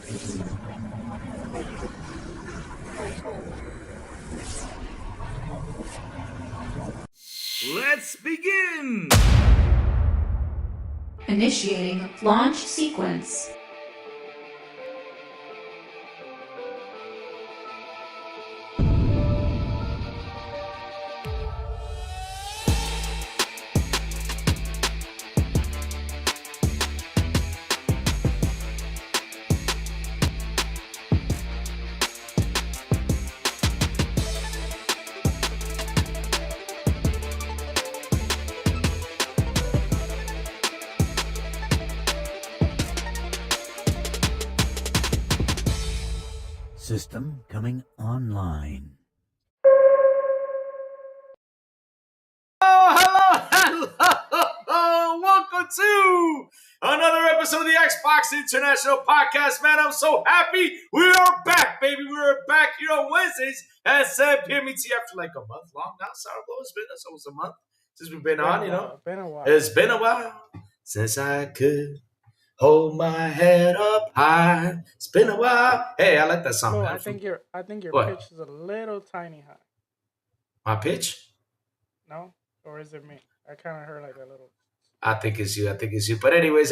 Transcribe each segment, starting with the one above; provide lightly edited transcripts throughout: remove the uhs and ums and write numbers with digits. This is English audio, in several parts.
Let's begin! Initiating launch sequence. System coming online. Hello! Welcome to another episode of the Xbox International Podcast. Man, I'm so happy we are back, baby. We're back here on Wednesdays at 7 p.m. ET after like a month long now. Sourblow, it's been almost a month since we've been on, you know. It's been a while since I could hold my head up high. It's been a while. Hey, I like that song. Bro, man. I think your What? pitch is a little tiny high. My pitch? No? Or is it me? I kind of heard like a little. I think it's you. But anyways,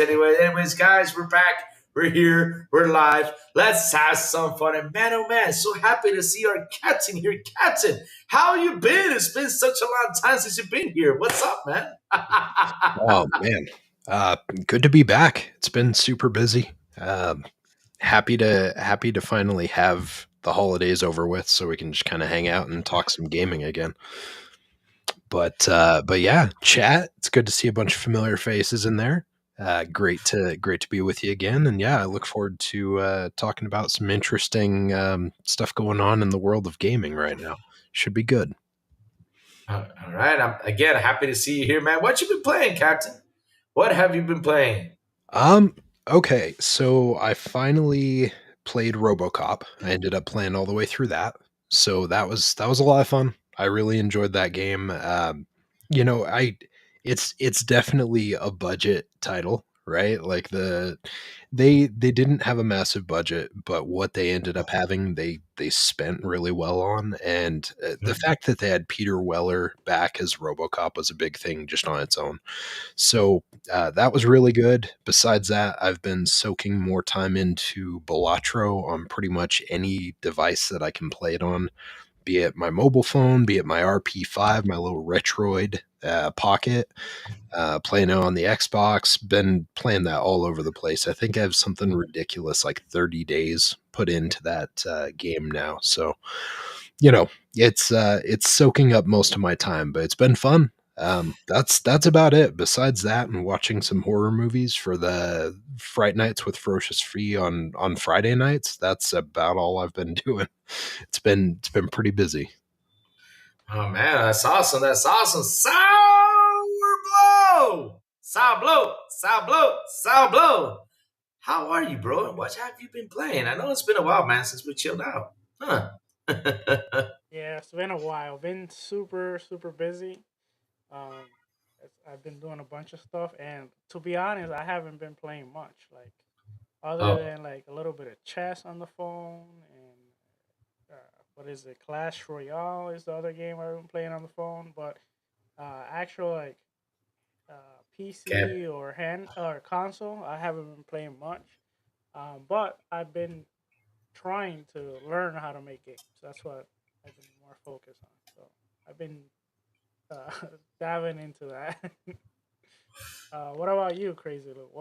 guys, we're back. We're here. We're live. Let's have some fun. And man, oh man, so happy to see our captain here. Captain, how you been? It's been such a long time since you've been here. What's up, man? Oh man, good to be back. It's been super busy. Happy to finally have the holidays over with, so we can just kind of hang out and talk some gaming again. But yeah, chat. It's good to see a bunch of familiar faces in there. Great to be with you again. And yeah, I look forward to talking about some interesting stuff going on in the world of gaming right now. Should be good. All right. I'm again happy to see you here, man. What you been playing, Captain? What have you been playing? Okay, so I finally played RoboCop. I ended up playing all the way through that. So that was a lot of fun. I really enjoyed that game. It's definitely a budget title, right? Like they didn't have a massive budget, but what they ended up having, they spent really well on. And the fact that they had Peter Weller back as RoboCop was a big thing just on its own. So that was really good. Besides that, I've been soaking more time into Balatro on pretty much any device that I can play it on, be it my mobile phone, be it my RP5, my little Retroid Pocket, playing it on the Xbox. Been playing that all over the place. I think I have something ridiculous like 30 days put into that game now. So, it's soaking up most of my time, but it's been fun. That's about it. Besides that, and watching some horror movies for the Fright Nights with Ferocious Free on Friday nights. That's about all I've been doing. It's been pretty busy. Oh man, that's awesome. Sourblow. How are you, bro? And what have you been playing? I know it's been a while, man, since we chilled out. Huh? Yeah, it's been a while. Been super busy. I've been doing a bunch of stuff, and to be honest, I haven't been playing much. Like other than like a little bit of chess on the phone, and what is it? Clash Royale is the other game I've been playing on the phone. But actual like PC or hand or console, I haven't been playing much. But I've been trying to learn how to make games. That's what I've been more focused on. So I've been diving into that. What about you, Crazy Luke?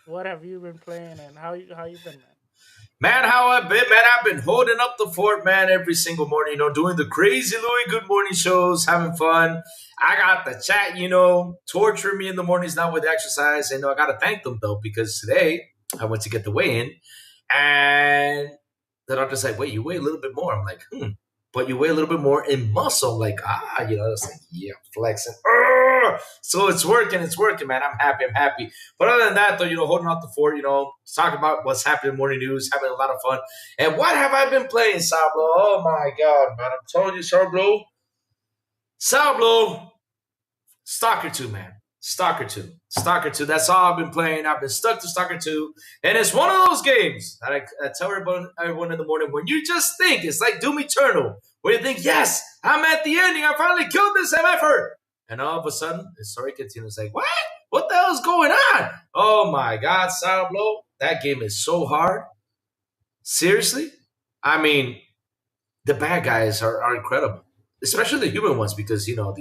What have you been playing, and how you been, man? Man, how I've been, man. I've been holding up the fort, man, every single morning, doing the Crazy Louie Good Morning shows, having fun. I got the chat, torturing me in the mornings now with exercise. And I got to thank them, though, because today I went to get the weigh-in, and the doctor's like, wait, you weigh a little bit more. I'm like, but you weigh a little bit more in muscle. Like, it's like, yeah, flexing. So it's working, man. I'm happy. But other than that, though, holding out the fort, talking about what's happening in morning news, having a lot of fun. And what have I been playing, Sourblow? Oh, my God, man. I'm telling you, Sourblow. Stalker 2, man. Stalker 2. Stalker 2. That's all I've been playing. I've been stuck to Stalker 2. And it's one of those games that I tell everyone in the morning when you just think it's like Doom Eternal, where you think, yes, I'm at the ending. I finally killed this MFer. And all of a sudden, the story continues like, what? What the hell is going on? Oh my God, Sourblow. That game is so hard. Seriously? I mean, the bad guys are incredible, especially the human ones, because the other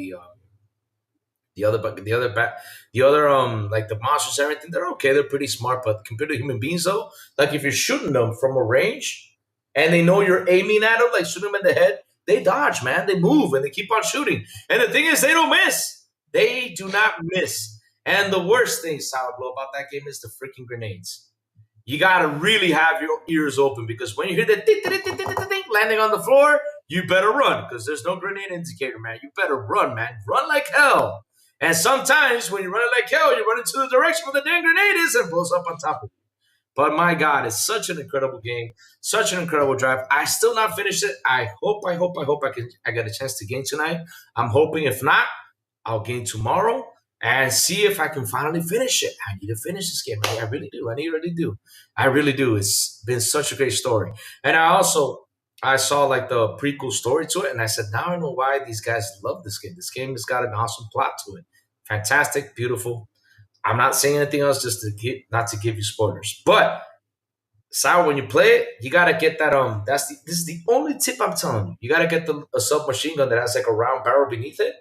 like the monsters and everything, they're okay, they're pretty smart, but compared to human beings though, like if you're shooting them from a range and they know you're aiming at them, like shooting them in the head, they dodge, man, they move and they keep on shooting. And the thing is, they don't miss. They do not miss. And the worst thing, Sourdough, about that game is the freaking grenades. You gotta really have your ears open, because when you hear the ding landing on the floor, you better run, because there's no grenade indicator, man. You better run, man. Run like hell. And sometimes when you're running like hell, you run into the direction where the dang grenade is and blows up on top of you. But my God, it's such an incredible game, such an incredible drive. I still not finished it. I hope I get a chance to game tonight. I'm hoping. If not, I'll game tomorrow and see if I can finally finish it. I need to finish this game. I really do. I really do. It's been such a great story. And I saw like the prequel story to it, and I said, now I know why these guys love this game. This game has got an awesome plot to it. Fantastic, beautiful. I'm not saying anything else, just not to give you spoilers. But Sal, when you play it, you gotta get that. This is the only tip I'm telling you. You gotta get a submachine gun that has like a round barrel beneath it.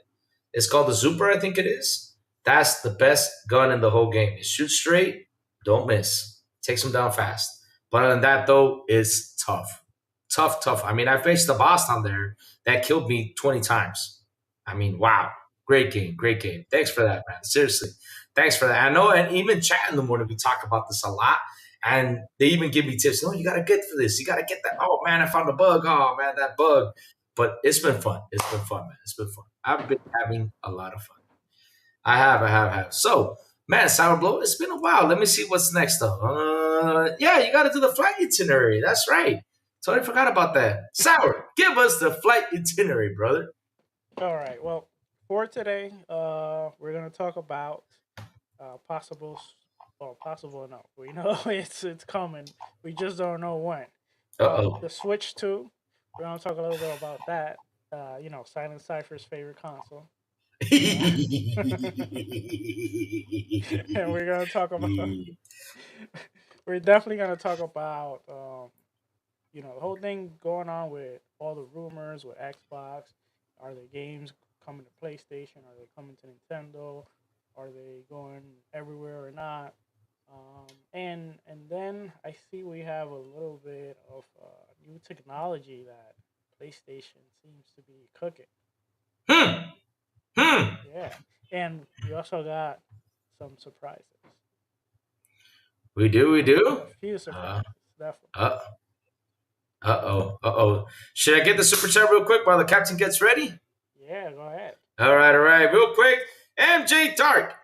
It's called the Super, I think it is. That's the best gun in the whole game. It shoots straight, don't miss. Takes them down fast. But other than that, though, it's tough. Tough. I mean, I faced the boss on there that killed me 20 times. I mean, wow. Great game. Thanks for that, man. Seriously. Thanks for that. I know, and even chat in the morning, we talk about this a lot. And they even give me tips. No, you got to get for this. You got to get that. Oh, man, I found a bug. Oh, man, that bug. But it's been fun. Man. It's been fun. I've been having a lot of fun. I have. So, man, Sourblow, it's been a while. Let me see what's next, though. Yeah, you got to do the flight itinerary. That's right. Totally forgot about that. Sour, give us the flight itinerary, brother. All right. Well, for today, we're gonna talk about possible. Well, possible enough. We know it's coming. We just don't know when. Uh-oh. The Switch 2. We're gonna talk a little bit about that. Silent Cypher's favorite console. And we're gonna talk about. We're definitely gonna talk about. The whole thing going on with all the rumors with Xbox. Are the games coming to PlayStation? Are they coming to Nintendo? Are they going everywhere or not? And then I see we have a little bit of new technology that PlayStation seems to be cooking. Yeah, and we also got some surprises. We do. A few surprises, definitely. Uh-oh. Should I get the super chat real quick while the captain gets ready? Yeah, go ahead. All right. Real quick, MJ Dark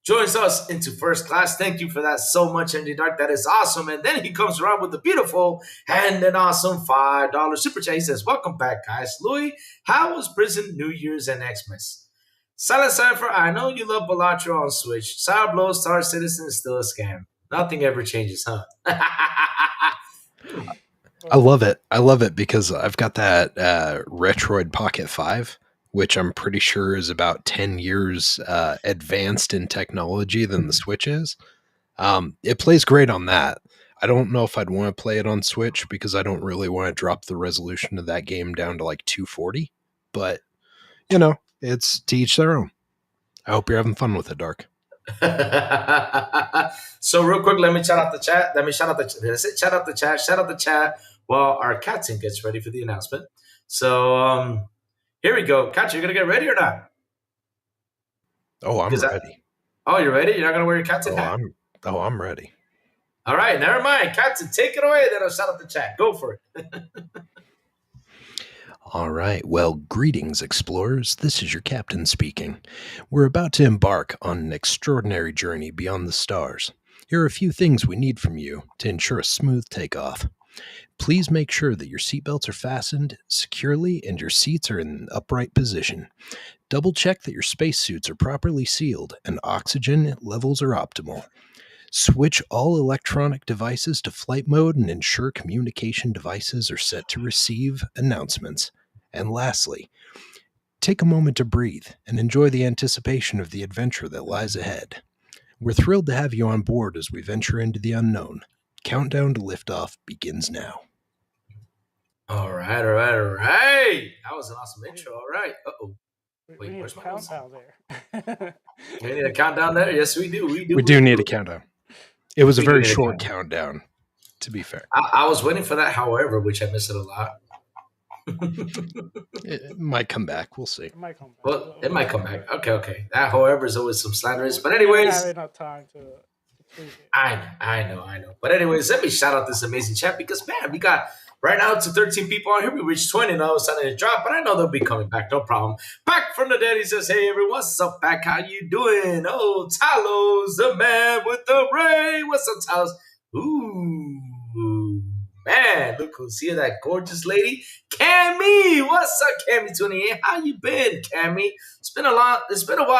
joins us into first class. Thank you for that so much, MJ Dark. That is awesome. And then he comes around with the beautiful and an awesome $5 super chat. He says, welcome back, guys. Louis, how was prison, New Year's, and Xmas? Silent Cypher, I know you love Balatro on Switch. Sourblow, Star Citizen is still a scam. Nothing ever changes, huh? I love it because I've got that Retroid Pocket 5, which I'm pretty sure is about 10 years advanced in technology than the Switch is. It plays great on that. I don't know if I'd want to play it on Switch because I don't really want to drop the resolution of that game down to like 240. But, it's to each their own. I hope you're having fun with it, Dark. So real quick, let me shout out the chat. Shout out the chat while our captain gets ready for the announcement. So here we go. Captain, you're gonna get ready or not? Oh, I'm ready. Oh, you're ready? You're not gonna wear your captain hat? I'm ready. All right, never mind. Captain, take it away. Then I'll shout out the chat. Go for it. All right. Well, greetings, explorers. This is your captain speaking. We're about to embark on an extraordinary journey beyond the stars. Here are a few things we need from you to ensure a smooth takeoff. Please make sure that your seatbelts are fastened securely and your seats are in an upright position. Double check that your spacesuits are properly sealed and oxygen levels are optimal. Switch all electronic devices to flight mode and ensure communication devices are set to receive announcements. And lastly, take a moment to breathe and enjoy the anticipation of the adventure that lies ahead. We're thrilled to have you on board as we venture into the unknown. Countdown to liftoff begins now. All right. That was an awesome intro. All right. Uh-oh. We need a where's my countdown there. We need a countdown there? Yes, we do. We do need a countdown. It was a very short countdown, to be fair. I was waiting for that, however, which I miss it a lot. It might come back. We'll see. It might come back. Well, it might come back. Okay. That, however, is always some slanderous. But anyways, have enough time to tweak it. I know. But anyways, let me shout out this amazing chat because, man, we got right now to 13 people on here. We reached 20 and all of a sudden it dropped, but I know they'll be coming back. No problem. Back from the dead, he says, hey, everyone, what's up, back? How you doing? Oh, Talos, the man with the ray. What's up, Talos? Ooh, man, look who's here, that gorgeous lady. Cammy, what's up, Cammy28? How you been, Cammy? It's been a while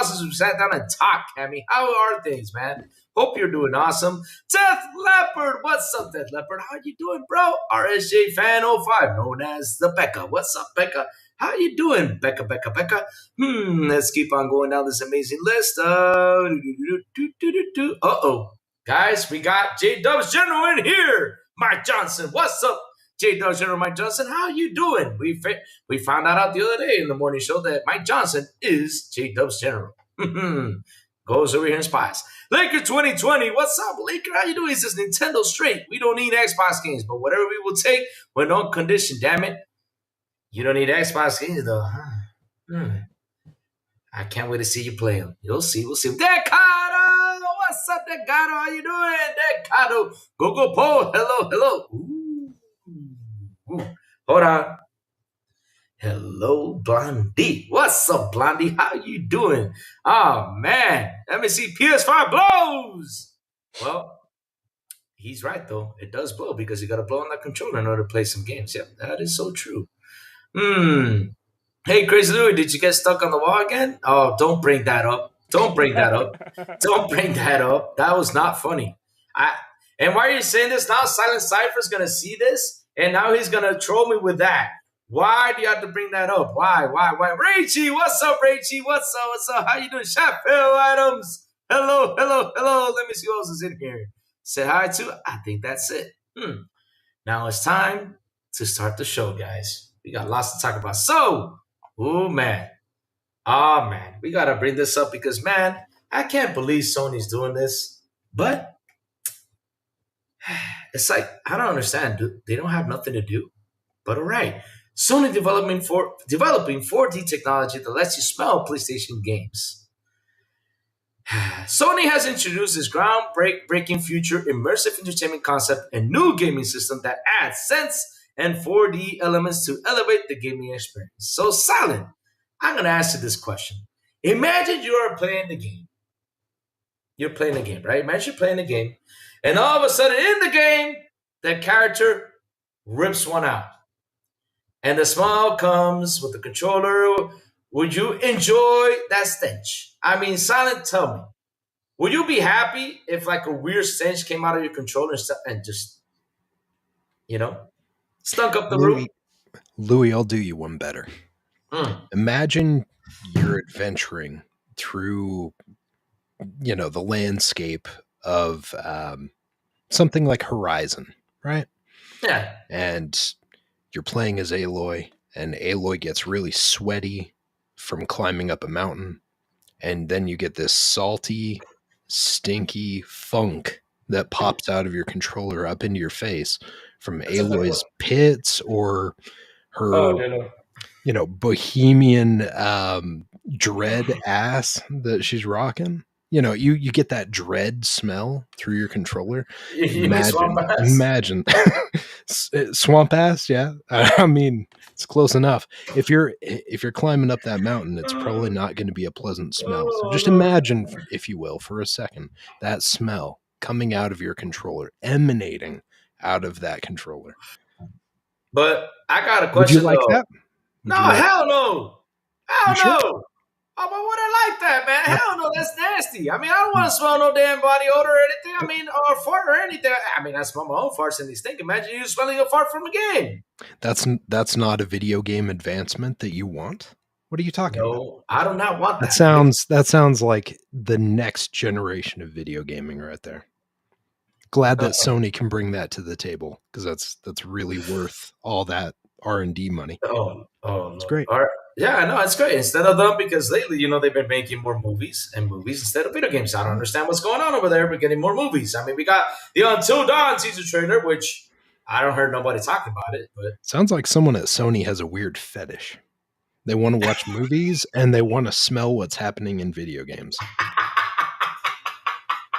since we sat down and talked, Cammy. How are things, man? Hope you're doing awesome. Death Leopard, what's up, Death Leopard? How you doing, bro? RSJ Fan 05, known as the Becca. What's up, Becca? How you doing, Becca? Let's keep on going down this amazing list. Uh-oh. Guys, we got J-Dubs General in here. Mike Johnson, what's up? J-Dubs General Mike Johnson, how you doing? We found out the other day in the morning show that Mike Johnson is J-Dubs General. Goes over here and spies. Laker 2020, what's up, Laker? How you doing? He says Nintendo straight. We don't need Xbox games, but whatever we will take when on condition, damn it. You don't need Xbox games, though, huh? I can't wait to see you play them. We'll see. Decado! What's up, Decado? How you doing, Decado? Go, Paul. Hello. Ooh. Hold on. Hello, Blondie. What's up, Blondie? How you doing? Oh, man. Let me see. PS5 blows. Well, he's right, though. It does blow because you got to blow on that controller in order to play some games. Yep, that is so true. Hey, Crazy Louie, did you get stuck on the wall again? Oh, don't bring that up. That was not funny. And why are you saying this now? Silent Cypher's going to see this, and now he's going to troll me with that. Why do you have to bring that up? Why? Rachy, what's up, Rachy? What's up? How you doing? Chef Phil Adams. Hello. Let me see who else is in here. Say hi to. I think that's it. Now it's time to start the show, guys. We got lots to talk about. So, man. We got to bring this up because, man, I can't believe Sony's doing this. But it's like, I don't understand. They don't have nothing to do. But all right. Sony developing 4D technology that lets you smell PlayStation games. Sony has introduced this groundbreaking future immersive entertainment concept and new gaming system that adds sense and 4D elements to elevate the gaming experience. So, Silent, I'm going to ask you this question. Imagine you are playing the game. You're playing the game, right? Imagine you're playing the game, and all of a sudden in the game, the character rips one out. And the smell comes with the controller. Would you enjoy that stench? I mean, Silent, tell me. Would you be happy if like a weird stench came out of your controller and just, stunk up the room? Louis, I'll do you one better. Imagine you're adventuring through, the landscape of something like Horizon, right? Yeah. And you're playing as Aloy, and Aloy gets really sweaty from climbing up a mountain, and then you get this salty, stinky funk that pops out of your controller up into your face from Aloy's pits or her, bohemian dread ass that she's rocking. You get that dread smell through your controller. Imagine swamp ass. Yeah. I mean, it's close enough. If you're climbing up that mountain, it's probably not going to be a pleasant smell. So just imagine, if you will, for a second, that smell coming out of your controller, emanating out of that controller. But I got a Would you question like though. that? No, Would you like? hell no. Hell You sure? no. Oh, but what I like that, man. Hell no, that's nasty. I mean, I don't want to smell no damn body odor or anything. I mean, or fart or anything. I mean, I smell my own farts in these things. Imagine you smelling a fart from a game. That's not a video game advancement that you want. What are you talking about? No, I do not want that. That sounds like the next generation of video gaming right there. Glad that Sony can bring that to the table, because that's really worth all that R&D money. Oh, It's no. great. All right. Yeah, no, it's great. Instead of them, because lately, they've been making more movies instead of video games. I don't understand what's going on over there. We're getting more movies. I mean, we got the Until Dawn teaser trailer, which I don't heard nobody talking about it. But Sounds like someone at Sony has a weird fetish. They want to watch movies and they want to smell what's happening in video games.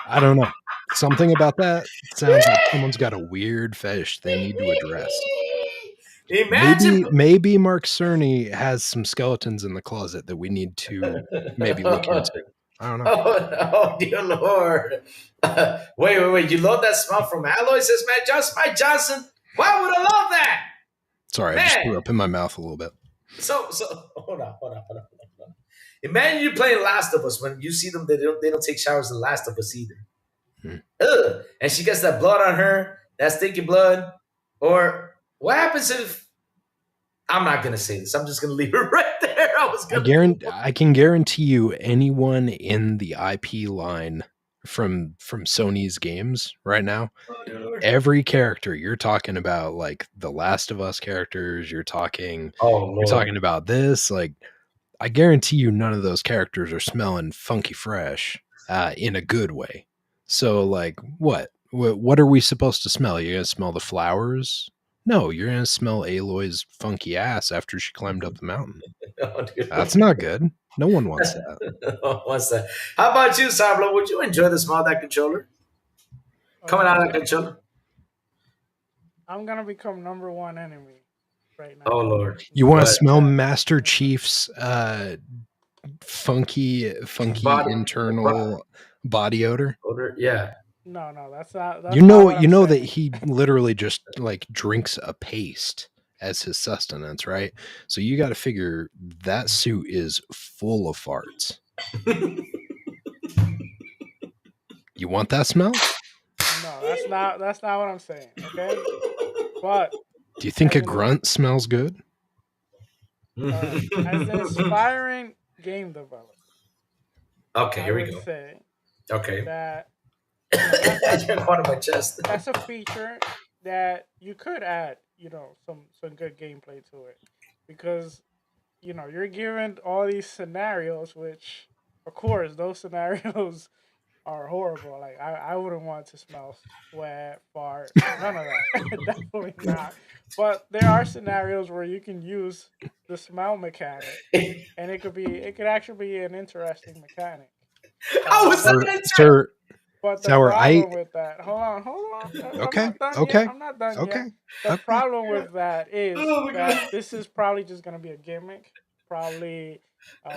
I don't know. Something about that sounds like someone's got a weird fetish they need to address. imagine. Maybe Mark Cerny has some skeletons in the closet that we need to maybe look into. I don't know. Oh, dear Lord. Wait. You love that smell from Alloy, says Mike Johnson. Why would I love that? Sorry, I just threw up in my mouth a little bit. So hold on. Imagine you playing Last of Us. When you see them, they don't take showers in Last of Us either. Ugh. And she gets that blood on her, that stinky blood. Or what happens if I'm not gonna say this? I'm just gonna leave it right there. I can guarantee you anyone in the IP line from Sony's games right now, every character you're talking about, like the Last of Us characters, you're talking about this, like I guarantee you none of those characters are smelling funky fresh in a good way. So like what are we supposed to smell? You're gonna smell the flowers? No, you're gonna smell Aloy's funky ass after she climbed up the mountain. That's not good. No one wants that. No one wants that. How about you, Sourblow? Would you enjoy the smell of that controller? Coming out of that controller? I'm gonna become number one enemy right now. Oh Lord! You want to smell Master Chief's funky internal body odor? Yeah. No, that's not. That's you know not that he literally just like drinks a paste as his sustenance, right? So you got to figure that suit is full of farts. You want that smell? No, that's not what I'm saying. Okay, but do you think a grunt smells good? As an aspiring game developer, okay, here we go. Say okay, that out of my chest. That's a feature that you could add, some good gameplay to it, because you're given all these scenarios, which of course those scenarios are horrible. Like I wouldn't want to smell sweat, fart, none of that. Definitely not. But there are scenarios where you can use the smell mechanic, and it could actually be an interesting mechanic. How is that sir? But the problem with that, hold on. Okay. I'm not done yet. The problem with that is that this is probably just going to be a gimmick. Probably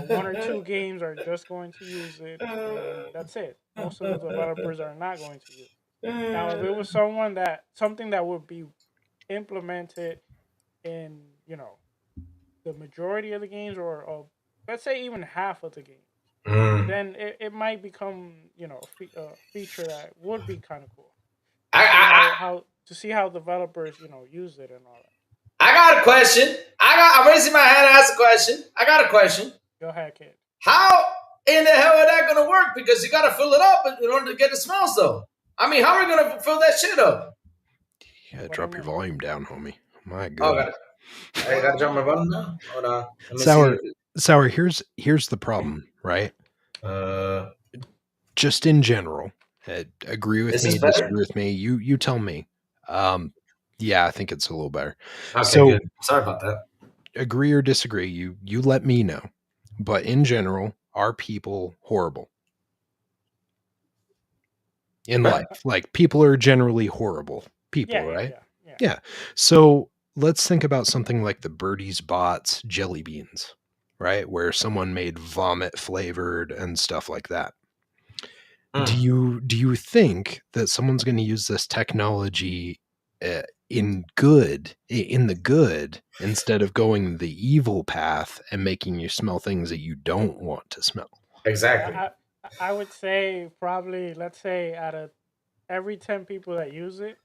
1 or 2 games are just going to use it. And that's it. Most of the developers are not going to use it. Now, if it was something that would be implemented in, the majority of the games, or let's say even half of the games, then it might become, a feature that would be kind of cool. To see how developers, use it and all that. I got a question. I'm raising my hand to ask a question. I got a question. Go ahead, kid. How in the hell are that going to work? Because you got to fill it up in order to get the smells, though. I mean, how are we going to fill that shit up? Yeah, drop your volume down, homie. My God. I got to drop my volume down. Hold on. Sour. Here's the problem, right? Just in general, agree with me, disagree with me. You tell me. Yeah, I think it's a little better. Okay, so good. Sorry about that. Agree or disagree? You let me know. But in general, are people horrible in life? Like, people are generally horrible people, right? Yeah. So let's think about something like the Birdie's Bots jelly beans, right? Where someone made vomit flavored and stuff like that. Do you think that someone's going to use this technology in the good, instead of going the evil path and making you smell things that you don't want to smell. Exactly. Yeah, I would say probably, let's say out of every 10 people that use it,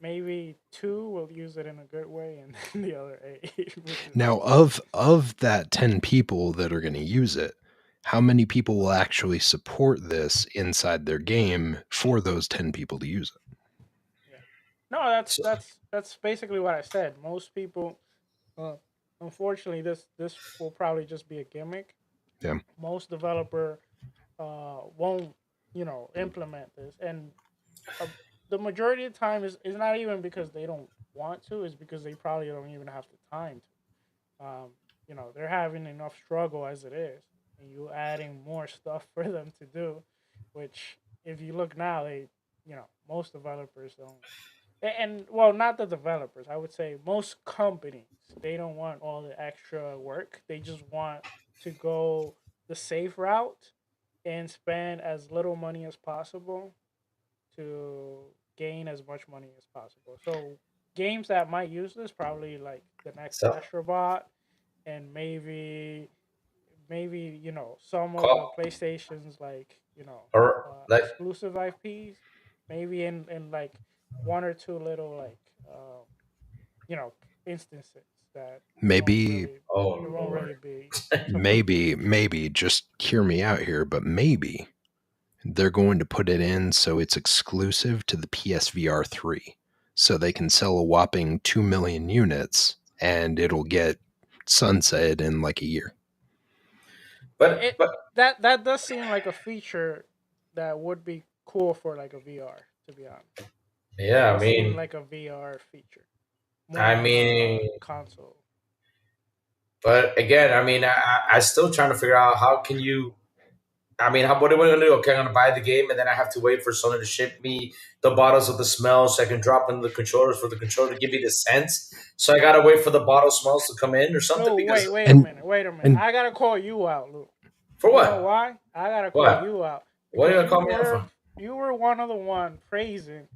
maybe 2 will use it in a good way, and then the other 8. Which is Now, of that 10 people that are going to use it, how many people will actually support this inside their game for those 10 people to use it? yeah. No, that's So, that's that's basically what I said. Most people, uh, unfortunately, this will probably just be a gimmick. Yeah. Most developer won't, implement this, and uh, the majority of the time is not even because they don't want to, is because they probably don't even have the time to. They're having enough struggle as it is, and you adding more stuff for them to do, which if you look now, most developers don't. And well, not the developers. I would say most companies, they don't want all the extra work. They just want to go the safe route and spend as little money as possible to gain as much money as possible. So games that might use this, probably like the next so Astrobot, and maybe some of the call PlayStations, like or like exclusive IPs, maybe in like one or two little, like you know instances that Maybe, oh it won't Lord. really be something. maybe, just hear me out here, but maybe they're going to put it in so it's exclusive to the PSVR 3. So they can sell a whopping 2 million units and it'll get sunset in like a year. But It that does seem like a feature that would be cool for like a VR. To be honest, it yeah, does seem like a VR feature more I than a mean, console. but again, I mean, I still trying to figure out how can you. I mean, what are we gonna do? Okay, I'm gonna buy the game, and then I have to wait for Sony to ship me the bottles of the smell, so I can drop in the controllers for the controller to give me the scents. So I gotta wait for the bottle smells to come in or something Lou, because wait a And minute, wait a minute. and I gotta call you out, Lou. for You know what? why? I gotta call What? you out What are you because gonna call me out for? you were one of the one praising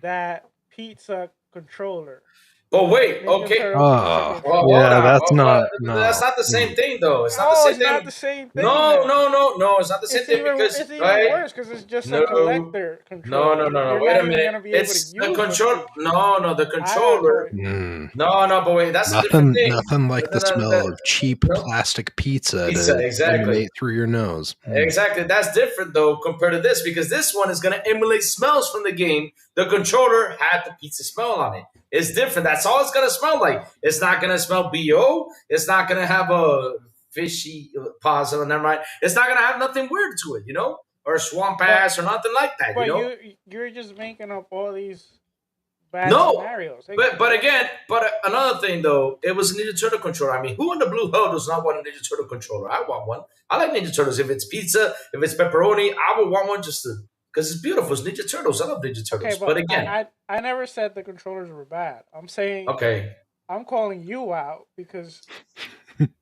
that pizza controller, But the wait, Ninja okay. Turtle pizza oh Well, hold controller. yeah, on. that's But not that's no. not the same thing, though. It's not the No, same it's not thing. the same thing No, then. no, no, no. It's not the same thing because It's even right? worse because it's just a No, collector no, controller. no, no, no. You're Wait not a even minute. gonna be able to It's the use the control. pizza. No, no, the I gotta call controller. you. No, no, but wait, that's a different thing. Nothing like the smell of cheap No, plastic pizza pizza, to exactly. emanate through your nose. Exactly. That's different though compared to this because this one is going to emulate smells from the game. The controller had the pizza smell on it. It's different. That's all it's going to smell like. It's not going to smell BO. It's not going to have a fishy pause. Never mind. It's not going to have nothing weird to it, or a swamp But ass or nothing like that. you're just making up all these bad No, scenarios. but again, another thing though, it was a Ninja Turtle controller. I mean, who in the blue hell does not want a Ninja Turtle controller? I want one. I like Ninja Turtles. If it's pizza, if it's pepperoni, I would want one just to because it's beautiful. It's Ninja Turtles. I love Ninja Okay, Turtles. But but again, I never said the controllers were bad. I'm saying okay. I'm calling you out because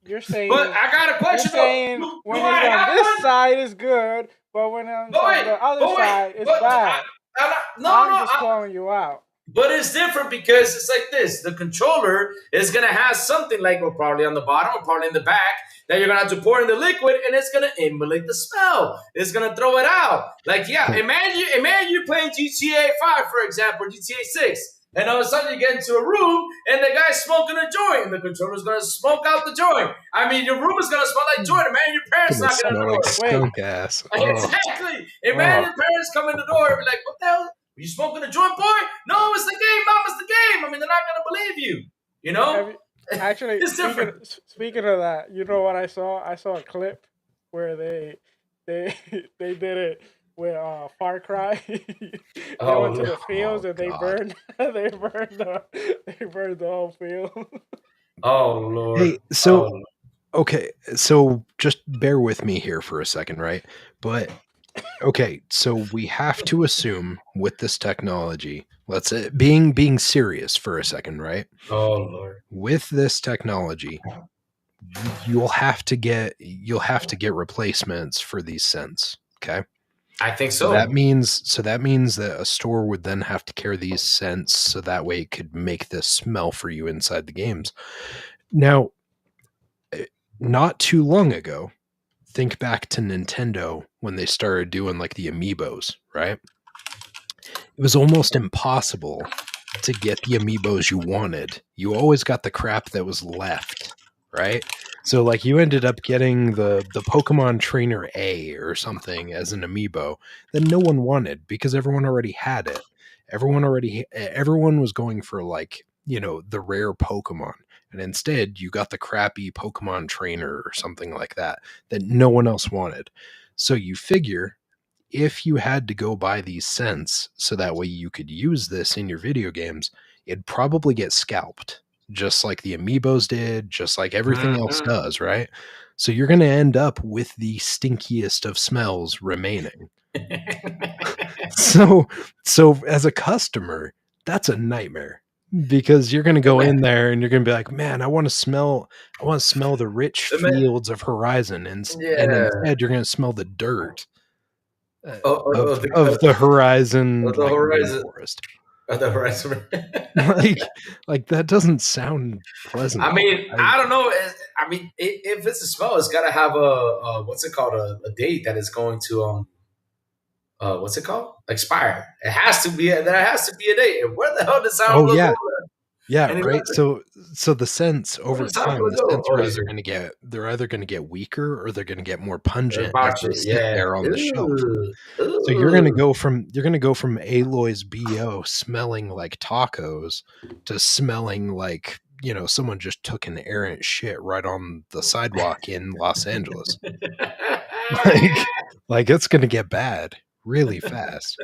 you're But saying I got a you're question though. saying Do when it's I on have this one? side it's good, but when it's But on wait, the other but wait, side it's but bad. no, I'm no. just calling you out. But it's different because it's like this. The controller is gonna have something like, well, probably on the bottom or probably in the back that you're gonna have to pour in the liquid, and it's gonna emulate the smell. It's gonna throw it out. Like, yeah, imagine you playing GTA 5, for example, or GTA 6, and all of a sudden you get into a room and the guy's smoking a joint, and the controller's gonna smoke out the joint. I mean, your room is gonna smell like joint. Imagine your parents Gonna knocking on smell the like door. Wait, skunk ass. Oh, Exactly. oh. Imagine parents come in the door and be like, "What the hell? Are you smoking a joint, boy? No, it's the game, mom. It's the game." I mean, they're not gonna believe you. You have know, you, actually it's different. speaking of that, you know what I saw? I saw a clip where they they did it with Far Cry. They Oh went to no. the fields Oh and they God. burned they burned the whole field. Oh Lord. Hey, so Oh. okay, so just bear with me here for a second, right? But okay, so we have to assume with this technology, let's being serious for a second, right? Oh Lord. With this technology, you'll have to get replacements for these scents, okay? I think So that so. means that a store would then have to carry these scents so that way it could make this smell for you inside the games. Now, not too long ago, think back to Nintendo when they started doing like the amiibos, right? It was almost impossible to get the amiibos you wanted. You always got the crap that was left, right? So like you ended up getting the Pokemon Trainer A or something as an amiibo that no one wanted because everyone already had it. Everyone was going for like, the rare Pokemon. And instead, you got the crappy Pokemon Trainer or something like that no one else wanted. So you figure if you had to go buy these cents so that way you could use this in your video games, it'd probably get scalped, just like the amiibos did, just like everything else Mhm. does, right? So you're going to end up with the stinkiest of smells remaining. So, so as a customer, that's a nightmare because you're going to go in there and you're going to be like, man, I want to smell the rich Man, fields of Horizon, and yeah. instead you're going to smell the dirt Oh, of the Horizon the like horizon. rainforest. The horizon. Like that doesn't sound pleasant. I mean, I I don't know. I mean, if it's a smell, it's got to have what's it called, a date that is going to what's it called, expire. It has to be. There has to be a date. And where the hell does oh Sourblow yeah, go? yeah, And right. So the scents where over does time, Sourblow the go? scents Oh, are he's either here. going to get weaker or they're going to get more pungent as About they you, sit yeah. there on the shelf. Ooh, So you're going to ooh. go from Aloy's BO smelling like tacos to smelling like, someone just took an errant shit right on the sidewalk in Los Angeles. like like it's going to get bad really fast.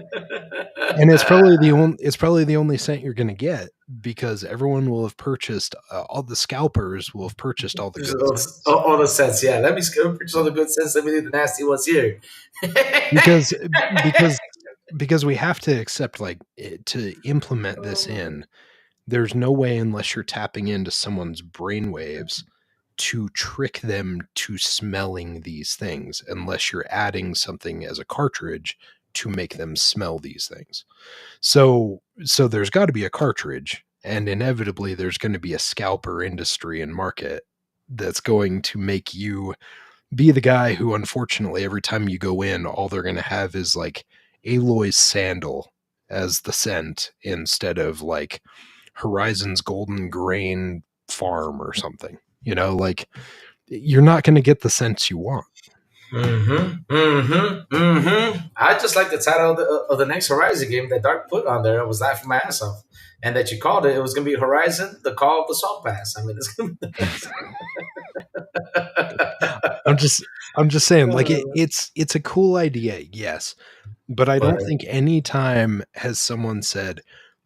And it's probably the only scent you're going to get because everyone will have purchased all the scalpers will have purchased all the Just good scents. all the sense, yeah. Let me picture all the good sense. Let me do the nasty ones here. Because because because we have to accept to implement this in, there's no way unless you're tapping into someone's brainwaves to trick them to smelling these things unless you're adding something as a cartridge to make them smell these things. So there's got to be a cartridge, and inevitably there's going to be a scalper industry and market that's going to make you be the guy who, unfortunately, every time you go in, all they're going to have is like Aloy's sandal as the scent instead of like Horizon's golden grain farm or something. Like you're not going to get the scents you want. I just like the title of the next Horizon game that Dark put on there. I was laughing my ass off. And that you called it. It was going to be Horizon, the Call of the Swamp Pass. I mean, it's going to be. I'm just I'm just saying, like it's a cool idea, yes. But I But, don't think any time has someone said,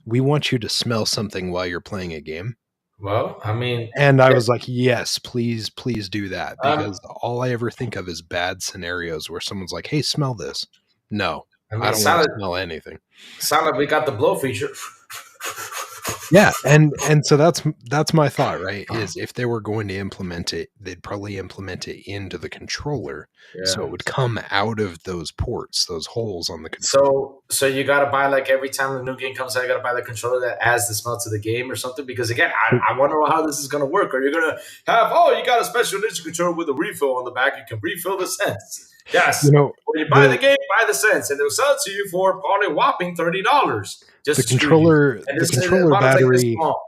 "We want you to smell something while you're playing a game." well, I mean, And I was like, "Yes, please do that," um, because all I ever think of is bad scenarios where someone's like, "Hey, smell this." No, I I mean, don't want to smell anything. sound like we got the blow feature. Yeah, and so that's my thought, right? Is if they were going to implement it, they'd probably implement it into the controller, so Yeah. it would come out of those ports, those holes on the controller. So you gotta buy, like, every time the new game comes out, you gotta buy the controller that adds the smell to the game or something. Because again, I wonder how this is gonna work. Are you gonna have, you got a special edition controller with a refill on the back? You can refill the scents. Yes. You know, When you buy the the game, buy the scents, and they'll sell it to you for probably a whopping $30 just the to screw you. controller And the this the controller bottle's like this battery small.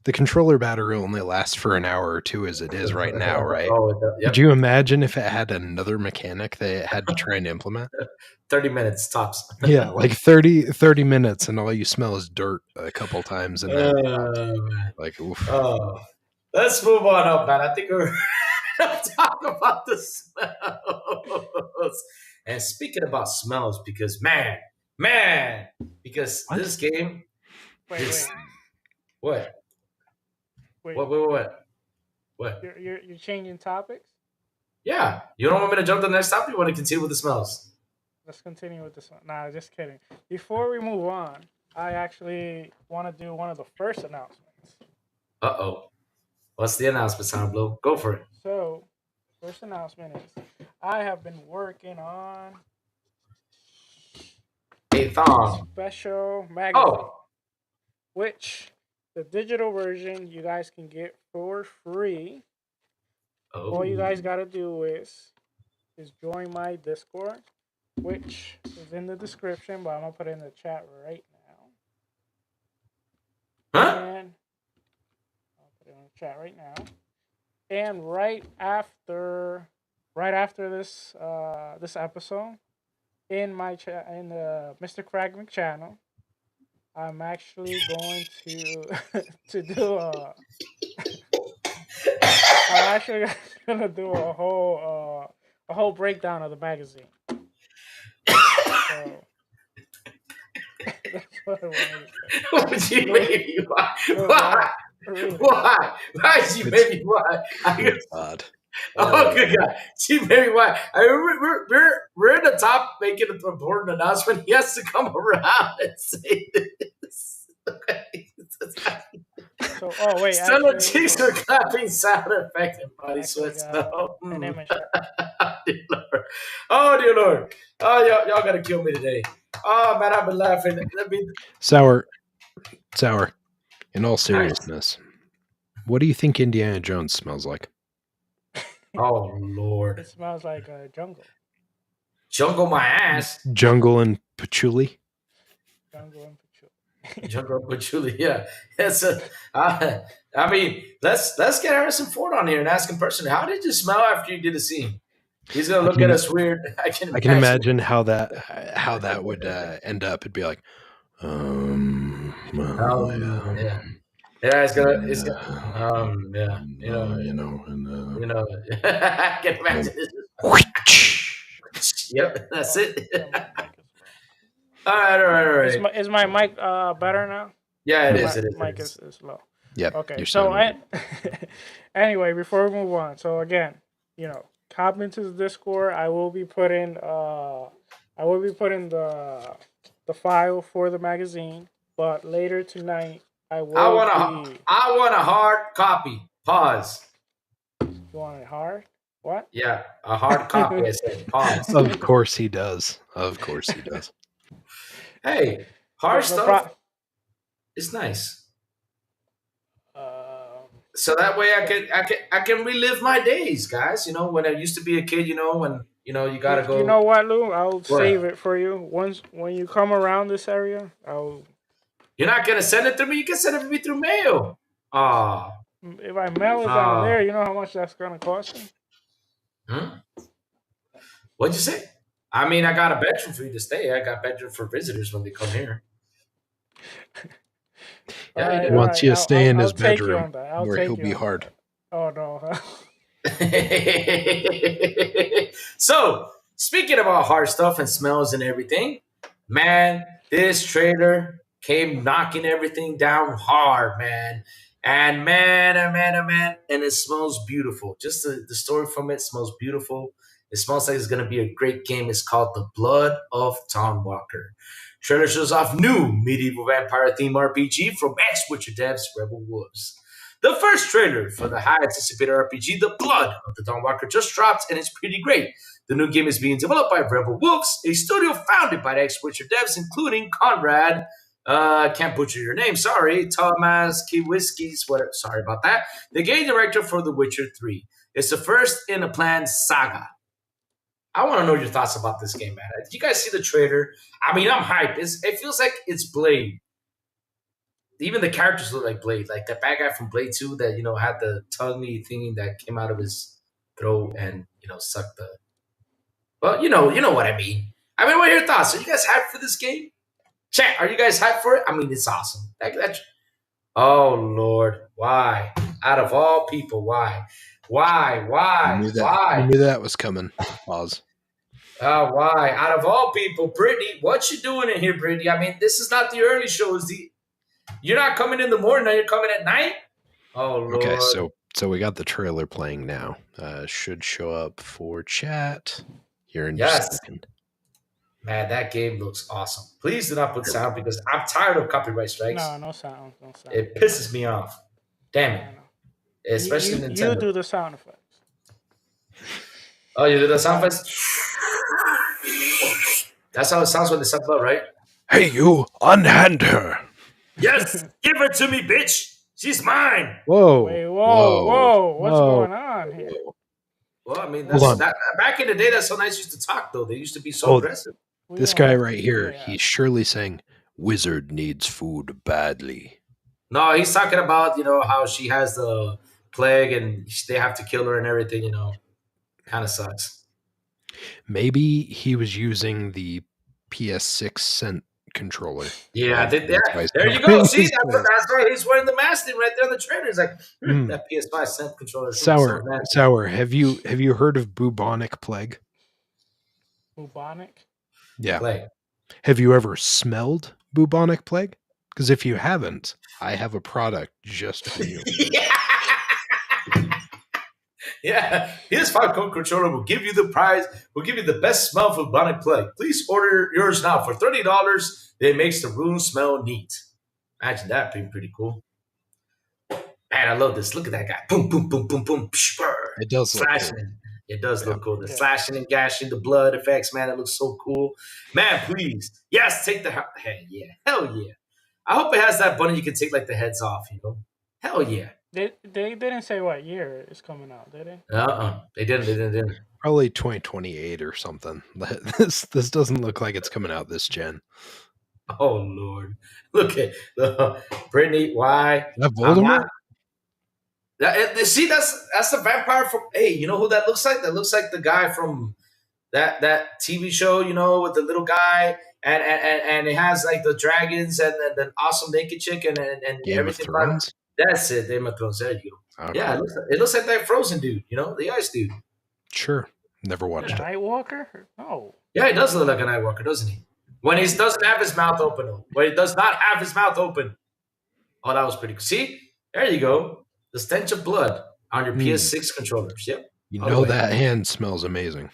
the controller battery only lasts for an hour or two as it is right now, right? Could Yep. you imagine if it had another mechanic they had to try and implement? 30 minutes tops. Yeah, like 30 minutes and all you smell is dirt a couple times and then Man. like oof. Oh, let's move on up, man. I think we're talk about the smells. And speaking about smells, because because What? this game, Wait, this wait, what, wait. what? You're changing topics. Yeah, you don't want me to jump to the next topic? You want to continue with the smells? Let's continue with this one. Nah, just kidding. Before we move on, I actually want to do one of the first announcements. What's the announcement, Sourblow? Go for it. So, first announcement is I have been working on A thong. special magazine, Oh. which the digital version you guys can get for free. All you guys Oh. gotta do is join my Discord, which is in the description, but I'm gonna put it in the chat right now. Huh? And I'll put it in the chat right now. And right after this this episode, in my chat in the Mr. Kragman channel, I'm actually going to to do a. I'm actually gonna do a whole breakdown of the magazine. So that's what I wanted to say. What you made me? Why? Look, Why? read it. Why? Why did you make me? Why? Good God. Oh, good God. She made me why? I mean, we're in the top making an important announcement. He has to come around and say this. Okay. So, oh wait, Still the actually, cheeks are clapping sound effect and body actually sweats. got No. an image. Dear Lord. Oh, dear Lord. Oh, y'all gotta kill me today. Oh, man, I've been laughing. Let me. Sour. In all seriousness, what do you think Indiana Jones smells like? Oh, Lord. It smells like a jungle. Jungle my ass. Jungle and patchouli? Jungle and patchouli. Jungle patchouli, yeah. I mean, let's get Harrison Ford on here and ask him personally, how did you smell after you did a scene? He's gonna look at us weird. I can imagine how that would end up. It'd be like, yeah. Yeah, it's gonna yeah. I can imagine this. Yep, that's it. All right. Is my mic better now? Yeah, it is. Mic is low. Yep. Okay. So anyway, before we move on, so again, hop into the Discord. I will be putting the file for the magazine, but later tonight I want a hard copy. Pause. You want it hard? What? Yeah, a hard copy. I said pause. Of course he does. Hey, hard stuff is nice. So that way I can relive my days, guys. When I used to be a kid. When you gotta go. You know what, Lou? I'll save it for you when you come around this area. You're not gonna send it to me. You can send it to me through mail. If I mail it down there, you know how much that's gonna cost me? What'd you say? I mean, I got a bedroom for you to stay. I got a bedroom for visitors when they come here. Yeah, he wants you to stay in his bedroom where he'll be hard. Oh, no. So, speaking about hard stuff and smells and everything, man, this trailer came knocking everything down hard, man. And man, and it smells beautiful. Just the story from it smells beautiful. It smells like it's going to be a great game. It's called The Blood of Dawnwalker. Trailer shows off new medieval vampire theme RPG from ex-Witcher devs Rebel Wolves. The first trailer for the high anticipated RPG, The Blood of the Dawnwalker, just dropped and it's pretty great. The new game is being developed by Rebel Wolves, a studio founded by ex-Witcher devs, including Conrad. Can't butcher your name, sorry. Thomas Kiwiskis, whatever. Sorry about that. The game director for The Witcher 3. It's the first in a planned saga. I want to know your thoughts about this game, man. Did you guys see the trailer? I mean, I'm hyped. It feels like it's Blade. Even the characters look like Blade. Like the bad guy from Blade 2 that, had the tonguey thingy that came out of his throat and, sucked the... Well, you know what I mean. I mean, what are your thoughts? Are you guys hyped for this game? Chat, are you guys hyped for it? I mean, it's awesome. Oh, Lord. Why? Out of all people, why? Why? I knew that was coming. Pause. Why? Out of all people, Brittany, what you doing in here, Brittany? I mean, this is not the early shows. You're not coming in the morning. Now you're coming at night? Oh, Lord. Okay, so we got the trailer playing now. Should show up for chat here in just a second. Man, that game looks awesome. Please do not put sound because I'm tired of copyright strikes. No sound. It pisses me off. Damn it. Especially Nintendo. You do the sound effects. Oh, you do the sound effects? That's how it sounds when they step up, right? Hey, you, unhand her. Yes, give her to me, bitch. She's mine. Whoa. Wait, whoa, what's Whoa. going on here? Well, I mean, Hold that's on. that. Back in the day, that's how nice used to talk, though. They used to be so Oh, aggressive. We this don't guy have right here, yeah. he's surely saying, Wizard needs food badly. No, he's talking about how she has the plague and they have to kill her and everything. Kind of sucks. Maybe he was using the PS6 scent controller. Yeah, And that's why he's there you go. covering See, his face. that's why he's wearing the mask thing right there on the trailer. He's like, Mm. that PS5 scent controller Sour, sounds nasty. sour. Have you heard of bubonic plague? Bubonic? Yeah. Plague. Have you ever smelled bubonic plague? Because if you haven't, I have a product just for you. Yeah, his 5 code controller will give you the prize, will give you the best smell for bubonic plague. Please order yours now for $30. It makes the room smell neat. Imagine that being pretty cool. Man, I love this. Look at that guy. Boom, boom, boom, boom, boom. Psh, brr. It does look Slashing. cool. It does Yeah. look cool. The Yeah. slashing and gashing, the blood effects, man, it looks so cool. Man, please. Yes, take the hey, yeah. Hell yeah. I hope it has that button you can take like the heads off, Hell yeah. They didn't say what year it's coming out, did they? They didn't. Probably 2028 or something. This doesn't look like it's coming out this gen. Oh Lord. Look at Brittany, why? Is that Voldemort? See, that's the vampire from. Hey, you know who that looks like? That looks like the guy from that TV show, with the little guy, and it has like the dragons and the awesome naked chick and Game of everything. Thrones? That's it. Game of Thrones. There you go. Okay. Yeah, it looks like that Frozen dude. The ice dude. Sure. Never watched it. Nightwalker? No. Yeah, he does look like a Nightwalker, doesn't he? When he doesn't have his mouth open, though. When he does not have his mouth open. Oh, that was pretty cool. See? There you go. The stench of blood on your PS6 controllers. Yep. You know that hand smells amazing.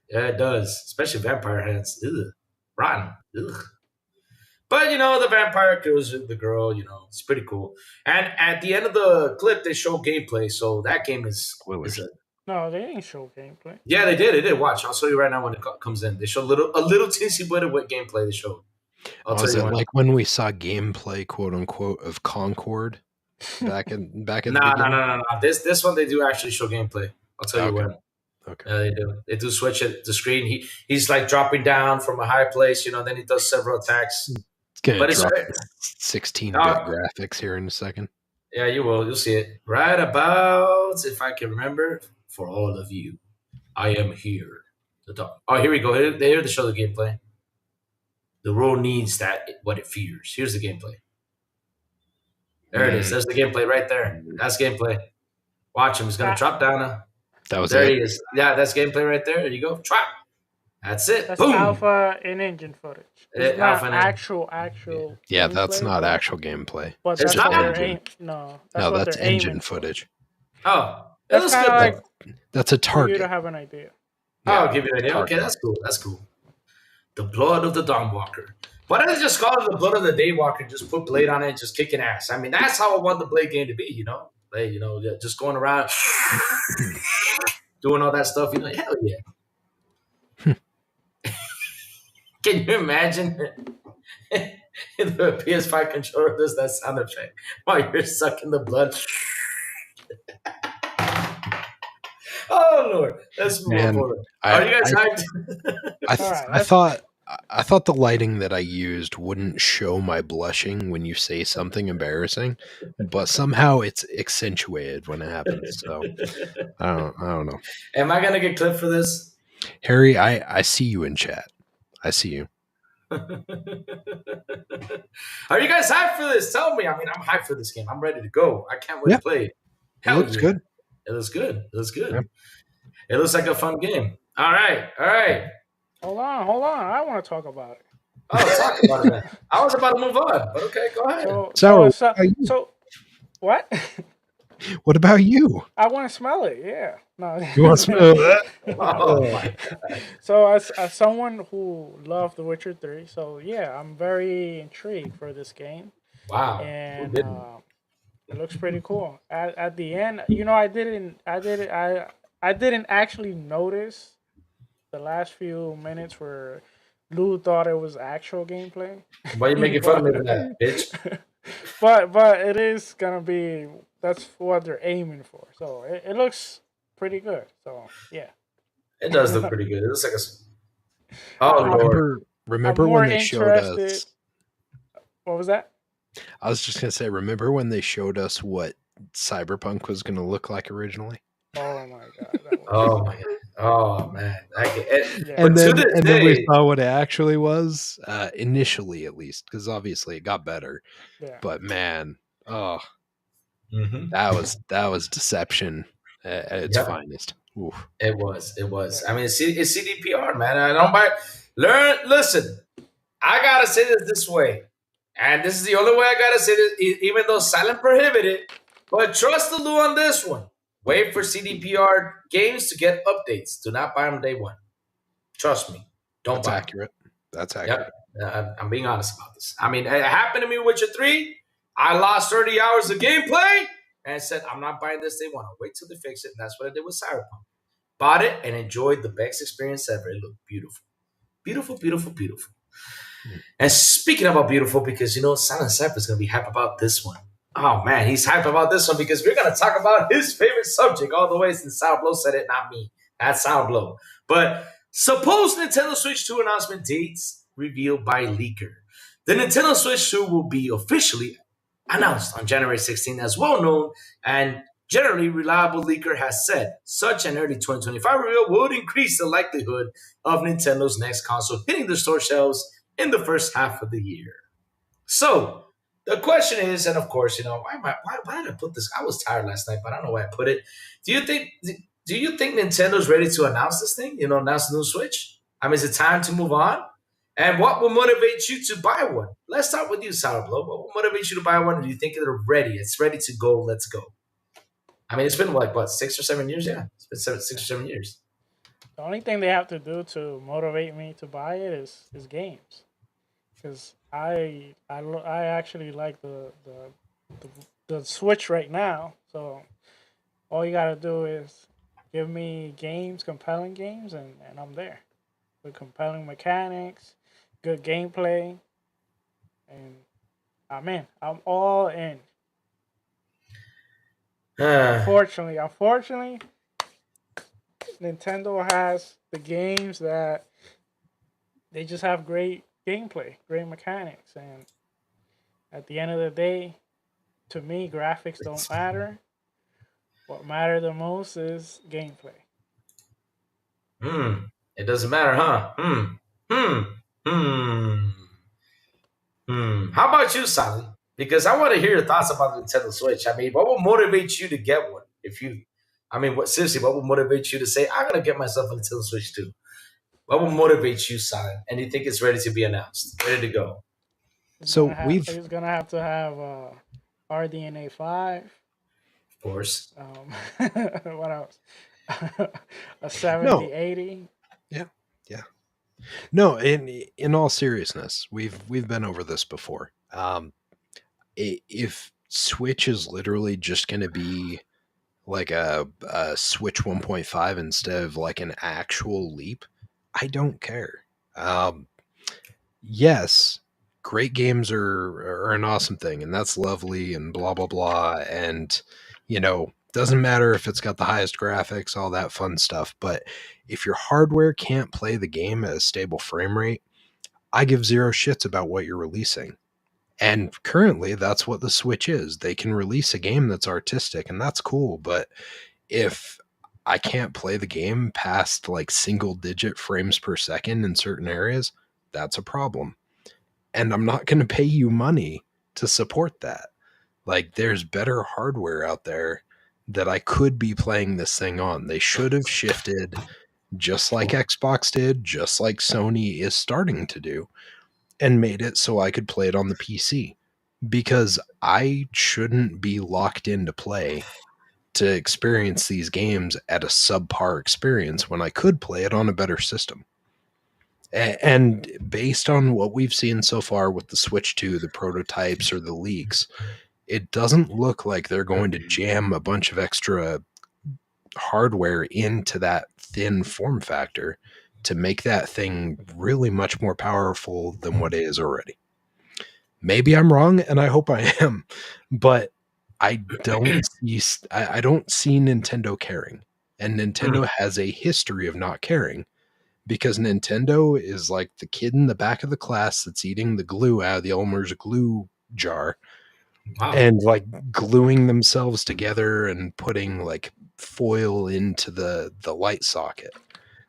Yeah, it does. Especially vampire hands. Ugh. Rotten. Ugh. But, the vampire kills the girl, it's pretty cool. And at the end of the clip, they show gameplay. So that game is No, they didn't show gameplay. Yeah, they did. They did. Watch. I'll show you right now when it comes in. They show a little teensy bit of what gameplay they showed. Was it like when we saw gameplay, quote unquote, of Concord back in the beginning? No. This one they do actually show gameplay. I'll tell you when. Okay. Yeah, they do. They do switch it the screen. He's like dropping down from a high place, then he does several attacks. It's gonna But drop 16-bit graphics here in a second. Yeah, you will. You'll see it. Right about, if I can remember, for all of you, I am here. Oh, here we go. Here to show the gameplay. The world needs what it fears. Here's the gameplay. There it is. There's the gameplay right there. That's gameplay. Watch him. He's going to drop down now. That was there it. He is. Yeah, that's gameplay right there. There you go. Drop. That's it. That's Boom. alpha in-engine footage. It's not actual. Yeah, that's not actual gameplay. But that's what they're aiming. No, that's engine footage. Oh, that's kind of like that's a target. For you to have an idea. Yeah, I'll give you an idea. Okay, that's cool. That's cool. The blood of the Dawnwalker. Why don't they just call it the blood of the Daywalker? Just put Blade on it and just kicking ass. I mean, that's how I want the Blade game to be, Blade, just going around doing all that stuff. Hell yeah. Can you imagine the PS5 controller does that sound effect while you're sucking the blood? Oh Lord, let's move forward. Are you guys hyped? I thought the lighting that I used wouldn't show my blushing when you say something embarrassing, but somehow it's accentuated when it happens. So I don't know. Am I gonna get clipped for this? Harry, I see you in chat. I see you. Are you guys hyped for this? Tell me. I mean, I'm hyped for this game. I'm ready to go. I can't wait to play it. It looks good. It looks good. It looks good. Yeah. It looks like a fun game. All right. Hold on. I want to talk about it. Oh, talk about it, man. I was about to move on, but okay, go ahead. So what? What about you? I want to smell it. Yeah. No. You want to smell that? Oh my God. So as someone who loved The Witcher 3, so yeah, I'm very intrigued for this game. Wow. And it looks pretty cool. At the end, I didn't actually notice the last few minutes where Lou thought it was actual gameplay. Why you making fun of me for that, bitch? but it is gonna be, that's what they're aiming for. So it looks pretty good. So yeah. It does look pretty good. It looks like I, oh I'm lord. I'm Remember more when they showed interested. us? What was that? I was just gonna say, remember when they showed us what Cyberpunk was gonna look like originally? Oh my god, that was Oh my god. Oh man. yeah, But to this And then we day, saw what it actually was, initially at least, because obviously it got better. yeah. But man, oh, mhm. that was deception at its Yep. finest. Oof. It was. It Yeah. was. I mean, it's CDPR, man. I don't buy. Learn. Listen. I gotta say this way, and this is the only way I gotta say this. Even though silent prohibited, but trust the Lou on this one. Wait for CDPR games to get updates. Do not buy them day one. Trust me. Don't That's buy them. accurate. That's Yep. accurate. I'm being honest about this. I mean, it happened to me with Witcher 3. I lost 30 hours of gameplay and said, I'm not buying this day one. I'll wait till they fix it. And that's what I did with Cyberpunk. Bought it and enjoyed the best experience ever. It looked beautiful. Beautiful, beautiful, beautiful. Mm. And speaking about beautiful, because Silent Cypher is going to be hyped about this one. Oh man, he's hyped about this one because we're going to talk about his favorite subject all the way since Sourblow said it, not me. That's Sourblow. But suppose Nintendo Switch 2 announcement dates revealed by Leaker. The Nintendo Switch 2 will be officially announced on January 16th, as well known and generally reliable leaker has said. Such an early 2025 reveal would increase the likelihood of Nintendo's next console hitting the store shelves in the first half of the year. So the question is, and of course, why did I put this? I was tired last night, but I don't know why I put it. Do you think Nintendo's ready to announce this thing? Announce the new Switch? I mean, is it time to move on? And what will motivate you to buy one? Let's start with you, Sourblow. What will motivate you to buy one? Do you think they're ready? It's ready to go. Let's go. I mean, it's been like what 6 or 7 years? Yeah, it's been 6 or 7 years. The only thing they have to do to motivate me to buy it is games, because I actually like the Switch right now. So all you gotta do is give me games, compelling games, and I'm there with compelling mechanics, good gameplay, and I'm in. I'm all in. Unfortunately, Nintendo has the games that they just have great gameplay, great mechanics, and at the end of the day, to me, graphics don't matter. What matters the most is gameplay. It doesn't matter, huh? Hmm. How about you, Sally? Because I want to hear your thoughts about the Nintendo Switch. I mean, what will motivate you to get one? What will motivate you to say, I'm going to get myself a Nintendo Switch too? What will motivate you, Sally? And you think it's ready to be announced, ready to go? So It's gonna have to have RDNA 5. Of course. What else? A 70, no, 80. yeah, yeah. No, in all seriousness, we've been over this before. If Switch is literally just going to be like a Switch 1.5 instead of like an actual leap, I don't care. Yes, great games are an awesome thing, and that's lovely, and blah blah blah, and doesn't matter if it's got the highest graphics, all that fun stuff. But if your hardware can't play the game at a stable frame rate, I give zero shits about what you're releasing. And currently, that's what the Switch is. They can release a game that's artistic, and that's cool. But if I can't play the game past like single digit frames per second in certain areas, that's a problem. And I'm not going to pay you money to support that. Like, there's better hardware out there that I could be playing this thing on. They should have shifted, just like Xbox did, just like Sony is starting to do, and made it so I could play it on the PC. Because I shouldn't be locked into play to experience these games at a subpar experience when I could play it on a better system. And based on what we've seen so far with the Switch 2, the prototypes or the leaks, it doesn't look like they're going to jam a bunch of extra hardware into that thin form factor to make that thing really much more powerful than what it is already. Maybe I'm wrong, and I hope I am, but I don't see Nintendo caring. And Nintendo has a history of not caring, because Nintendo is like the kid in the back of the class that's eating the glue out of the Elmer's glue jar. Wow. And like gluing themselves together and putting like foil into the light socket.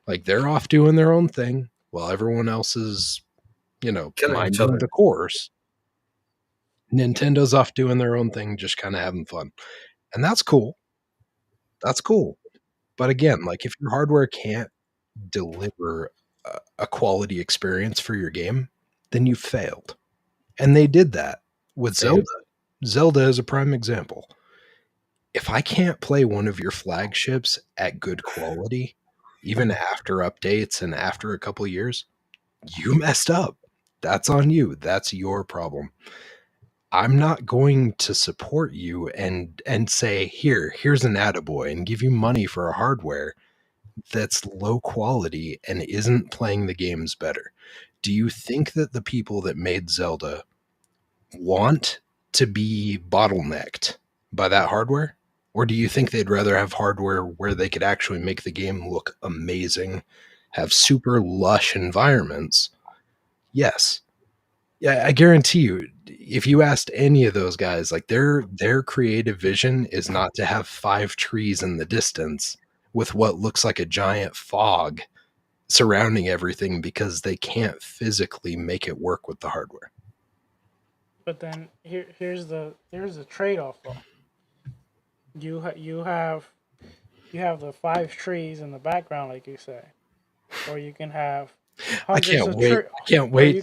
Like they're off doing their own thing while everyone else is, Killing each minding other. the course. Nintendo's off doing their own thing, just kind of having fun. And that's cool. That's cool. But again, like if your hardware can't deliver a quality experience for your game, then you failed. And they did that with Zelda. Zelda is a prime example. If I can't play one of your flagships at good quality, even after updates and after a couple years, you messed up. That's on you. That's your problem. I'm not going to support you and say, here's an attaboy and give you money for a hardware that's low quality and isn't playing the games better. Do you think that the people that made Zelda want to be bottlenecked by that hardware? Or do you think they'd rather have hardware where they could actually make the game look amazing, have super lush environments? Yes. Yeah, I guarantee you, if you asked any of those guys, like their creative vision is not to have 5 trees in the distance with what looks like a giant fog surrounding everything, because they can't physically make it work with the hardware. But then here's the trade-off though. You have the 5 trees in the background, like you say, or you can have I can't wait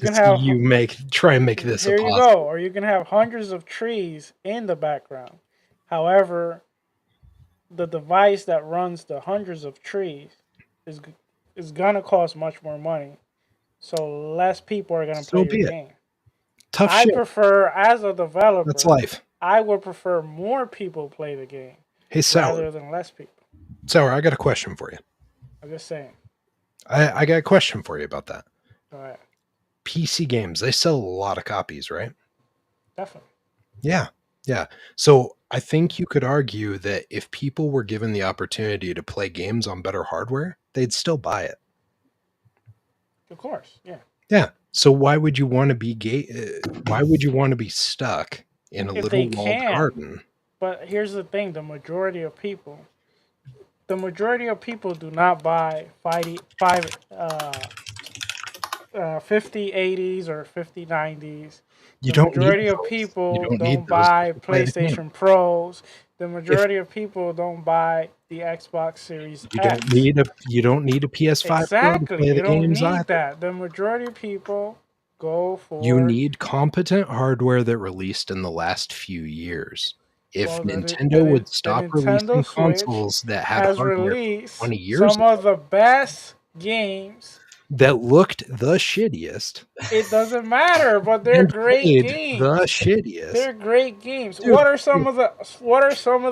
to see you try and make this here you go, or you can have hundreds of trees in the background. However, the device that runs the hundreds of trees is gonna cost much more money, so less people are gonna play your game. Tough I shit. prefer, as a developer, That's life. I would prefer more people play the game rather than less people. Sour, I got a question for you. I'm just saying. I got a question for you about that. All right. PC games, they sell a lot of copies, right? Definitely. Yeah. So I think you could argue that if people were given the opportunity to play games on better hardware, they'd still buy it. Of course, yeah. Yeah. So why would you want to be why would you want to be stuck in a little walled garden? But here's the thing: the majority of people do not buy 5080s or 5090s. The majority of people don't buy PlayStation Pros. The majority of people don't buy the Xbox Series X. You don't need a PS5 exactly. Pro to play the you don't games need either. that. The majority of people go for. You need competent hardware that released in the last few years. If Nintendo would stop releasing consoles that had hardware for 20 years some of the best games that looked the shittiest. It doesn't matter, but they're great games. The shittiest. They're great games. Dude, what are some of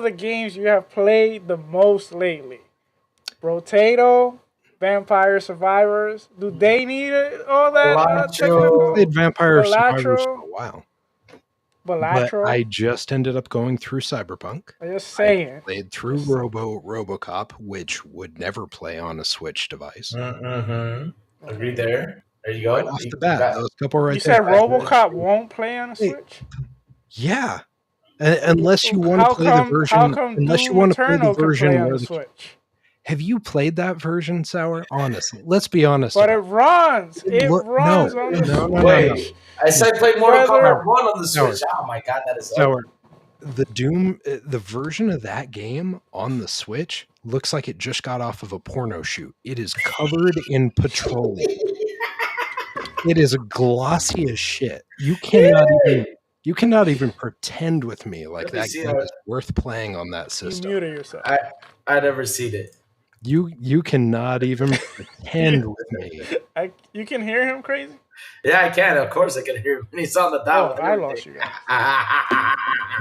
the games you have played the most lately? Brotato, Vampire Survivors. Do they need all that technical? I played Vampire Survivors for a while. But I just ended up going through Cyberpunk. I'm just saying. I played through RoboCop, which would never play on a Switch device. Mm-hmm. Agreed there. There you go. Right off the bat, those couple right there. You said RoboCop won't play on a Switch? Yeah. Unless you want to play the version. Unless you want to play the version where the Switch. Have you played that version, Sour? Honestly, let's be honest. But it runs. It runs on the Switch. No. I said play Mortal Kombat 1 on the Switch. Oh my god, that is Sour. The version of that game on the Switch looks like it just got off of a porno shoot. It is covered in petroleum. It is glossy as shit. You cannot even pretend with me like that game is worth playing on that system. You muted yourself. I never seen it. You cannot even pretend with me. You can hear him crazy? Yeah, I can. Of course I can hear him. He's on the dial. I lost you guys.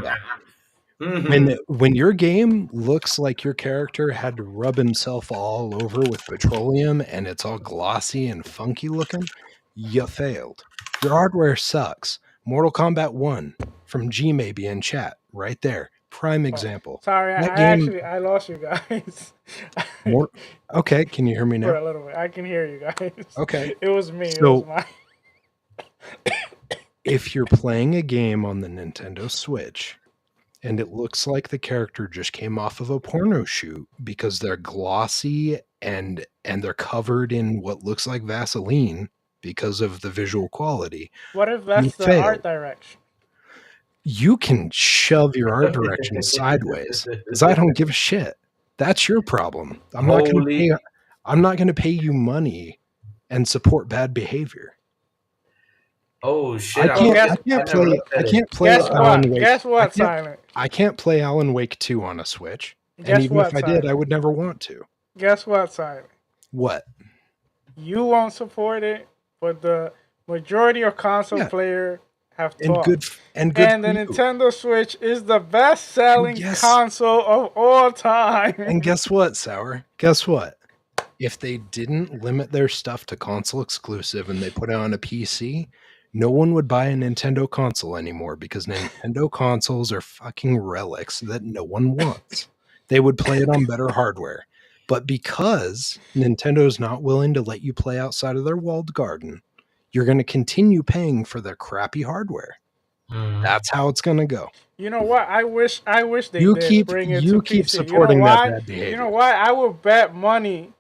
Yeah. When your game looks like your character had to rub himself all over with petroleum and it's all glossy and funky looking, you failed. Your hardware sucks. Mortal Kombat 1 from G maybe in chat, right there. Prime example. Sorry, That game. I lost you guys. Okay, can you hear me For now? a little bit, I can hear you guys. Okay. It was me. So- it was my. If you're playing a game on the Nintendo Switch and it looks like the character just came off of a porno shoot because they're glossy and they're covered in what looks like Vaseline because of the visual quality, What if that's the failed. art direction? You can shove your art direction sideways because I don't give a shit. That's your problem. I'm not going to pay you money and support bad behavior. Oh shit! I can't play Guess Alan what? Wake. Guess what, Silent? I can't play Alan Wake 2 on a Switch. Guess And even what, if I did, Silent? I would never want to. Guess what, Silent? What? You won't support it, but the majority of console player have talked. And the Nintendo Switch is the best-selling console of all time. And guess what, Sour? Guess what? If they didn't limit their stuff to console exclusive and they put it on a PC, no one would buy a Nintendo console anymore because Nintendo consoles are fucking relics that no one wants. They would play it on better hardware. But because Nintendo's not willing to let you play outside of their walled garden, you're going to continue paying for their crappy hardware. That's how it's going to go. You know what? I wish they did bring it to PC. Keep supporting that bad behavior. You know why? I would bet money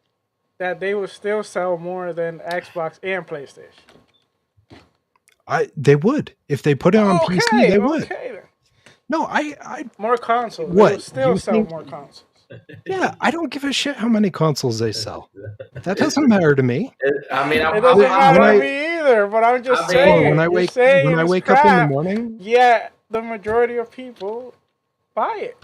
that they would still sell more than Xbox and PlayStation. They would. If they put it on PC, they would. Okay. No, I more consoles. What? They would still sell more consoles. Yeah, I don't give a shit how many consoles they sell. That doesn't matter to me. I mean, it doesn't matter to me either. But I'm just saying. When I wake up in the morning, yeah, the majority of people buy it.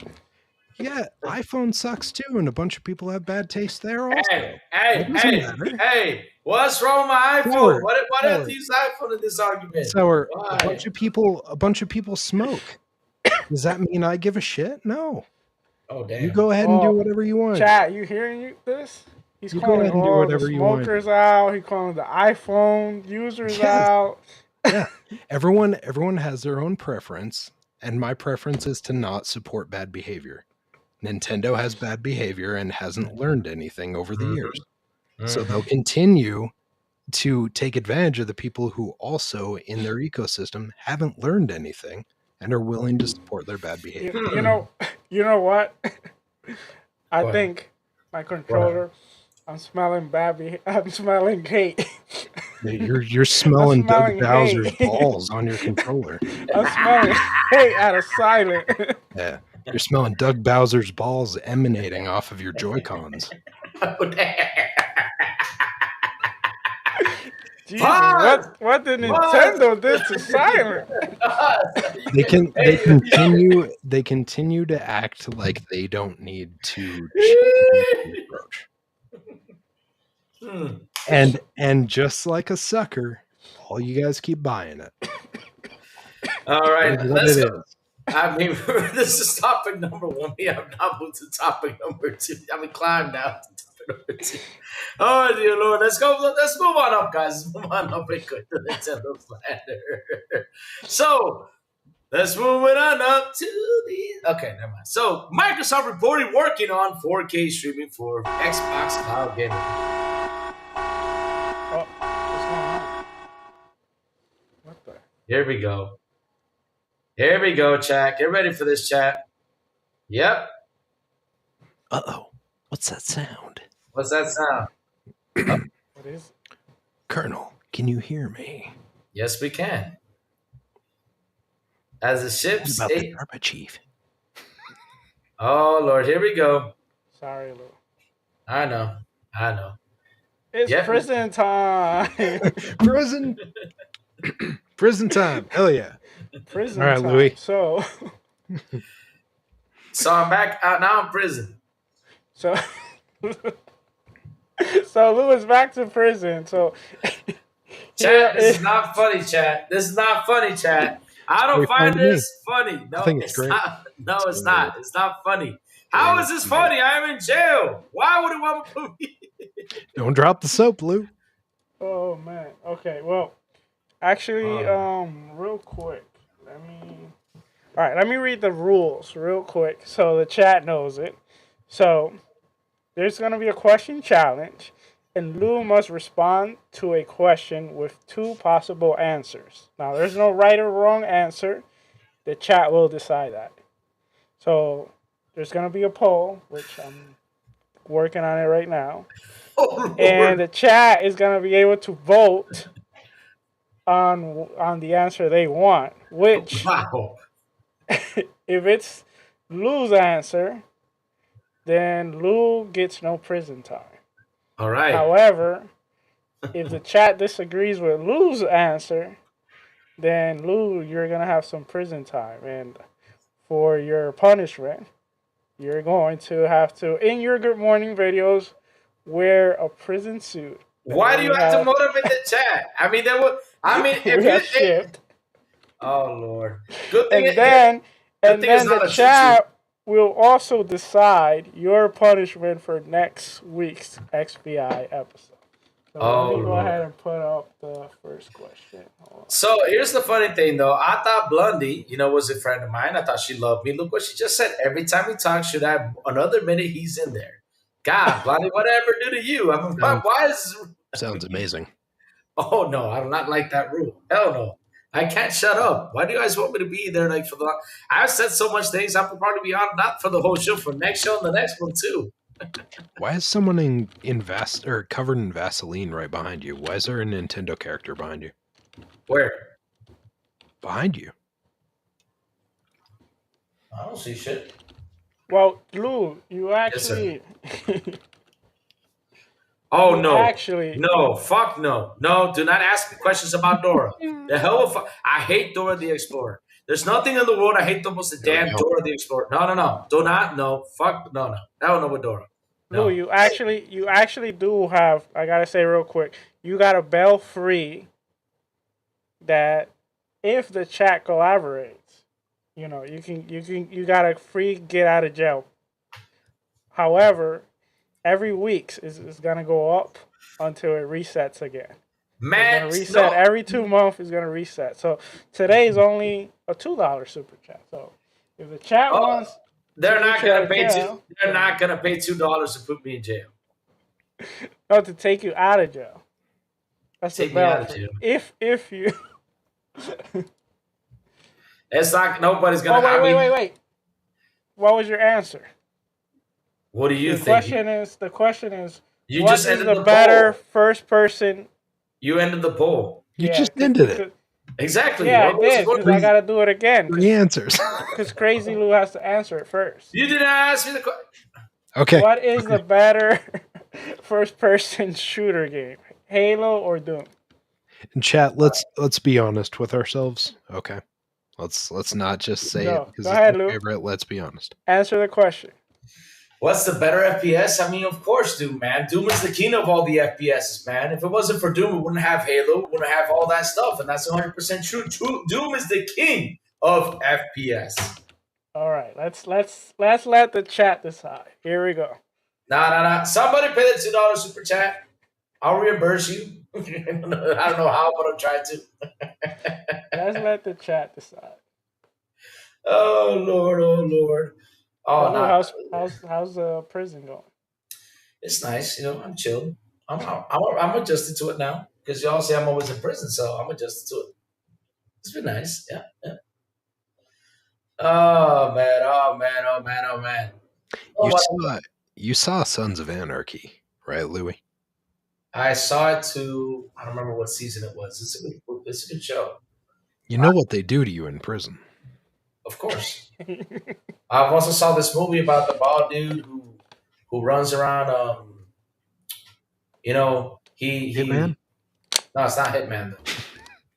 Yeah, iPhone sucks too, and a bunch of people have bad taste there also. Hey, what's wrong with my iPhone? Why do I have to use iPhone in this argument? So a bunch of people smoke. Does that mean I give a shit? No. Oh damn! You go ahead and do whatever you want. Chat, you hearing this? He's you calling all the smokers out. He's calling the iPhone users out. Yeah, everyone has their own preference, and my preference is to not support bad behavior. Nintendo has bad behavior and hasn't learned anything over the years. So they'll continue to take advantage of the people who also in their ecosystem haven't learned anything and are willing to support their bad behavior. You know what? I think my controller, I'm smelling I'm smelling hate. You're smelling Doug Bowser's balls on your controller. I'm smelling hate out of Silent. Yeah. You're smelling Doug Bowser's balls emanating off of your Joy-Cons. Jesus, what did Nintendo did to Silent? They continue to act like they don't need to change the approach. And just like a sucker, all you guys keep buying it. All right, let's go. I mean, this is topic number one. We have not moved to topic number two. I mean, climb down to topic number two. Oh, dear Lord. Let's go. Let's move on up, guys. Let's move on up and go to Nintendo's ladder. So, let's move it on up to the... Okay, never mind. So, Microsoft reported working on 4K streaming for Xbox Cloud Gaming. Oh, what's going on? What the... Here we go. Here we go, chat. Get ready for this, chat. Yep. Uh-oh. What's that sound? What's that sound? What is it? Colonel, can you hear me? Yes, we can. As the ships... What about the DARPA chief? Oh, Lord. Here we go. Sorry, Lou. I know. It's prison time. Prison time. Hell yeah. Prison all right, time. Louis. So I'm back out now in prison. So Lou is back to prison. So chat, this is not funny, chat. This is not funny, chat. I don't Very funny find to me. this funny. I No, think it's it's great. not. No, it's great. not. It's not funny. How is this funny? I am in jail. Why would it want to put me? Don't drop the soap, Lou. Oh man. Okay. Well, actually, Oh. real quick, let me. All right, let me read the rules real quick so the chat knows it. So, there's going to be a question challenge, and Lou must respond to a question with 2 possible answers. Now, there's no right or wrong answer. The chat will decide that. So, there's going to be a poll, which I'm working on it right now. Oh, And Lord. the chat is going to be able to vote on the answer they want, which Wow. if it's Lou's answer, then Lou gets no prison time. All right. However, if the chat disagrees with Lou's answer, then Lou, you're gonna have some prison time, and for your punishment, you're going to have to, in your Good Morning videos, wear a prison suit. Why do you have to motivate the chat? I mean, that would. I mean, if we you have think. shipped. Oh Lord. Good thing. And then Good thing it's the not a chat will also decide your punishment for next week's XBI episode. So let me go ahead and put up the first question. So here's the funny thing, though. I thought Blondie, was a friend of mine. I thought she loved me. Look what she just said. Every time we talk, should I have another minute? He's in there. God, Blondie, whatever do to you? I mean, why is? Sounds amazing. Oh no, I do not like that rule. Hell no. I can't shut up. Why do you guys want me to be there for the? I've said so much things. I will probably be on not for the whole show, for next show and the next one too. Why is someone covered in Vaseline right behind you? Why is there a Nintendo character behind you? Where? Behind you. I don't see shit. Well, Lou, you actually. Yes, oh no! Actually, no, fuck no, no! Do not ask me questions about Dora. The hell of I hate Dora the Explorer. There's nothing in the world I hate the most than damn Dora the Explorer. No. Do not. No. Fuck. No. I don't know what Dora. No. Lou, you actually do have. I gotta say real quick. You got a bell free. That, if the chat collaborates, you got a free get out of jail. However, every week is gonna go up until it resets again. Man, it's gonna reset every 2 months. Is gonna reset. So today is only a $2 super chat. So if the chat wants, they're not gonna pay They're not gonna pay $2 to put me in jail. No, to take you out of jail. That's take the bell. Me out of jail. If you. It's not. Nobody's gonna. Wait. What was your answer? What do you think? The question is. You what just is ended the better first person? You ended the poll. You just ended it. Exactly. Yeah, I did, because I got to do it again. The answers. Because Crazy Lou has to answer it first. You didn't ask me the question. Okay. What is the better first-person shooter game? Halo or Doom? In chat, let's be honest with ourselves. Okay. Let's not just say it because it's our favorite. Let's be honest. Answer the question. What's the better FPS? I mean, of course, Doom, man. Doom is the king of all the FPSs, man. If it wasn't for Doom, we wouldn't have Halo, we wouldn't have all that stuff, and that's 100% true. Doom is the king of FPS. All right, let's let the chat decide. Here we go. Nah. Somebody pay the $2 super chat. I'll reimburse you. I don't know how, but I'll try to. Let's let the chat decide. Oh Lord. Oh, no. How's the prison going? It's nice, I'm chilled. I'm adjusted to it now because y'all say I'm always in prison, so I'm adjusted to it. It's been nice, yeah. Oh man. You saw Sons of Anarchy, right, Louis? I saw it too. I don't remember what season it was. It's a good show. You know what they do to you in prison. Of course. I've also saw this movie about the bald dude who runs around. Hitman? No, it's not Hitman though.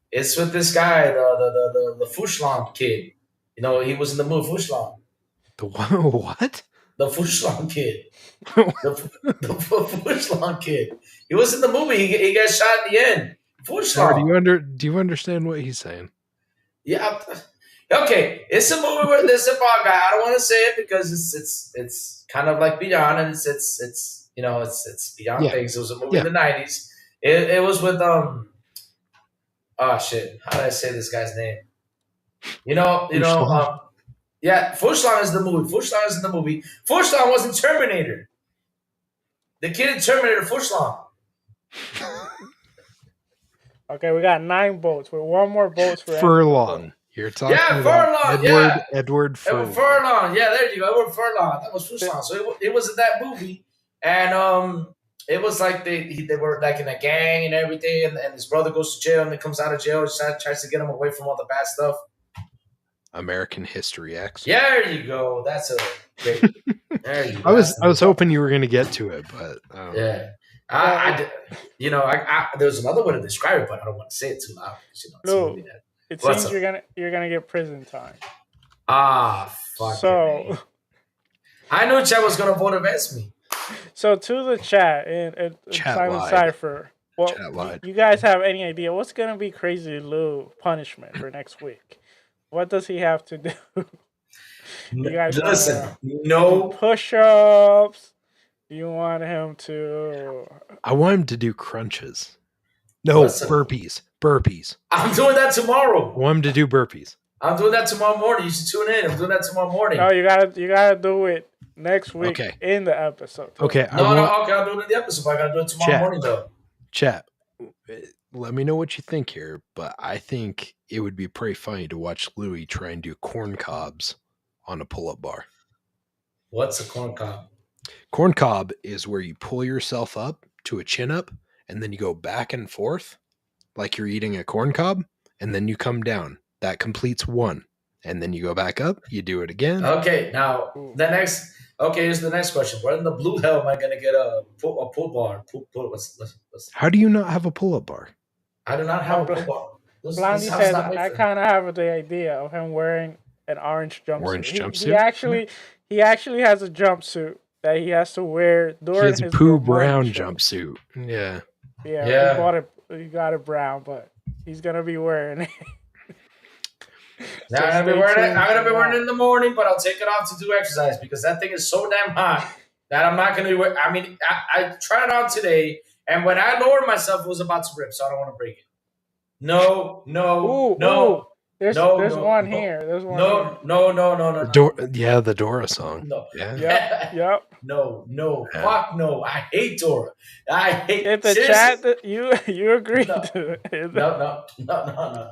It's with this guy, the Fouchelon kid. He was in the movie Fouchelon. The what? The Fouchelon kid. the Fouchelon kid. He was in the movie. He got shot in the end. Fouchelon. Do you understand what he's saying? Yeah. Okay, it's a movie where there's a bald guy. I don't want to say it because it's kind of like Beyond, and it's it's Beyond Yeah. things. It was a movie Yeah. in the '90s. It was with oh shit, how did I say this guy's name? Furslong. Yeah, Furslong is the movie. Furslong is in the movie. Furslong was in Terminator. The kid in Terminator, Furslong. Okay, we got 9 votes. With one more votes for Furlong. You're talking Yeah, about Furlong. Yeah, Edward Edward Furlong. Furlong. Yeah, there you go. Edward Furlong. That was Furlong. So it was in that movie, and it was like they were like in a gang and everything, and his brother goes to jail, and then comes out of jail, tries to get him away from all the bad stuff. American History X. Yeah, there you go. That's a great. There you go. I was hoping you were going to get to it, but Yeah. There's another way to describe it, but I don't want to say it too loud. No, it What's seems up? you're gonna get prison time. Fuck. So I knew Chad was gonna vote against me. So to the chat and Chat Simon lied. Cypher, well, Chat lied. you guys have any idea what's gonna be Crazy Lou punishment for next week? What does he have to do? You guys Listen, no push-ups. You want him to? I want him to do crunches. No, burpees. Burpees. I'm doing that tomorrow. I want him to do burpees. I'm doing that tomorrow morning. You should tune in. I'm doing that tomorrow morning. No, you gotta do it next week in the episode. Okay. Okay, I'll do it in the episode. But I gotta do it tomorrow morning though. Chat. Let me know what you think here, but I think it would be pretty funny to watch Louis try and do corn cobs on a pull-up bar. What's a corn cob? Corn cob is where you pull yourself up to a chin up, and then you go back and forth like you're eating a corn cob, and then you come down. That completes one. And then you go back up, you do it again. Okay, now here's the next question. Where in the blue hell am I gonna get a pull bar? How do you not have a pull-up bar? I do not have a pull bar. Blondie says I kind of have the idea of him wearing an orange jumpsuit. He actually has a jumpsuit that he has to wear during his Pooh brown jumpsuit. Yeah. Yeah. He got it brown, but he's gonna be wearing it. I'm gonna be wearing it in the morning, but I'll take it off to do exercise because that thing is so damn hot that I'm not gonna wear. I mean, I tried it on today, and when I lowered myself, it was about to rip, so I don't want to break it. No. There's one here. There's one. No. The Dora song. No. Yeah. Yep. No. Fuck no. I hate Dora. I hate. If the chat you agree to it. No.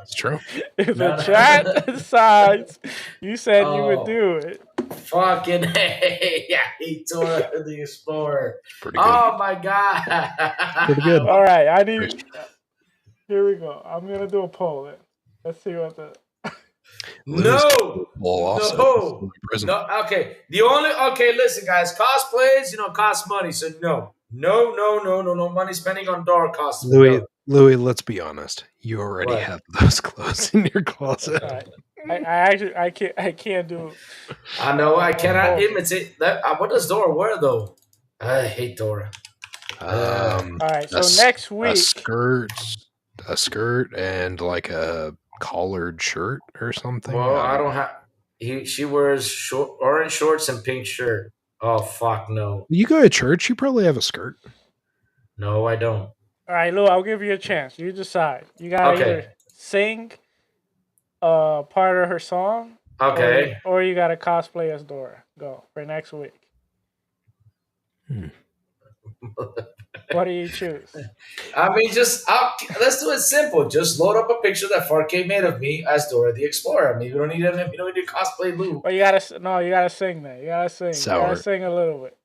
It's true. If the chat decides, you said you would do it. Fucking hey, I hate Dora the Explorer. Pretty good. Oh my god. Pretty good. All right, here we go. I'm gonna do a poll. Let's see what the. No. Okay. Listen, guys. Cosplays, cost money. So no money spending on Dora costumes. Louis, let's be honest. You already have those clothes in your closet. I can't do. I know I cannot imitate that. What does Dora wear though? I hate Dora. All right. So next week, a skirt, and like a collared shirt or something. Well, I don't have. She wears orange shorts and pink shirt. Oh fuck no! You go to church, you probably have a skirt. No, I don't. All right, Lou, I'll give you a chance. You decide. You gotta either sing part of her song, or you gotta cosplay as Dora. Go for next week. What do you choose? I mean, let's do it simple. Just load up a picture that 4K made of me as Dora the Explorer. I mean, you don't need to cosplay Lou. Well, you gotta sing that. You gotta sing. Sour. You gotta sing a little bit.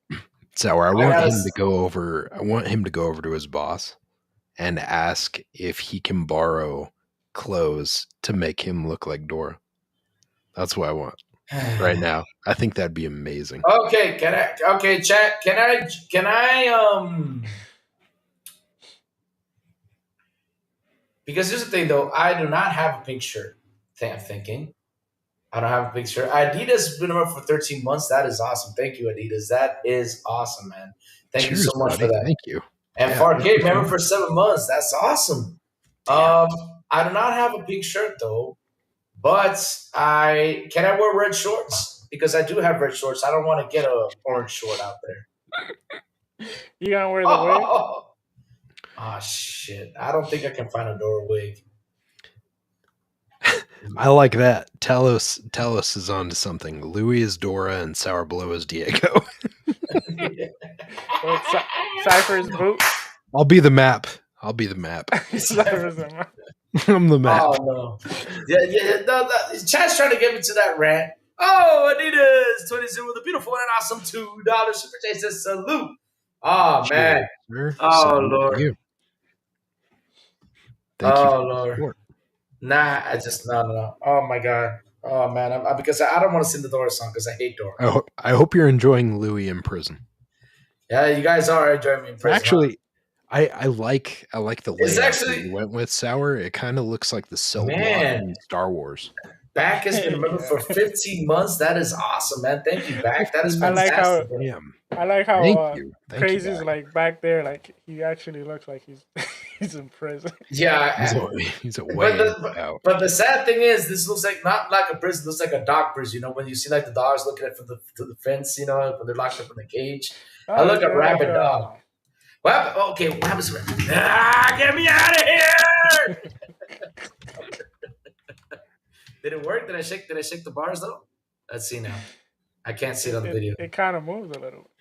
Sour. I want him to go over to his boss and ask if he can borrow clothes to make him look like Dora. That's what I want right now. I think that'd be amazing. Okay, chat. Can I because here's the thing though, I do not have a pink shirt. I'm thinking. I don't have a pink shirt. Adidas has been around for 13 months. That is awesome. Thank you, Adidas. That is awesome, man. Thank you so much for that. Thank you. And 4K, remember for 7 months. That's awesome. I do not have a pink shirt though, but can I wear red shorts? Because I do have red shorts. I don't want to get a orange short out there. You gonna wear the wig? Oh shit! I don't think I can find a Dora wig. I like that. Talos is on to something. Louis is Dora and Sourblow is Diego. With Cypher's boots? I'll be the map. Cypher's a man. I'm the map. Oh no! Yeah. No, Chad's trying to get me to that rant. Oh, Adidas 22 with a beautiful and awesome $2 super chat says salute. Oh man! Sure. Oh Salute to Lord! you. Thank you Oh for the Lord! support. Nah, I just no. Oh my God! Oh man! Because I don't want to sing the Dora song because I hate Dora. I hope you're enjoying Louis in prison. Yeah, you guys are enjoying me in prison. Actually, I like the It's layout actually- that you went with, Sour. It kind of looks like the cell block Man. in Star Wars. Back has been remembered for 15 months. That is awesome, man. Thank you, Back. That is I like fantastic. how- bro. Yeah. I like how Thank you. Crazy's Back. like back there, like he actually looks like he's he's in prison. Yeah, He's away out. but the sad thing is, this looks like not like a prison. It looks like a dog prison. You know, when you see like the dogs looking at from the fence. You know, when they're locked up in the cage. I look at rabid dog. Well, okay, what happens to rabbit? Get me out of here! Did it work? Did I shake the bars though? Let's see now. I can't see it on the video. It kind of moved a little bit.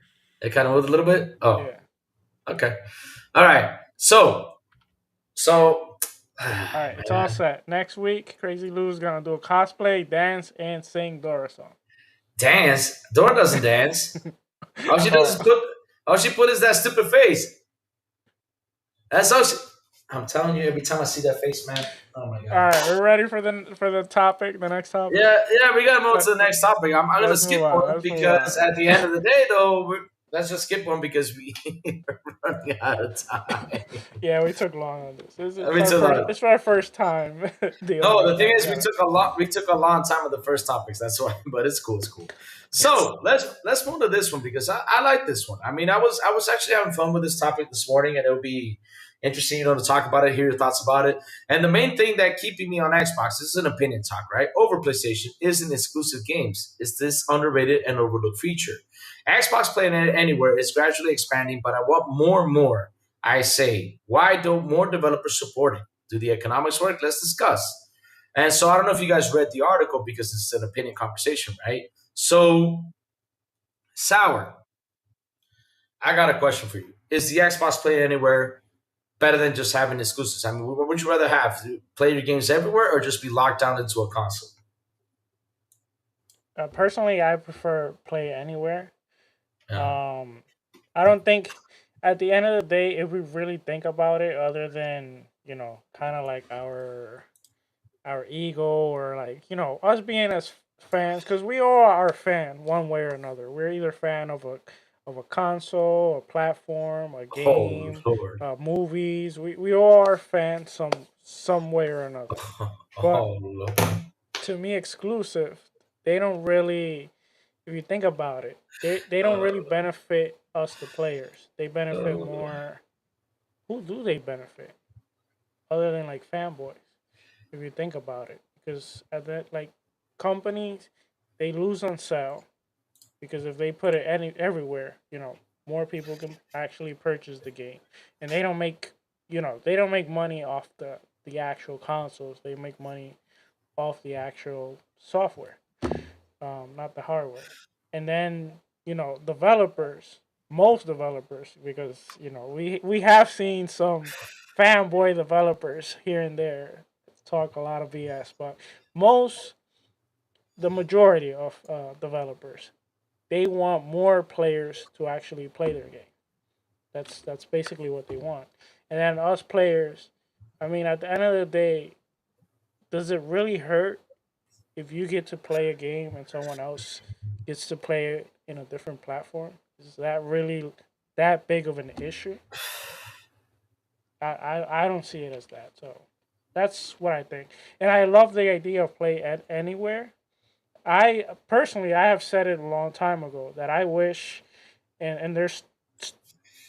It kind of moved a little bit. Oh, Yeah. okay. All right. So. All right, it's all set. Next week, Crazy Lou's gonna do a cosplay, dance, and sing Dora song. Dance? Dora doesn't dance. All she does is put is that stupid face. That's all she. I'm telling you, every time I see that face, man. Oh my God. All right, we're ready for the topic, the next topic. Yeah, we gotta move to the next topic. I'm gonna Let's skip move on, one let's move because on. at the end of the day, though, let's just skip one because we're running out of time. Yeah, we took long on this. It's our first time. No, the thing is, we took a long time with the first topics. That's why, but it's cool. So let's move to this one because I like this one. I mean, I was actually having fun with this topic this morning, and it'll be interesting, to talk about it, hear your thoughts about it. And the main thing that keeping me on Xbox, this is an opinion talk, right? Over PlayStation isn't exclusive games. It's this underrated and overlooked feature. Xbox Play Anywhere is gradually expanding, but I want more and more. I say, why don't more developers support it? Do the economics work? Let's discuss. And so I don't know if you guys read the article because it's an opinion conversation, right? So, Sour, I got a question for you. Is the Xbox Play Anywhere better than just having exclusives? I mean, what would you rather have? Play your games everywhere or just be locked down into a console? Personally, I prefer Play Anywhere. Yeah. I don't think at the end of the day, if we really think about it, other than kind of like our ego or like us being as fans, because we all are a fan one way or another. We're either fan of a console, a platform, a game, movies. We all are fans some way or another. But to me, exclusive, they don't really. If you think about it, they don't really benefit us, the players. They benefit more. Who do they benefit? Other than like fanboys, if you think about it, because at that companies, they lose on sale, because if they put it everywhere, more people can actually purchase the game, and they don't make money off the actual consoles. They make money off the actual software. Not the hardware. And then, developers, most developers, because, we have seen some fanboy developers here and there talk a lot of BS, but the majority of developers, they want more players to actually play their game. That's basically what they want. And then us players, I mean, at the end of the day, does it really hurt if you get to play a game and someone else gets to play it in a different platform? Is that really that big of an issue? I don't see it as that. So that's what I think. And I love the idea of Play Anywhere. I personally, I have said it a long time ago that I wish, and there's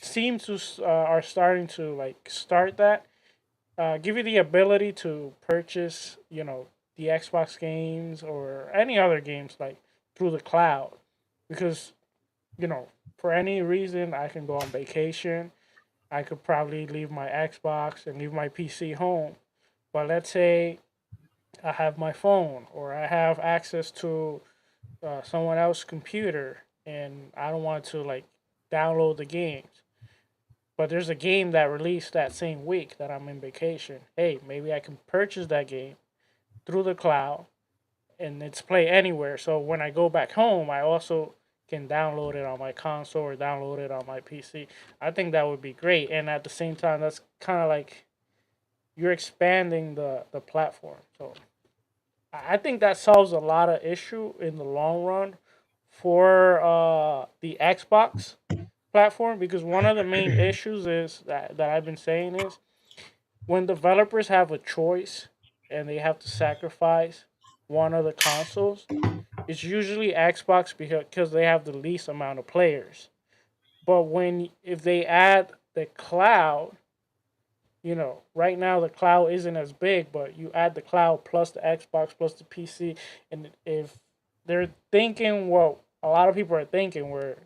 seems to are starting to start that, give you the ability to purchase, the Xbox games or any other games like through the cloud, because for any reason I can go on vacation. I could probably leave my Xbox and leave my PC home. But let's say I have my phone or I have access to someone else's computer and I don't want to like download the games. But there's a game that released that same week that I'm in vacation. Hey, maybe I can purchase that game through the cloud and it's play anywhere. So when I go back home, I also can download it on my console or download it on my PC. I think that would be great. And at the same time, that's kind of like you're expanding the platform. So I think that solves a lot of issue in the long run for the Xbox platform, because one of the main issues is that I've been saying is when developers have a choice and they have to sacrifice one of the consoles, it's usually Xbox because they have the least amount of players. But if they add the cloud, right now the cloud isn't as big, but you add the cloud plus the Xbox plus the PC, and if they're thinking what a lot of people are thinking, where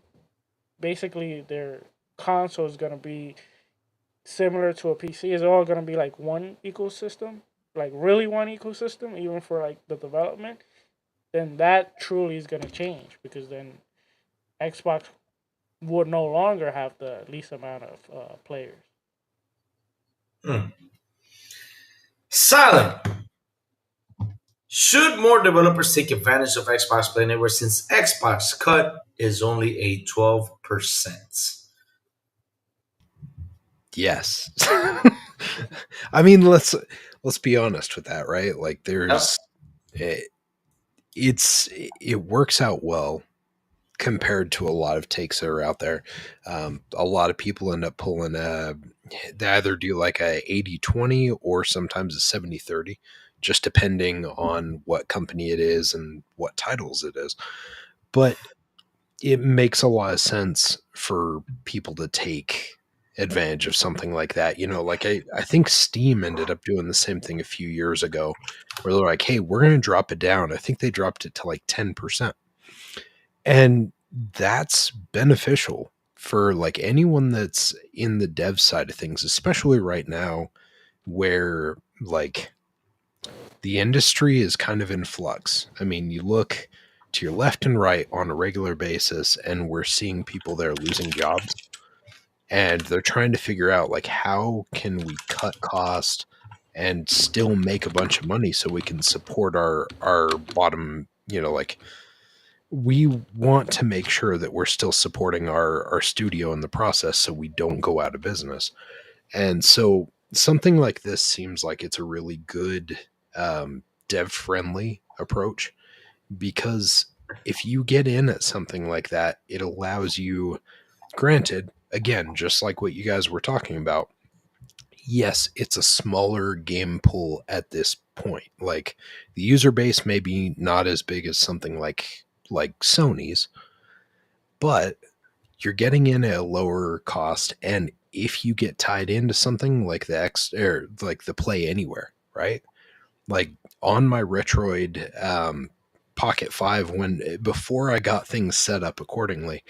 basically their console is gonna be similar to a PC, is all gonna be like one ecosystem, like really one ecosystem, even for like the development, then that truly is gonna change, because then Xbox would no longer have the least amount of players. Hmm. Silent. Should more developers take advantage of Xbox Play Anywhere since Xbox cut is only a 12%? Yes. I mean, let's be honest with that, right? Like Yep. it works out well compared to a lot of takes that are out there. A lot of people end up pulling they either do like a 80-20 or sometimes a 70-30, just depending on what company it is and what titles it is. But it makes a lot of sense for people to take advantage of something like that. Like I think Steam ended up doing the same thing a few years ago where they're like, hey, we're going to drop it down. I think they dropped it to like 10%. And that's beneficial for like anyone that's in the dev side of things, especially right now where like the industry is kind of in flux. I mean, you look to your left and right on a regular basis, and we're seeing people there losing jobs, and they're trying to figure out like how can we cut cost and still make a bunch of money so we can support our bottom. Like we want to make sure that we're still supporting our studio in the process so we don't go out of business. And so something like this seems like it's a really good dev friendly approach, because if you get in at something like that, it allows you, granted, again, just like what you guys were talking about, yes, it's a smaller game pool at this point. Like the user base may be not as big as something like Sony's, but you're getting in at a lower cost. And if you get tied into something like the X or like the Play Anywhere, right? Like on my Retroid Pocket 5, when before I got things set up accordingly,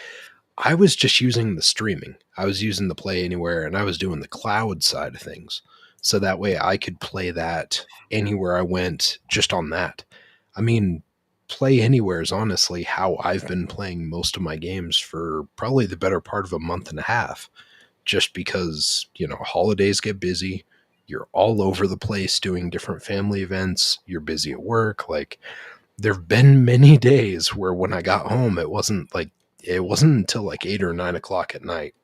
I was just using the streaming. I was using the Play Anywhere, and I was doing the cloud side of things. So that way I could play that anywhere I went just on that. I mean, Play Anywhere is honestly how I've been playing most of my games for probably the better part of a month and a half, just because, holidays get busy. You're all over the place doing different family events. You're busy at work. Like, there have been many days where when I got home, it wasn't until like 8 or 9 o'clock at night.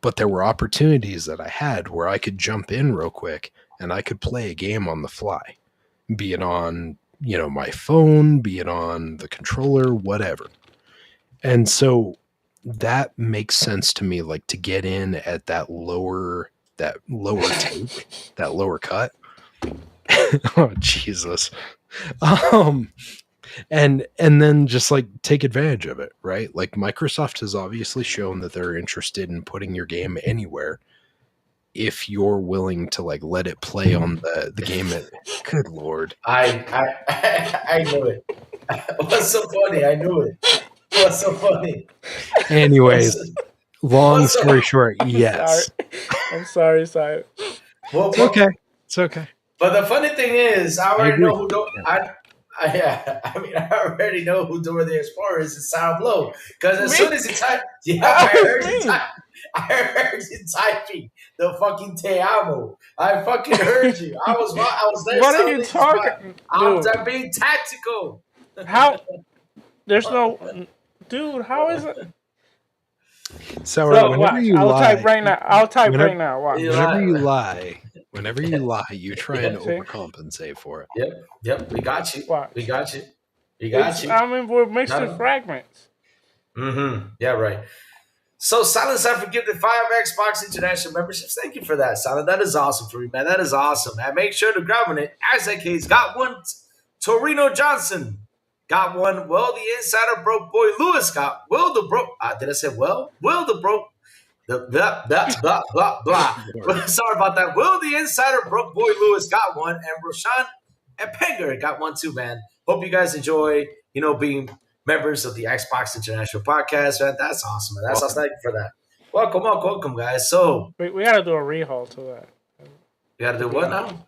But there were opportunities that I had where I could jump in real quick and I could play a game on the fly, be it on, my phone, be it on the controller, whatever. And so that makes sense to me, like to get in at that lower take, that lower cut. Oh, Jesus. Um, and then just like take advantage of it, right? Like Microsoft has obviously shown that they're interested in putting your game anywhere. if you're willing to like let it play on the game. Good Lord. I knew it. What's so funny? I knew it. What's so funny? Anyways, What's, long what's so story short, Sorry. yes. I'm sorry, sorry. well, It's okay. It's okay. but the funny thing is, I I already agree. know who don't. Yeah, I mean, I already know who Dora the Explorer is in Sourblow. Because as Me? soon as you type, yeah, That I was heard you me. type, I heard you typing the fucking Te Amo. I fucking heard you. I was there What are selling you these, but talking, dude? I'm being tactical. How? There's no, dude. How is it? Sour, So whenever Watch. you I'll type lie, right now. I'll type whenever right now. Watch. you whenever you lie. lie, whenever you lie, you try and Yeah. See? overcompensate for it. Yep, yep. We got you. We Watch. got you. We got It's. you. I mean, we're mixed in Not. fragments. Mm-hmm. Yeah, right. So Silent Cypher gifted 5 Xbox International memberships. Thank you for that, Silent. That is awesome for me, man. That is awesome, man. Make sure to grab one. Isaac Hayes got one. Torino Johnson got one. Well, the insider broke boy Lewis got. Will the broke. Did I say well? Will the broke. Blah. Sorry about that. Will the insider broke boy Lewis got one, and Roshan and Penger got one too, man. Hope you guys enjoy, being members of the Xbox International Podcast, man. That's awesome, man. That's awesome. Thank you for that. Welcome, guys. So We gotta do a rehaul to that. you got to do what now?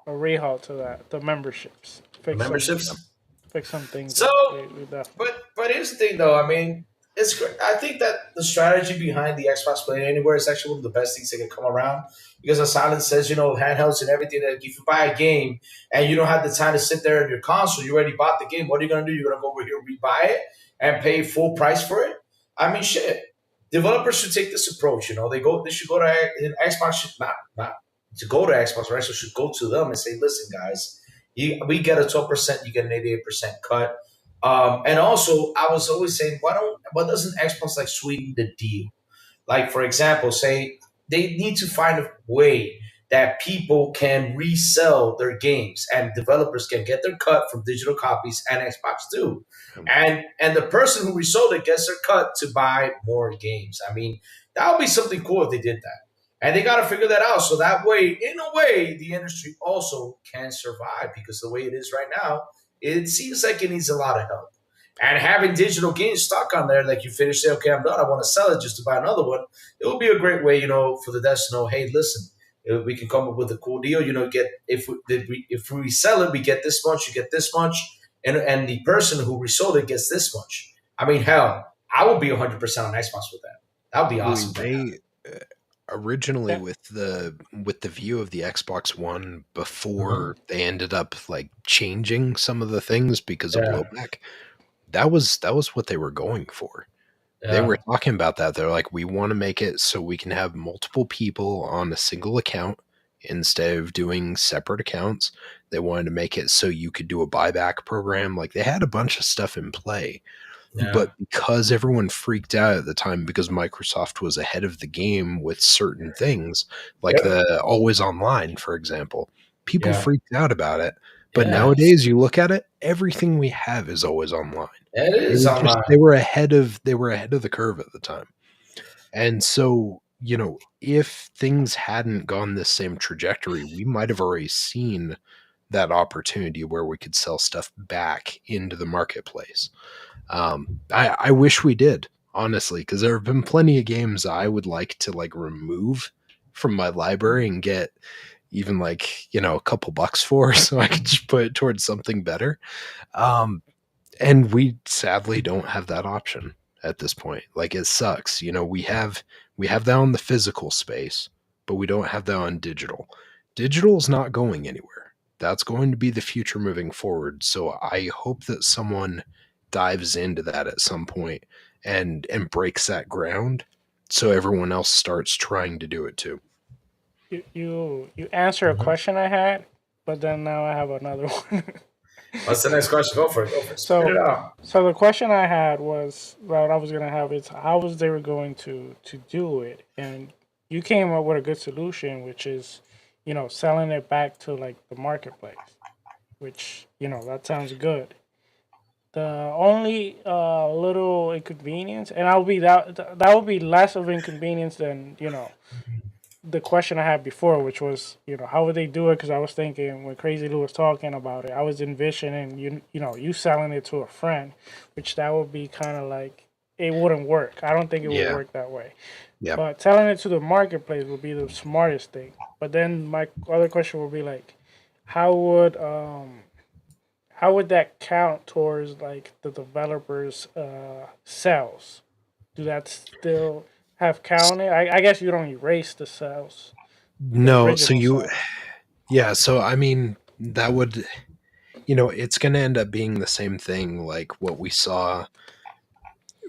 A rehaul to that. The memberships. Memberships. Fix some things. So, We definitely. but here's the thing, though. I mean, it's great. I think that the strategy behind the Xbox Play Anywhere is actually one of the best things that can come around. Because as Silent says, handhelds and everything, that if you buy a game and you don't have the time to sit there on your console, you already bought the game. What are you going to do? You're going to go over here, rebuy it, and pay full price for it? I mean, shit. Developers should take this approach. They should go to Xbox. Should not to go to Xbox, right? So should go to them and say, listen, guys, we get a 12%, you get an 88% cut. And also, I was always saying, what doesn't Xbox like sweeten the deal? Like, for example, say they need to find a way that people can resell their games and developers can get their cut from digital copies and Xbox too. And the person who resold it gets their cut to buy more games. I mean, that would be something cool if they did that. And they got to figure that out. So that way, in a way, the industry also can survive because the way it is right now, it seems like it needs a lot of help. And having digital games stuck on there, like you finish, say, okay, I'm done. I want to sell it just to buy another one. It would be a great way, for the devs to know, hey, listen, we can come up with a cool deal. Get if we sell it, we get this much, you get this much, and the person who resold it gets this much. I mean, hell, I would be 100% on Xbox with that. That would be awesome. They originally Yeah. with the view of the Xbox One before they ended up like changing some of the things because of blowback. That was what they were going for. They were talking about that. They're like, we want to make it so we can have multiple people on a single account instead of doing separate accounts. They wanted to make it so you could do a buyback program. Like they had a bunch of stuff in play. But because everyone freaked out at the time because Microsoft was ahead of the game with certain things, like the always online, for example, people freaked out about it. But nowadays, you look at it, everything we have is always online. It is online. They were ahead of the curve at the time. And so, if things hadn't gone this same trajectory, we might have already seen that opportunity where we could sell stuff back into the marketplace. I wish we did, honestly, because there have been plenty of games I would like to like remove from my library and get even like, a couple bucks for, so I could just put it towards something better. And we sadly don't have that option at this point. Like it sucks. We have that on the physical space, but we don't have that on digital. Digital's not going anywhere. That's going to be the future moving forward. So I hope that someone dives into that at some point and breaks that ground so everyone else starts trying to do it too. You answer a question I had, but then now I have another one. What's the next question? Go for it. Spit it out. So the question I had was that I was gonna have is how was they were going to do it, and you came up with a good solution, which is, selling it back to like the marketplace, which that sounds good. The only little inconvenience, and I'll be that would be less of inconvenience than the question I had before, which was, how would they do it? Because I was thinking when Crazy Lou was talking about it, I was envisioning you selling it to a friend, which that would be kind of like it wouldn't work. I don't think it would Yeah. work that way. Yeah. But selling it to the marketplace would be the smartest thing. But then my other question would be like, how would that count towards like the developers' sales? Do that still have counted? I guess you don't erase the sales, the No, so original sales. yeah, so I mean, that would, it's going to end up being the same thing like what we saw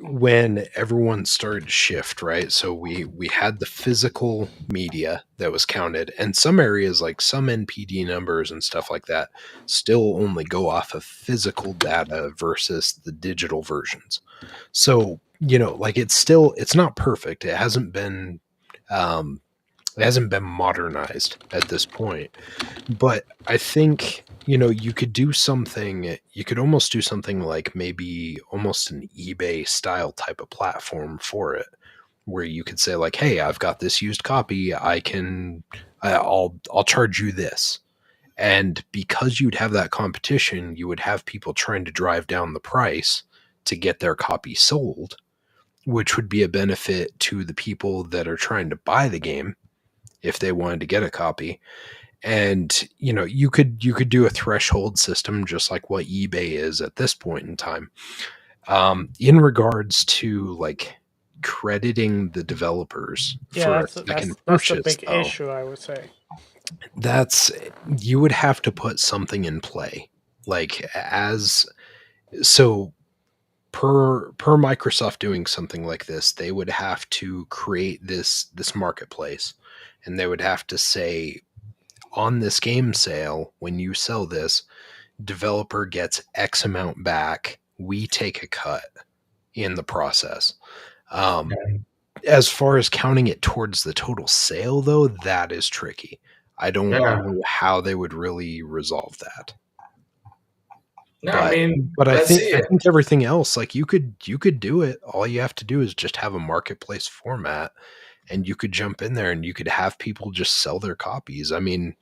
when everyone started to shift, right? So we had the physical media that was counted, and some areas like some NPD numbers and stuff like that still only go off of physical data versus the digital versions. So, like it's not perfect. Um it hasn't been modernized at this point. But I think, you could almost do something like maybe almost an eBay style type of platform for it, where you could say like, "Hey, I've got this used copy. I'll charge you this." And because you'd have that competition, you would have people trying to drive down the price to get their copy sold, which would be a benefit to the people that are trying to buy the game if they wanted to get a copy. And you could do a threshold system just like what eBay is at this point in time. In regards to like crediting the developers Yeah, for a that's second that's the purchase, big though, issue, I would say. that's you would have to put something in play, like as so per Microsoft doing something like this, they would have to create this marketplace, and they would have to say, on this game sale, when you sell this, developer gets X amount back. We take a cut in the process. Um, as far as counting it towards the total sale, though, that is tricky. I don't Yeah. know how they would really resolve that. No, I But mean, but I let's think see I it. think everything else, like you could do it. All you have to do is just have a marketplace format, and you could jump in there and you could have people just sell their copies. I mean,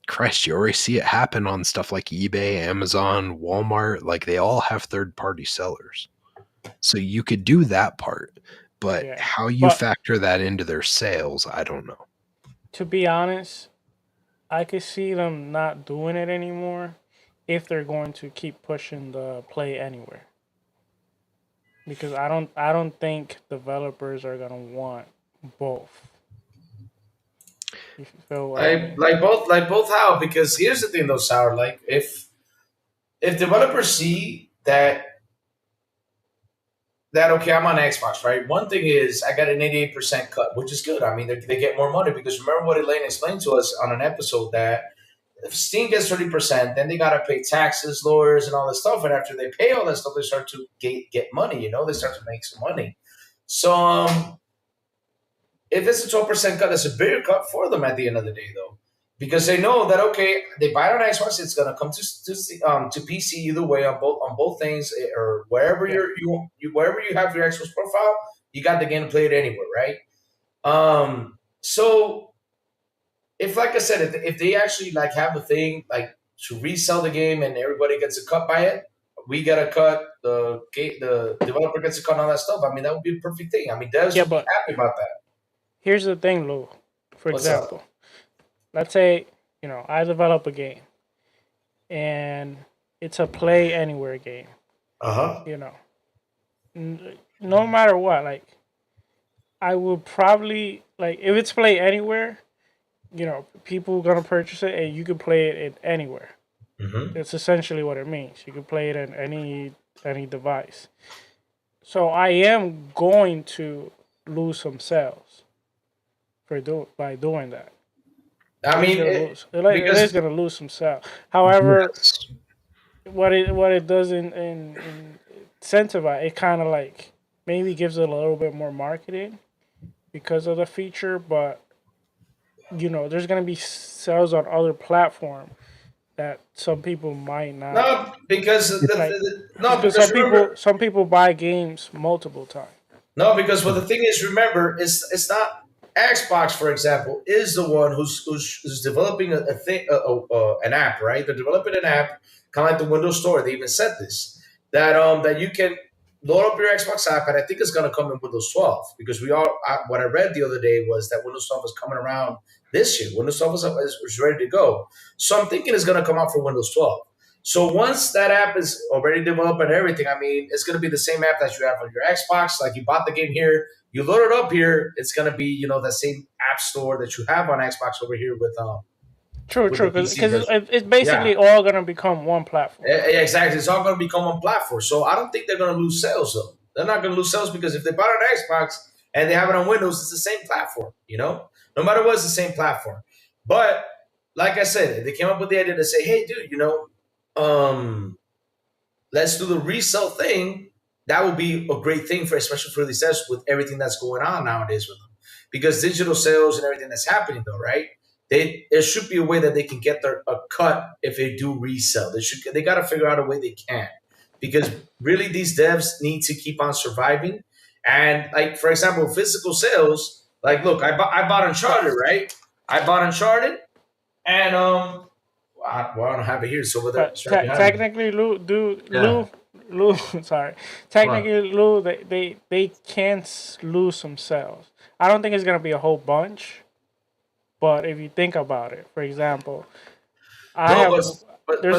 Christ, you already see it happen on stuff like eBay, Amazon, Walmart. Like they all have third party sellers. So you could do that part. But Yeah, how you but factor that into their sales, I don't know. to be honest, I could see them not doing it anymore if they're going to keep pushing the play anywhere. Because I don't think developers are gonna want both. You feel what I I mean? like both how, because here's the thing though, Sour. Like if developers see that okay, I'm on Xbox, right? One thing is I got an 88% cut, which is good. I mean, they get more money because remember what Elaine explained to us on an episode that if Steam gets 30%, then they gotta pay taxes, lawyers, and all this stuff. And after they pay all that stuff, they start to get money. They start to make some money. So if it's a 12% cut, it's a bigger cut for them at the end of the day, though, because they know that okay, they buy it on Xbox, it's gonna come to PC either way on both things, or wherever Yeah. wherever you have your Xbox profile, you got the game to play it anywhere, right? So if, like I said, if they actually like have a thing like to resell the game and everybody gets a cut by it, we get a cut. The developer gets a cut on all that stuff. I mean, that would be a perfect thing. I mean, devs Yeah, would be but happy about that. here's the thing, Lou. For What's up? example, let's say I develop a game and it's a play anywhere game. Uh huh. You know, no matter what, like I would probably like if it's play anywhere. People gonna purchase it and you can play it anywhere. Mm-hmm. It's essentially what it means. You can play it on any device. So I am going to lose some sales by doing that. I It is mean, gonna lose. It is because gonna lose some sales. However, Yes. what it does in incentivize, it kind of like maybe gives it a little bit more marketing because of the feature, but there's gonna be sales on other platforms that some people might not no, because like. no, Because because remember, some people buy games multiple times. no, because what the thing is, remember, it's not Xbox, for example, is the one who's developing a thing, an app, right? They're developing an app, kind of like the Windows Store. They even said this that you can load up your Xbox app, and I think it's going to come in Windows 12 because what I read the other day was that Windows 12 is coming around this year. Windows 12 is ready to go, so I'm thinking it's going to come out for Windows 12. So once that app is already developed and everything, I mean, it's going to be the same app that you have on your Xbox. Like you bought the game here, you load it up here, it's going to be the same app store that you have on Xbox over here True, with the because PC version. it's Yeah. basically all gonna become one platform. Exactly. It's all going to become one platform. So I don't think they're going to lose sales, though. They're not going to lose sales because if they bought an Xbox and they have it on Windows, it's the same platform, No matter what, it's the same platform. But like I said, they came up with the idea to say, hey, dude, let's do the resell thing. That would be a great thing especially for these sales with everything that's going on nowadays with them. Because digital sales and everything that's happening, though, right? There should be a way that they can get a cut if they do resell. They got to figure out a way they can, because really these devs need to keep on surviving. And like for example, physical sales. Like, look, I bought Uncharted, right? I bought Uncharted, and I don't have it here. So with that, Technically, Lou, sorry. Technically, Lou, they can lose some sales. I don't think it's gonna be a whole bunch, but if you think about it, for example, there's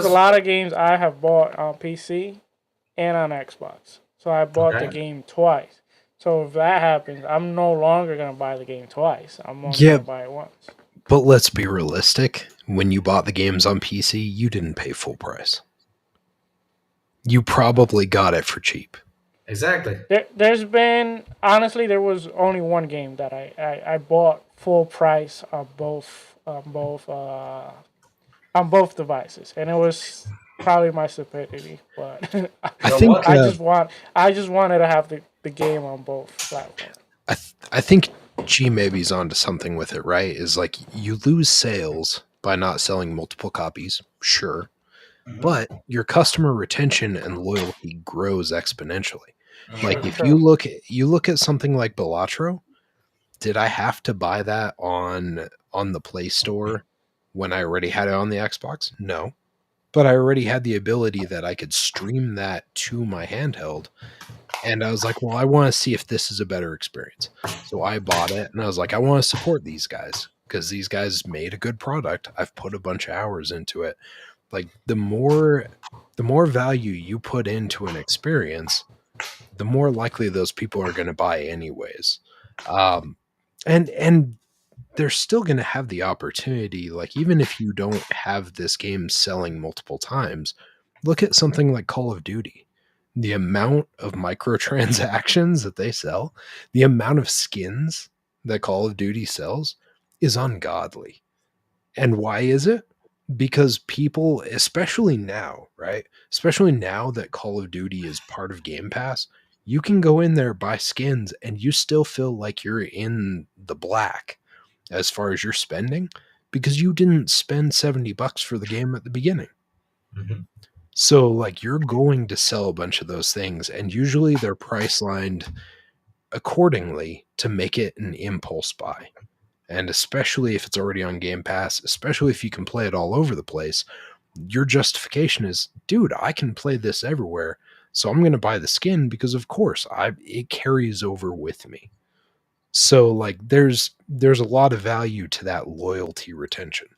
a lot of games I have bought on PC and on Xbox. So I bought the game twice. So if that happens, I'm no longer gonna buy the game twice. I'm only gonna buy it once. But let's be realistic. When you bought the games on PC, you didn't pay full price. You probably got it for cheap. Exactly. There's been, honestly, there was only one game that I bought full price on both devices, and it was probably my stupidity. But I just wanted to have the game on both platforms. I think G maybe's onto something with it, right? Is like you lose sales by not selling multiple copies, sure, but your customer retention and loyalty grows exponentially. Like if you look at something like Balatro, did I have to buy that on the Play Store when I already had it on the Xbox? No. But I already had the ability that I could stream that to my handheld. And I was like, well, I want to see if this is a better experience. So I bought it and I was like, I want to support these guys because these guys made a good product. I've put a bunch of hours into it. Like the more value you put into an experience, the more likely those people are going to buy anyways. And they're still going to have the opportunity, like even if you don't have this game selling multiple times, look at something like Call of Duty. The amount of microtransactions that they sell, the amount of skins that Call of Duty sells is ungodly. And why is it? Because people, especially now, right? Especially now that Call of Duty is part of Game Pass, you can go in there, buy skins, and you still feel like you're in the black as far as your spending because you didn't spend $70 for the game at the beginning. Mm-hmm. So like you're going to sell a bunch of those things, and usually they're price lined accordingly to make it an impulse buy. And especially if it's already on Game Pass, especially if you can play it all over the place, your justification is, dude, I can play this everywhere, so I'm going to buy the skin because of course it carries over with me. So like there's a lot of value to that loyalty retention.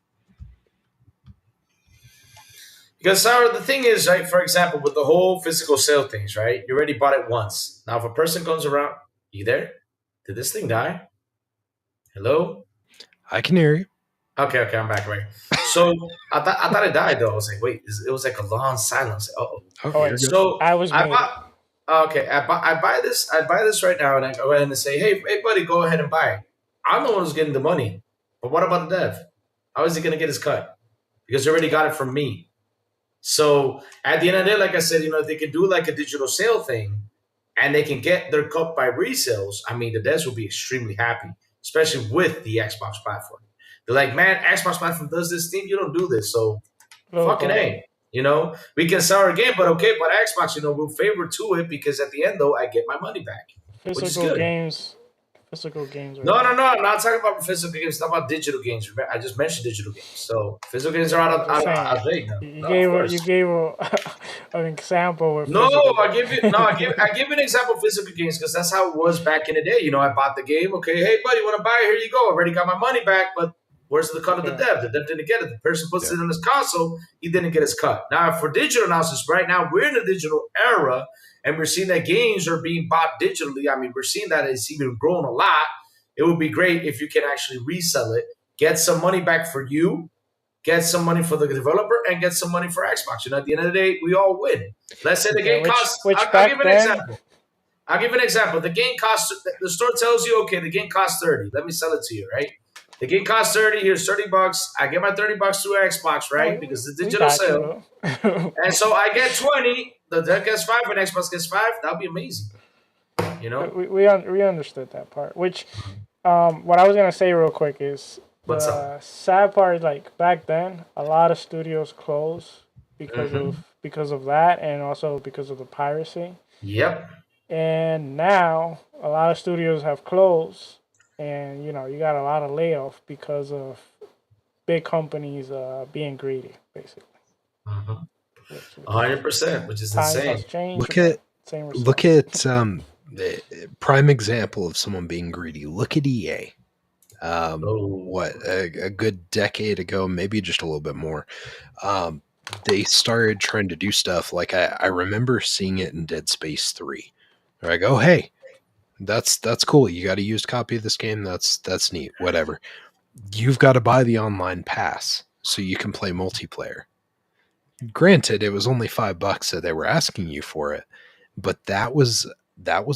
Because the thing is, right, for example, with the whole physical sale things, right, you already bought it once. Now if a person comes around, you there? Did this thing die? Hello? I can hear you. Okay, I'm back. Right. So I thought it died though. I was like, wait, it was like a long silence. Okay, so I buy this. I buy this right now, and I go ahead and say, hey, buddy, go ahead and buy it. I'm the one who's getting the money. But what about the dev? How is he going to get his cut? Because he already got it from me. So at the end of the day, like I said, if they can do like a digital sale thing and they can get their cut by resales, I mean, the devs will be extremely happy, especially with the Xbox platform. They're like, man, Xbox platform does this thing. You don't do this. So fucking A. We can sell our game, but okay, but Xbox, we'll favor to it because at the end, though, I get my money back. Physical physical games right No, no, now. no. I'm not talking about physical games. I'm talking about digital games. I just mentioned digital games. So physical games are I'm just saying. out of date now. You No, of gave course. an example with No, physical I games. give you no, I give you an example of physical games because that's how it was back in the day. I bought the game. Okay, hey buddy, want to buy it? Here you go. Already got my money back, but where's the cut of the Yeah. dev? The dev didn't get it. The person puts Yeah. it in his console, he didn't get his cut. Now for digital analysis, right now we're in a digital era, and we're seeing that games are being bought digitally. I mean, we're seeing that it's even grown a lot. It would be great if you can actually resell it, get some money back for you, get some money for the developer, and get some money for Xbox. At the end of the day, we all win. Let's say the Yeah, game costs. which I'll give back an then, example. I'll give an example. The game costs. The store tells you, okay, the game costs 30. Let me sell it to you, right? The game costs 30. Here's $30. I get my $30 through Xbox, right? Because the we digital got sale. you. And so I get 20. The dev gets 5, and Xbox gets 5. That'd be amazing. we understood that part. Which, what I was gonna say real quick is What's the up? sad part. Like back then, a lot of studios closed because of that, and also because of the piracy. Yep. And now a lot of studios have closed, and you got a lot of layoff because of big companies being greedy, basically. 100%, which is Times insane. has changed. Look at the prime example of someone being greedy. Look at EA. A good decade ago, maybe just a little bit more. They started trying to do stuff like I remember seeing it in Dead Space 3. They're like, oh hey, that's cool. You got a used copy of this game. That's neat. Whatever. You've got to buy the online pass so you can play multiplayer. Granted, it was only $5 that they were asking you for it, but that was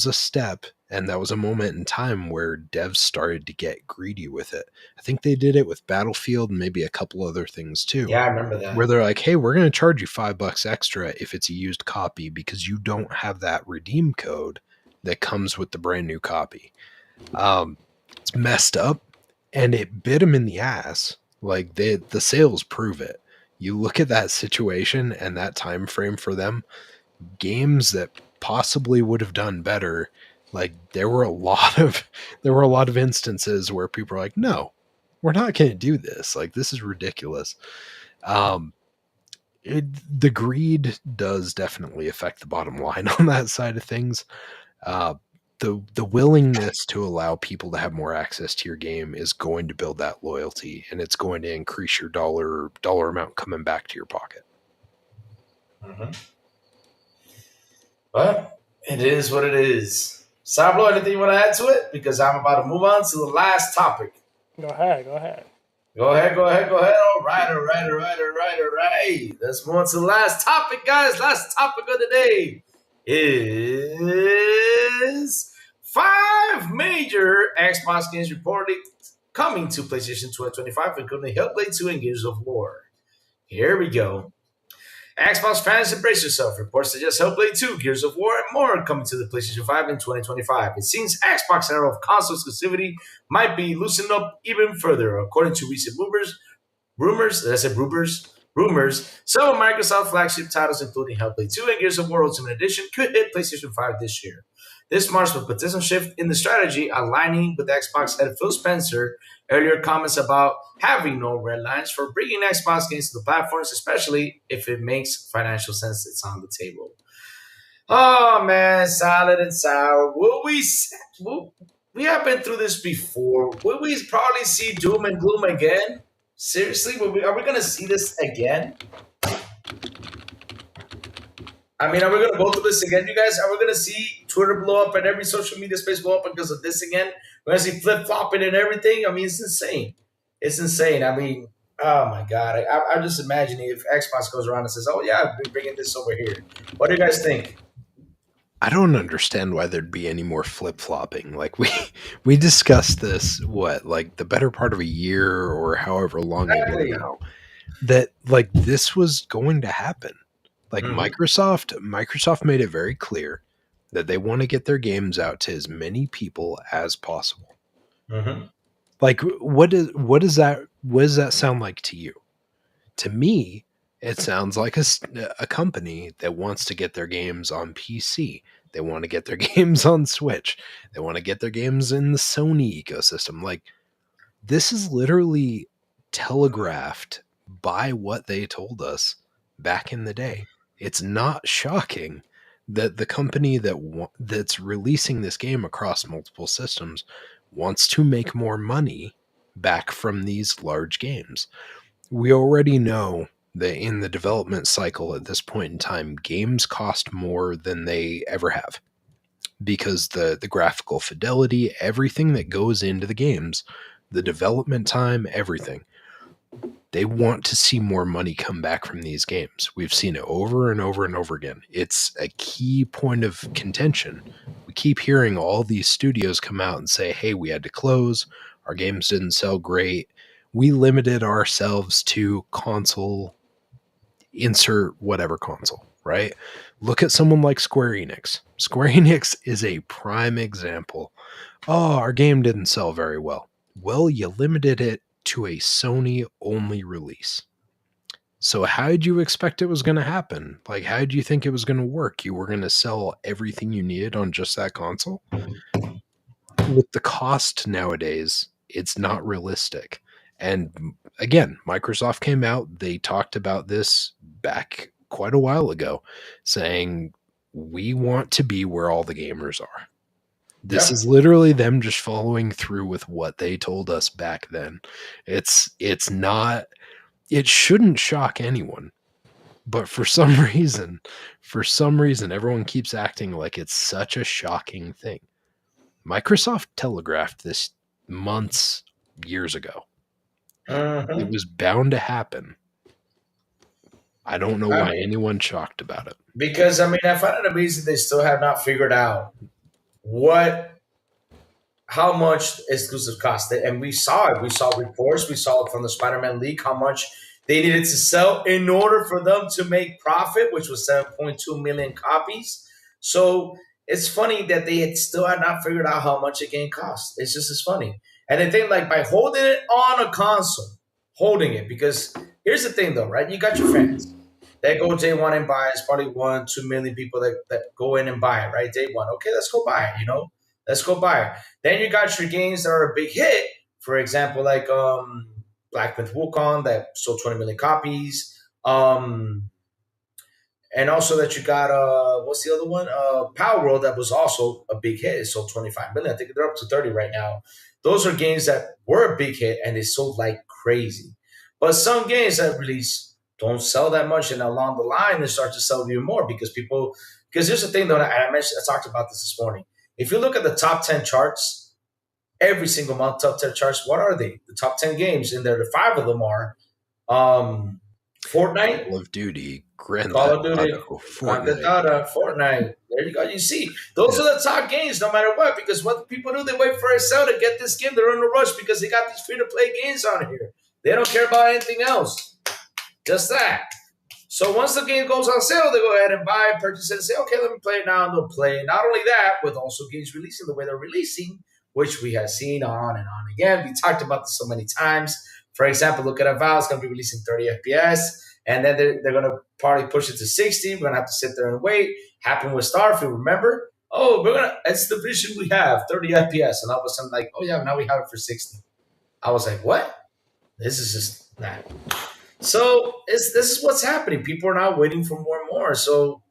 a step, and that was a moment in time where devs started to get greedy with it. I think they did it with Battlefield and maybe a couple other things too. Yeah, I remember that. Where they're like, hey, we're going to charge you $5 extra if it's a used copy because you don't have that redeem code that comes with the brand new copy. It's messed up, and it bit them in the ass. Like the sales prove it. You look at that situation and that time frame for them, games that possibly would have done better. Like there were a lot of instances where people are like, no, we're not going to do this. Like this is ridiculous. The greed does definitely affect the bottom line on that side of things. The willingness to allow people to have more access to your game is going to build that loyalty, and it's going to increase your dollar amount coming back to your pocket. But it is what it is. Sourblow, anything you want to add to it? Because I'm about to move on to the last topic. Go ahead. Go ahead. All right. Let's move on to the last topic, guys. Last topic of the day is 5 major Xbox games reported coming to PlayStation 2025, including Hellblade 2 and Gears of War. Here we go. Xbox fans, embrace yourself. Reports suggest Hellblade 2, Gears of War, and more coming to the PlayStation 5 in 2025. It seems Xbox era of console exclusivity might be loosened up even further, according to recent rumors, some of Microsoft flagship titles, including Hellblade 2 and Gears of War Ultimate Edition, could hit PlayStation 5 this year. This marks a potential shift in the strategy, aligning with Xbox head Phil Spencer earlier comments about having no red lines for bringing Xbox games to the platforms, especially if it makes financial sense. It's on the table. Oh man, solid and sour. We have been through this before. Will we probably see doom and gloom again? Seriously, are we going to see this again? I mean, are we going to go through this again, you guys? Are we going to see Twitter blow up and every social media space blow up because of this again? We're going to see flip-flopping and everything? I mean, it's insane. It's insane. I mean, oh my God. I'm just imagining if Xbox goes around and says, oh yeah, we're bringing this over here. What do you guys think? I don't understand why there'd be any more flip-flopping. Like we discussed this, like the better part of a year or however long ago now, that like this was going to happen. Like Microsoft made it very clear that they want to get their games out to as many people as possible. Like what does that sound like to you? To me, it sounds like a company that wants to get their games on PC. They want to get their games on Switch. They want to get their games in the Sony ecosystem. Like, this is literally telegraphed by what they told us back in the day. It's not shocking that the company that's releasing this game across multiple systems wants to make more money back from these large games. We already know that in the development cycle at this point in time, games cost more than they ever have, because the graphical fidelity, everything that goes into the games, the development time, everything. They want to see more money come back from these games. We've seen it over and over and over again. It's a key point of contention. We keep hearing all these studios come out and say, hey, we had to close. Our games didn't sell great. We limited ourselves to console, insert whatever console, right? Look at someone like Square Enix. Square Enix is a prime example. Oh, our game didn't sell very well. Well, you limited it to a Sony only release. So how did you expect it was going to happen? Like, how did you think it was going to work? You were going to sell everything you needed on just that console? With the cost nowadays, it's not realistic. And again, Microsoft came out, they talked about this back quite a while ago, saying, we want to be where all the gamers are. This is literally them just following through with what they told us back then. It's not, it shouldn't shock anyone. But for some reason, everyone keeps acting like it's such a shocking thing. Microsoft telegraphed this months, years ago. It was bound to happen. I don't know why anyone's shocked about it. Because, I mean, I find it amazing they still have not figured out how much exclusive cost. And we saw it. We saw reports. We saw it from the Spider-Man leak, how much they needed to sell in order for them to make profit, which was 7.2 million copies. So it's funny that they still had not figured out how much a game costs. It's just as funny. And they think, like, by holding it on a console, because here's the thing, though, right? You got your fans. They go day one and buy it. It's probably 1-2 million people that go in and buy it, right? Day one. Okay, let's go buy it, Let's go buy it. Then you got your games that are a big hit. For example, like Black Myth Wukong that sold 20 million copies. And also that you got, what's the other one? Power World that was also a big hit. It sold 25 million. I think they're up to 30 right now. Those are games that were a big hit and they sold like crazy. But some games that release don't sell that much, and along the line they start to sell even more because here's the thing though, I talked about this morning. If you look at the top 10 charts, every single month, top 10 charts, what are they? The top 10 games in there, the 5 of them are Fortnite, Call of Duty, Call of Duty, Fortnite. There you go. You see, those are the top games no matter what, because what people do, they wait for a sale to get this game. They're in a rush because they got these free-to-play games on here. They don't care about anything else. Just that. So once the game goes on sale, they go ahead and buy it, purchase it, and say, okay, let me play it now, and they'll play it. Not only that, with also games releasing the way they're releasing, which we have seen on and on again. We talked about this so many times. For example, look at Avowed. It's going to be releasing 30 FPS, and then they're going to probably push it to 60. We're going to have to sit there and wait. Happened with Starfield, remember? Oh, it's the vision we have, 30 FPS. And all of a sudden, like, oh yeah, now we have it for 60. I was like, what? This is just that. So this is what's happening. People are now waiting for more and more. So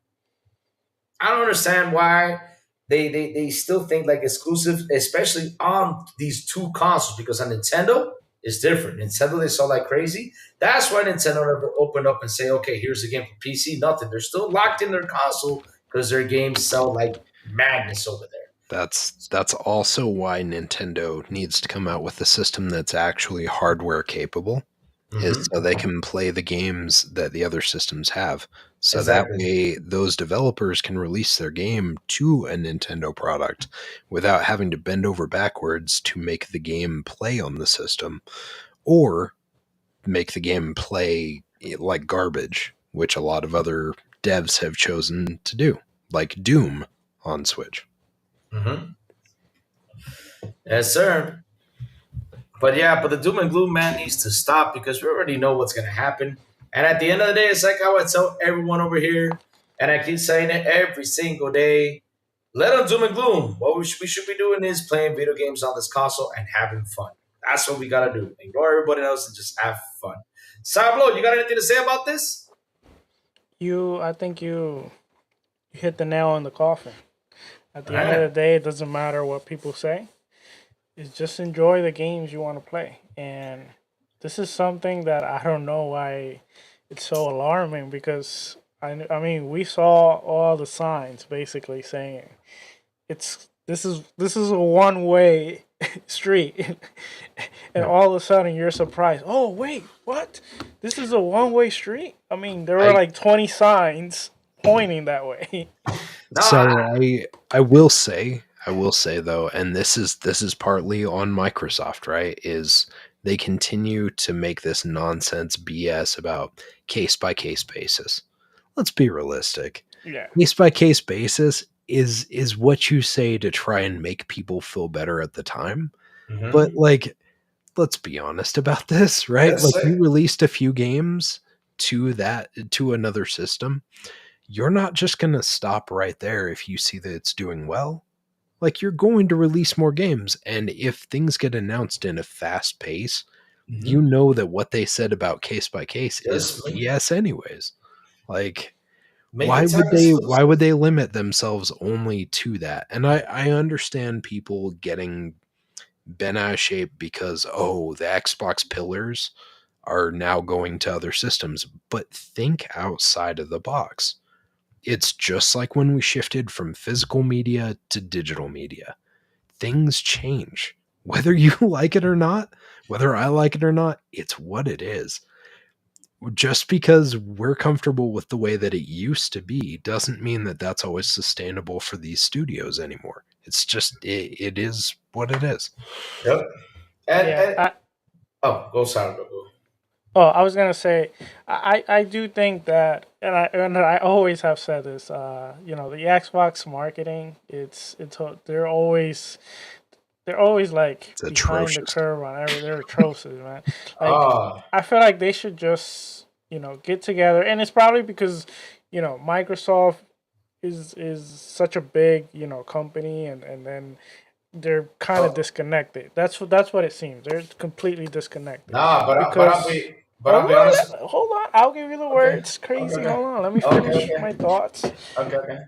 I don't understand why they still think like exclusive, especially on these two consoles, because on Nintendo it's different. Nintendo, they sell like crazy. That's why Nintendo never opened up and say, okay, here's a game for PC. Nothing. They're still locked in their console because their games sell like madness over there. That's also why Nintendo needs to come out with a system that's actually hardware capable. Is so they can play the games that the other systems have. So that way those developers can release their game to a Nintendo product without having to bend over backwards to make the game play on the system, or make the game play like garbage, which a lot of other devs have chosen to do, like Doom on Switch. Yes, sir. But the doom and gloom, man, needs to stop because we already know what's going to happen. And at the end of the day, it's like how I tell everyone over here, and I keep saying it every single day, let them doom and gloom. What we should be doing is playing video games on this console and having fun. That's what we gotta do. Ignore everybody else and just have fun. Sourblow, you got anything to say about this? I think you hit the nail on the coffin. At All the end of right. the day, it doesn't matter what people say. It's just enjoy the games you want to play. And this is something that I don't know why it's so alarming because I mean we saw all the signs basically saying this is a one way street, and all of a sudden you're surprised. Oh wait, what? This is a one way street? I mean there were I like 20 signs pointing that way. No, so I will say though, and this is partly on Microsoft, right? Is they continue to make this nonsense BS about case by case basis. Let's be realistic. Yeah, Case by case basis is what you say to try and make people feel better at the time. But mm-hmm. like, let's be honest about this, right? Yes, Like sir. you released a few games to another system. You're not just going to stop right there if you see that it's doing well. Like you're going to release more games, and if things get announced in a fast pace, you Mm-hmm. know that what they said about case by case is Just BS anyways. Like make it time why would exclusive. they limit themselves only to that? And I understand people getting bent out of shape because the Xbox pillars are now going to other systems, but think outside of the box. It's just like when we shifted from physical media to digital media. Things change. Whether you like it or not, whether I like it or not, it's what it is. Just because we're comfortable with the way that it used to be doesn't mean that that's always sustainable for these studios anymore. It's just it is what it is. Yep. yeah. And oh, go Sourblow. Go. I was gonna say, I do think that, and I always have said this. The Xbox marketing, they're always like It's behind the atrocious. curve on every. They're atrocious, man. Like Oh, I feel like they should just get together, and it's probably because Microsoft is such a big company, and then they're kind of oh. disconnected. That's what it seems. They're completely disconnected Nah, because but I'll be honest. hold on. I'll give you the Okay. words. Okay. Crazy. Okay. Hold on. Let me Okay. finish Okay. my thoughts. Okay. Okay.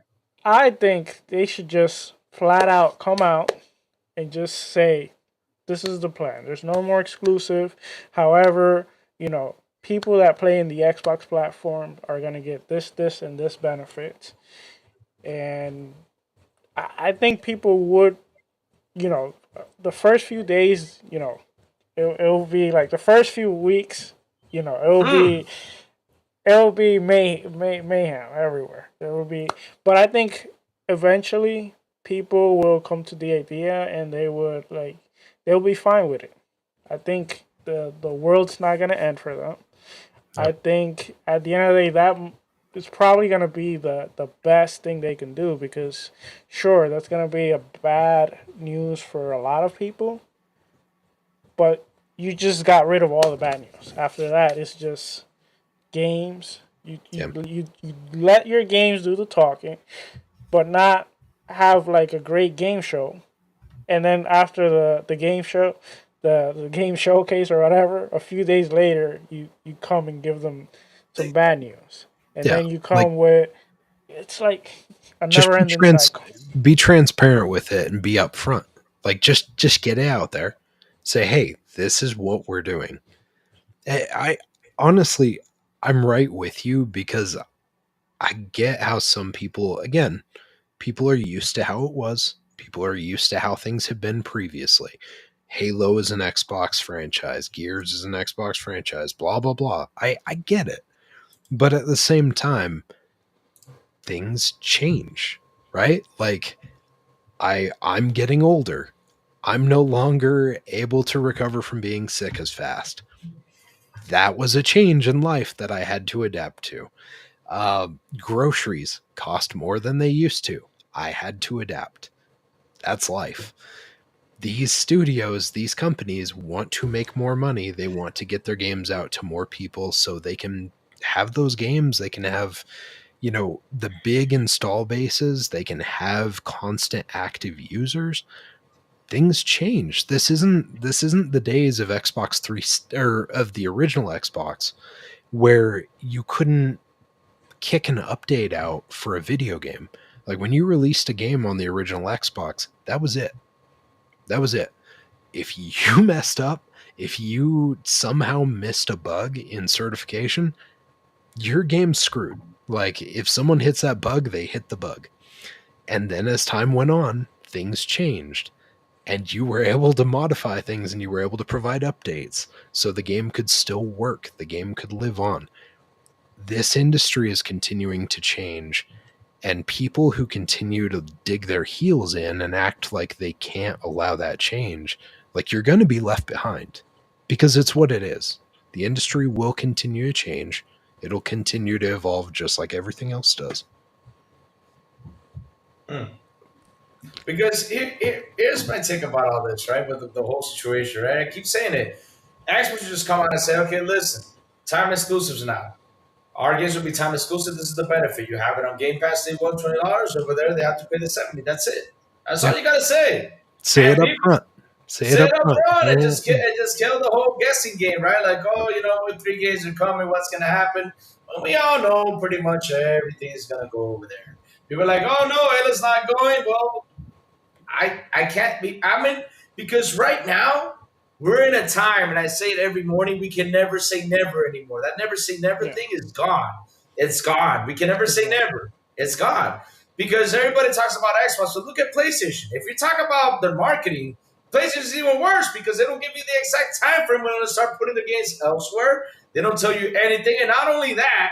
I think they should just flat out come out and just say, this is the plan. There's no more exclusive. However, people that play in the Xbox platform are going to get this, and this benefit. And I think people would, the first few days, it'll be like the first few weeks, it'll Hmm. be mayhem everywhere. There will be, but I think eventually people will come to the idea and they'll be fine with it. I think the world's not gonna end for them. I Yep. think at the end of the day that is probably gonna be the best thing they can do because sure that's gonna be a bad news for a lot of people, but you just got rid of all the bad news. After that, it's just games. Yep. You let your games do the talking, but not have like a great game show. And then after the game show, the game showcase or whatever, a few days later, you come and give them some bad news, and Yeah. then you Like come with it's like a just never ending cycle. be transparent with it and be upfront. Like just get it out there. Say, hey, this is what we're doing. I honestly, I'm right with you because I get how some people, again, people are used to how it was. People are used to how things have been previously. Halo is an Xbox franchise. Gears is an Xbox franchise. Blah blah blah. I get it, but at the same time, things change, right? Like I'm getting older. I'm no longer able to recover from being sick as fast. That was a change in life that I had to adapt to. Groceries cost more than they used to. I had to adapt. That's life. These studios, these companies want to make more money. They want to get their games out to more people so they can have those games. They can have the big install bases, they can have constant active users. Things change. This isn't the days of Xbox 3 or of the original Xbox where you couldn't kick an update out for a video game. Like when you released a game on the original Xbox, that was it. That was it. If you messed up, if you somehow missed a bug in certification, your game's screwed. Like if someone hits that bug, they hit the bug. And then as time went on, things changed. And you were able to modify things and you were able to provide updates so the game could still work, the game could live on. This industry is continuing to change, and people who continue to dig their heels in and act like they can't allow that change, like you're going to be left behind because it's what it is. The industry will continue to change. It'll continue to evolve just like everything else does. Because here's my take about all this, right? With the whole situation, right? I keep saying it. Xbox should just come out and say, okay, listen, time exclusives now. Our games will be time exclusive. This is the benefit. You have it on Game Pass, they want $20. Over there, they have to pay the $70. That's it. That's all you gotta say. Say And it up people front. Say it up front. and just kill the whole guessing game, right? Like, oh, when 3 games are coming, what's gonna happen? Well, we all know pretty much everything is gonna go over there. People are like, oh no, Halo's not going. Well, I can't be. I mean, because right now we're in a time, and I say it every morning. We can never say never anymore. That never say never thing is gone. It's gone. We can never say never. It's gone because everybody talks about Xbox. So look at PlayStation. If you talk about their marketing, PlayStation is even worse because they don't give you the exact time frame when they start putting the games elsewhere. They don't tell you anything, and not only that.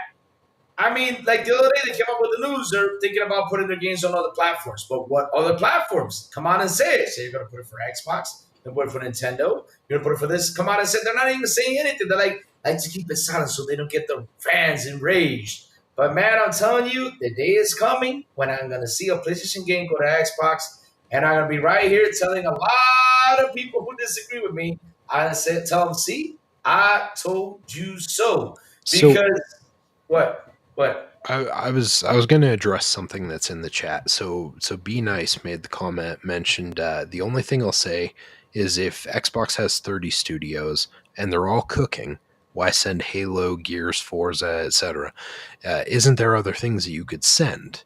I mean, like the other day, they came up with the news. They're thinking about putting their games on other platforms. But what other platforms? Come on and say it. Say you're going to put it for Xbox. You're going to put it for Nintendo. You're going to put it for this. Come on and say it. They're not even saying anything. They're like to keep it silent so they don't get the fans enraged. But man, I'm telling you, the day is coming when I'm going to see a PlayStation game go to Xbox. And I'm going to be right here telling a lot of people who disagree with me. I said, tell them, see, I told you so. Because what? I was going to address something that's in the chat. So Be Nice made the comment, mentioned the only thing I'll say is if Xbox has 30 studios and they're all cooking, why send Halo, Gears, Forza, etc.? Isn't there other things that you could send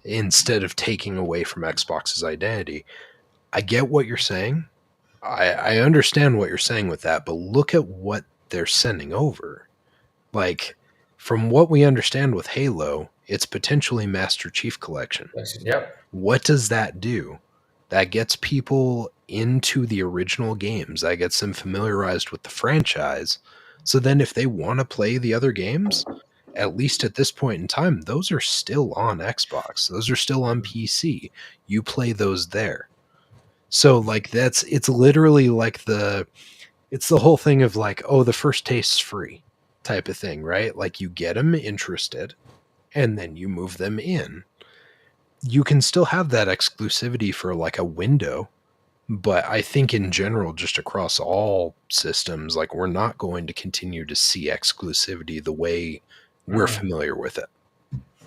instead of taking away from Xbox's identity? I get what you're saying. I understand what you're saying with that, but look at what they're sending over. Like, from what we understand with Halo, it's potentially Master Chief Collection. Yep. What does that do? That gets people into the original games. That gets them familiarized with the franchise. So then if they want to play the other games, at least at this point in time, those are still on Xbox. Those are still on PC. You play those there. So like it's literally like it's the whole thing of like, oh, the first taste's free type of thing, right? Like you get them interested and then you move them in. You can still have that exclusivity for like a window, but I think in general, just across all systems, like we're not going to continue to see exclusivity the way we're familiar with it.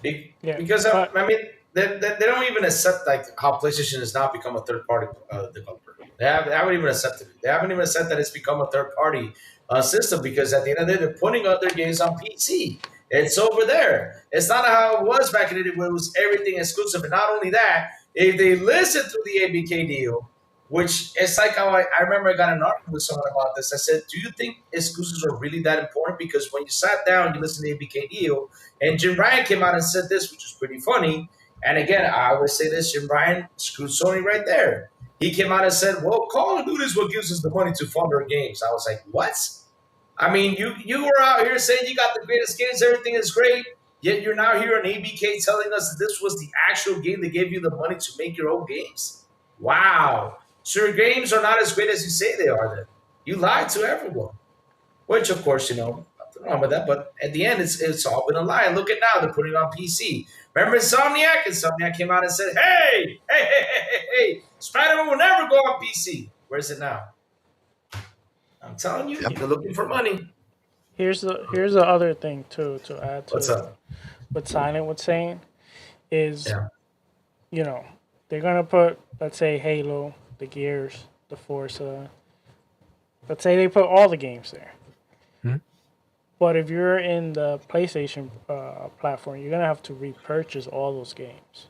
Because I mean, they don't even accept like how PlayStation has now become a third-party developer. They haven't even accepted it. They haven't even accepted that it's become a third-party system because at the end of the day, they're putting out their games on PC. It's over there. It's not how it was back in the day where it was everything exclusive. And not only that, if they listen to the ABK deal, which it's like how I remember I got an argument with someone about this. I said, do you think exclusives are really that important? Because when you sat down, you listened to the ABK deal, and Jim Ryan came out and said this, which is pretty funny. And again, I always say this, Jim Ryan screwed Sony right there. He came out and said, well, Call of Duty is what gives us the money to fund our games. I was like, what? I mean, you were out here saying you got the greatest games, everything is great, yet you're now here on ABK telling us that this was the actual game that gave you the money to make your own games? Wow. So your games are not as great as you say they are then. You lied to everyone. Which, of course, nothing wrong with that. But at the end, it's all been a lie. Look at now, they're putting it on PC. Remember Insomniac? Insomniac came out and said, hey, Spider-Man will never go on PC. Where's it now? I'm telling you, You're looking for money. Here's the other thing too to add to What's up? what Silent was saying is, Yeah. you know, they're gonna put, let's say, Halo, the Gears, the Forza. Let's say they put all the games there. Hmm. But if you're in the PlayStation platform, you're gonna have to repurchase all those games.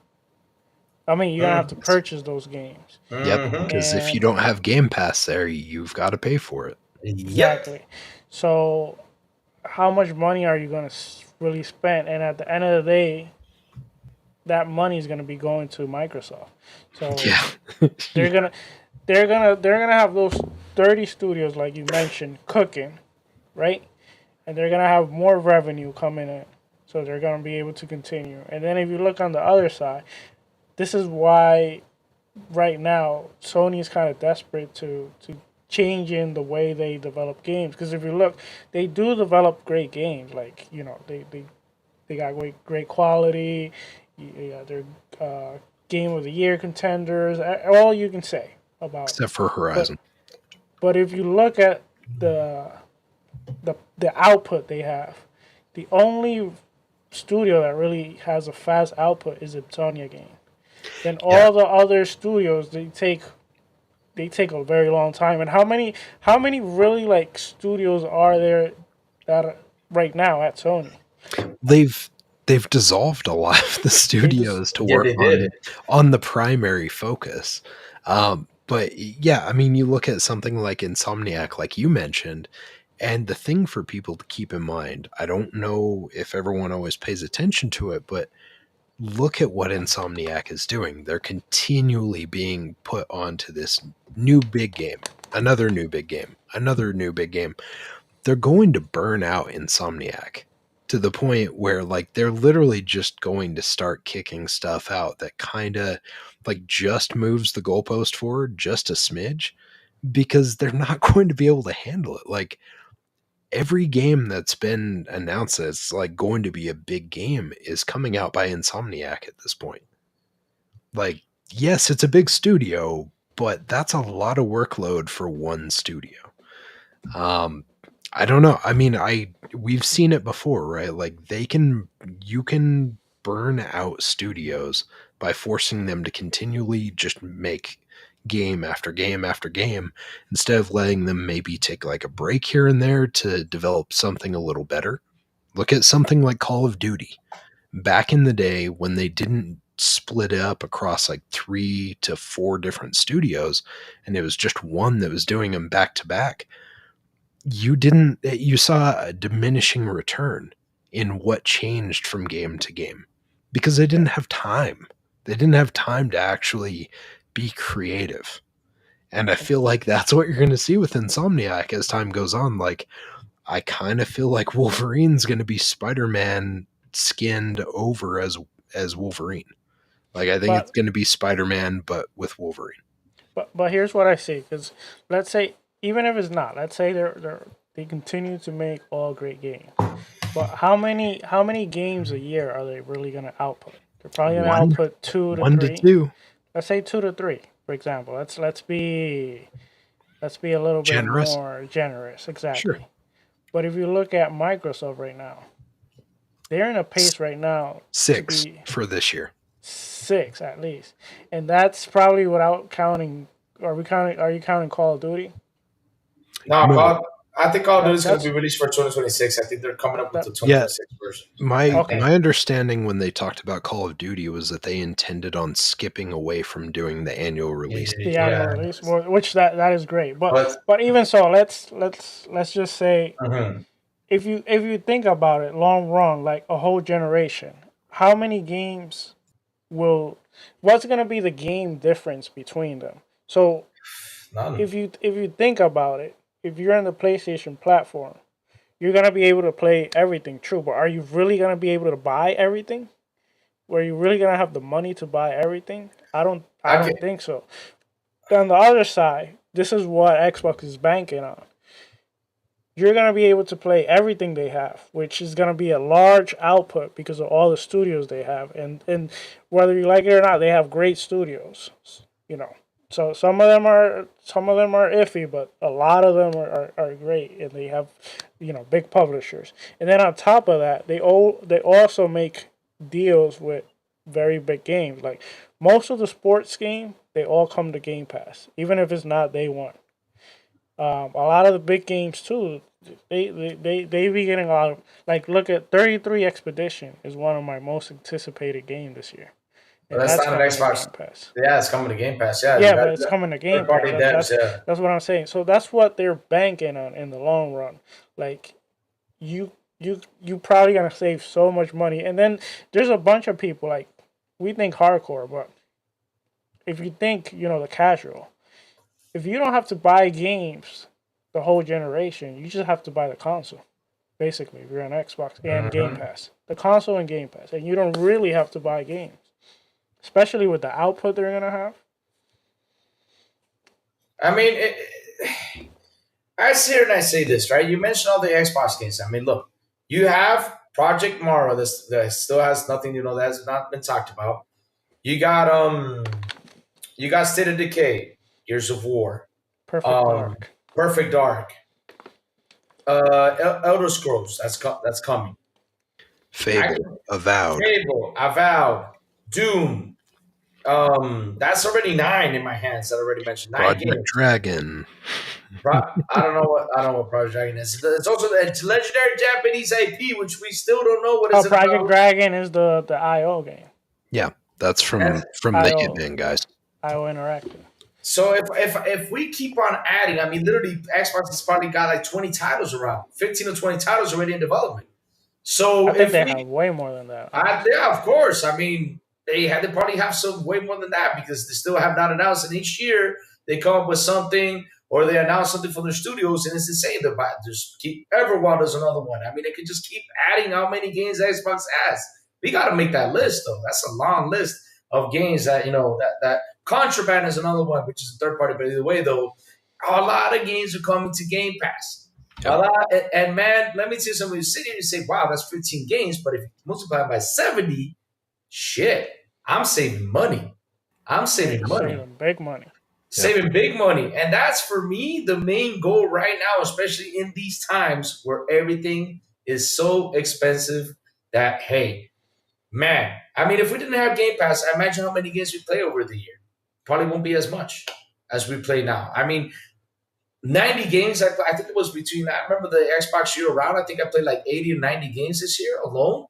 I mean, you're gonna have to purchase those games, Yep, Mm-hmm. because if you and don't have Game Pass there, you've got to pay for it. Yep. exactly. So, how much money are you gonna really spend? And at the end of the day, that money is gonna be going to Microsoft. So Yeah. they're gonna they're gonna have those 30 studios like you mentioned cooking, right? And they're gonna have more revenue coming in, so they're gonna be able to continue. And then if you look on the other side, this is why right now Sony is kind of desperate to change in the way they develop games. Because if you look, they do develop great games. Like they got great quality. Yeah, they're game of the year contenders. All you can say about it. Except for But Horizon. but if you look at the the output they have, the only studio that really has a fast output is Insomnia Game. Then Yeah. all the other studios they take a very long time. And how many really like studios are there that are right now at Sony? They've they've dissolved a lot of the They just studios to Yeah, work they did. on the primary focus. But yeah, I mean, you look at something like Insomniac, like you mentioned, and the thing for people to keep in mind, I don't know if everyone always pays attention to it, but look at what Insomniac is doing. They're continually being put onto this new big game, another new big game, another new big game. They're going to burn out Insomniac to the point where like they're literally just going to start kicking stuff out that kind of like just moves the goalpost forward just a smidge because they're not going to be able to handle it. Like every game that's been announced that's like going to be a big game is coming out by Insomniac at this point. Like, yes, it's a big studio, but that's a lot of workload for one studio. Um, I don't know. I mean, we've seen it before, right? Like you can burn out studios by forcing them to continually just make game after game after game instead of letting them maybe take like a break here and there to develop something a little better. Look at something like Call of Duty. Back in the day when they didn't split it up across like 3 to 4 different studios and it was just one that was doing them back to back, you saw a diminishing return in what changed from game to game because they didn't have time. They didn't have time to actually be creative. And I feel like that's what you're going to see with Insomniac as time goes on. Like, I kind of feel like Wolverine's going to be Spider-Man skinned over as Wolverine. Like, I think it's but going to be Spider-Man, but with Wolverine. but here's what I see. Because let's say even if it's not, let's say they continue to make all great games. But how many games a year are they really gonna output? They're probably gonna One, output two to 1 to 2. three. Let's say 2 to 3, for example. Let's be a little bit Generous. more generous, Sure. exactly. But if you look at Microsoft right now, they're in a pace right now to 6 be for this year. 6 at least, and that's probably without counting. Are we counting? Are you counting Call of Duty? No, No. I think Call of Duty That, is going to that's be released for 2026. I think they're coming up with that. the Yeah, 2026 version. I my think. Okay, my understanding when they talked about Call of Duty was that they intended on skipping away from doing the annual release. the annual Yeah. release, which that is great. But But but even so, let's just say mhm. if you think about it, long run, like a whole generation, how many games will? What's gonna be the game difference between them? So None. if you think about it, if you're on the PlayStation platform, you're gonna be able to play everything. True, but are you really gonna be able to buy everything? Were you really gonna have the money to buy everything? I don't. I I can. don't think so. On the other side, this is what Xbox is banking on. You're gonna be able to play everything they have, which is gonna be a large output because of all the studios they have, and whether you like it or not, they have great studios. You know, so some of them are iffy, but a lot of them are great, and they have big publishers. And then on top of that, they also make deals with very big games. Like most of the sports game, they all come to Game Pass, even if it's not day one. A lot of the big games too, they be getting a lot of, like, look at 33 Expedition is one of my most anticipated game this year, But and that's that's not an coming to Xbox. Game Pass. Yeah, it's coming to Game Pass. Yeah, Yeah, but it's coming to Game third Pass. party devs. Yeah. That's what I'm saying. So that's what they're banking on in the long run. Like you probably gonna save so much money, and then there's a bunch of people like we think hardcore, but if you think the casual, if you don't have to buy games the whole generation, you just have to buy the console. Basically, if you're on Xbox and Game Mm-hmm. Pass, the console and Game Pass, and you don't really have to buy games, especially with the output they're gonna have. I mean, I sit here and I say this, right? You mentioned all the Xbox games. I mean, look, you have Project Mara that still has nothing, that has not been talked about. You got State of Decay, Gears of War, Perfect Dark. Perfect Dark, Elder Scrolls. That's coming. Fable, Avowed. Fable, Avowed, Doom. That's already 9 in my hands. That I already mentioned 9 Project games. Dragon. I don't know what Project Dragon is. It's also it's legendary Japanese IP, which we still don't know what is. Project Dragon is the IO game. Yeah, that's from Yes. the IO. Hitman guys. IO Interactive. So if we keep on adding, I mean, literally, Xbox has probably got like 20 titles around, 15 or 20 titles already in development. So I think they have way more than that. Yeah, of course. I mean, they probably have some way more than that because they still have not announced. And each year they come up with something or they announce something from their studios, and it's insane. They just keep Everwild as another one. I mean, they could just keep adding how many games Xbox has. We got to make that list though. That's a long list of games that that Contraband is another one, which is a third party. But either way, though, a lot of games are coming to Game Pass. Yep. A lot, and man, let me tell you something. You sit here and say, "Wow, that's 15 games," but if you multiply it by 70, shit, I'm saving money. I'm saving money. Saving big money. Saving big money. And that's, for me, the main goal right now, especially in these times where everything is so expensive that, hey, man, I mean, if we didn't have Game Pass, I imagine how many games we play over the year. Probably won't be as much as we play now. I mean, 90 games, I think it was between, I remember the Xbox year around, I think I played like 80 or 90 games this year alone.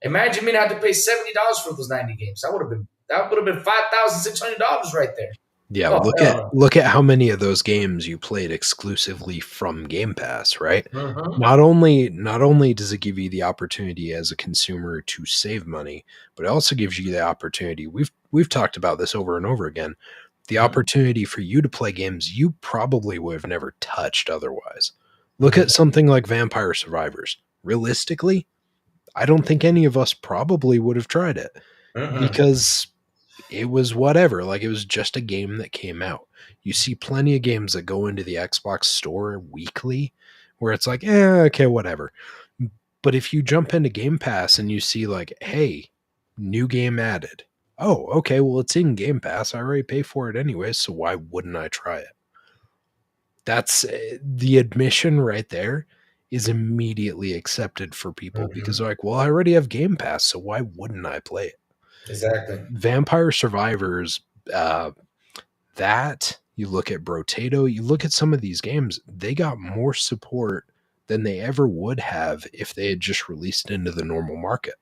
Imagine me not to pay $70 for those 90 games. That would have been $5,600 right there. Yeah, look at how many of those games you played exclusively from Game Pass, right? Mm-hmm. Not only does it give you the opportunity as a consumer to save money, but it also gives you the opportunity. We've talked about this over and over again. The opportunity for you to play games you probably would have never touched otherwise. Look at something like Vampire Survivors. Realistically, I don't think any of us probably would have tried it because it was whatever. Like, it was just a game that came out. You see plenty of games that go into the Xbox store weekly where it's like, okay, whatever. But if you jump into Game Pass and you see like, hey, new game added. Oh, okay, well, it's in Game Pass. I already pay for it anyway, so why wouldn't I try it? That's the admission right there is immediately accepted for people because they're like, well, I already have Game Pass, so why wouldn't I play it? Exactly. Vampire Survivors, that you look at Brotato, you look at some of these games, they got more support than they ever would have if they had just released into the normal market.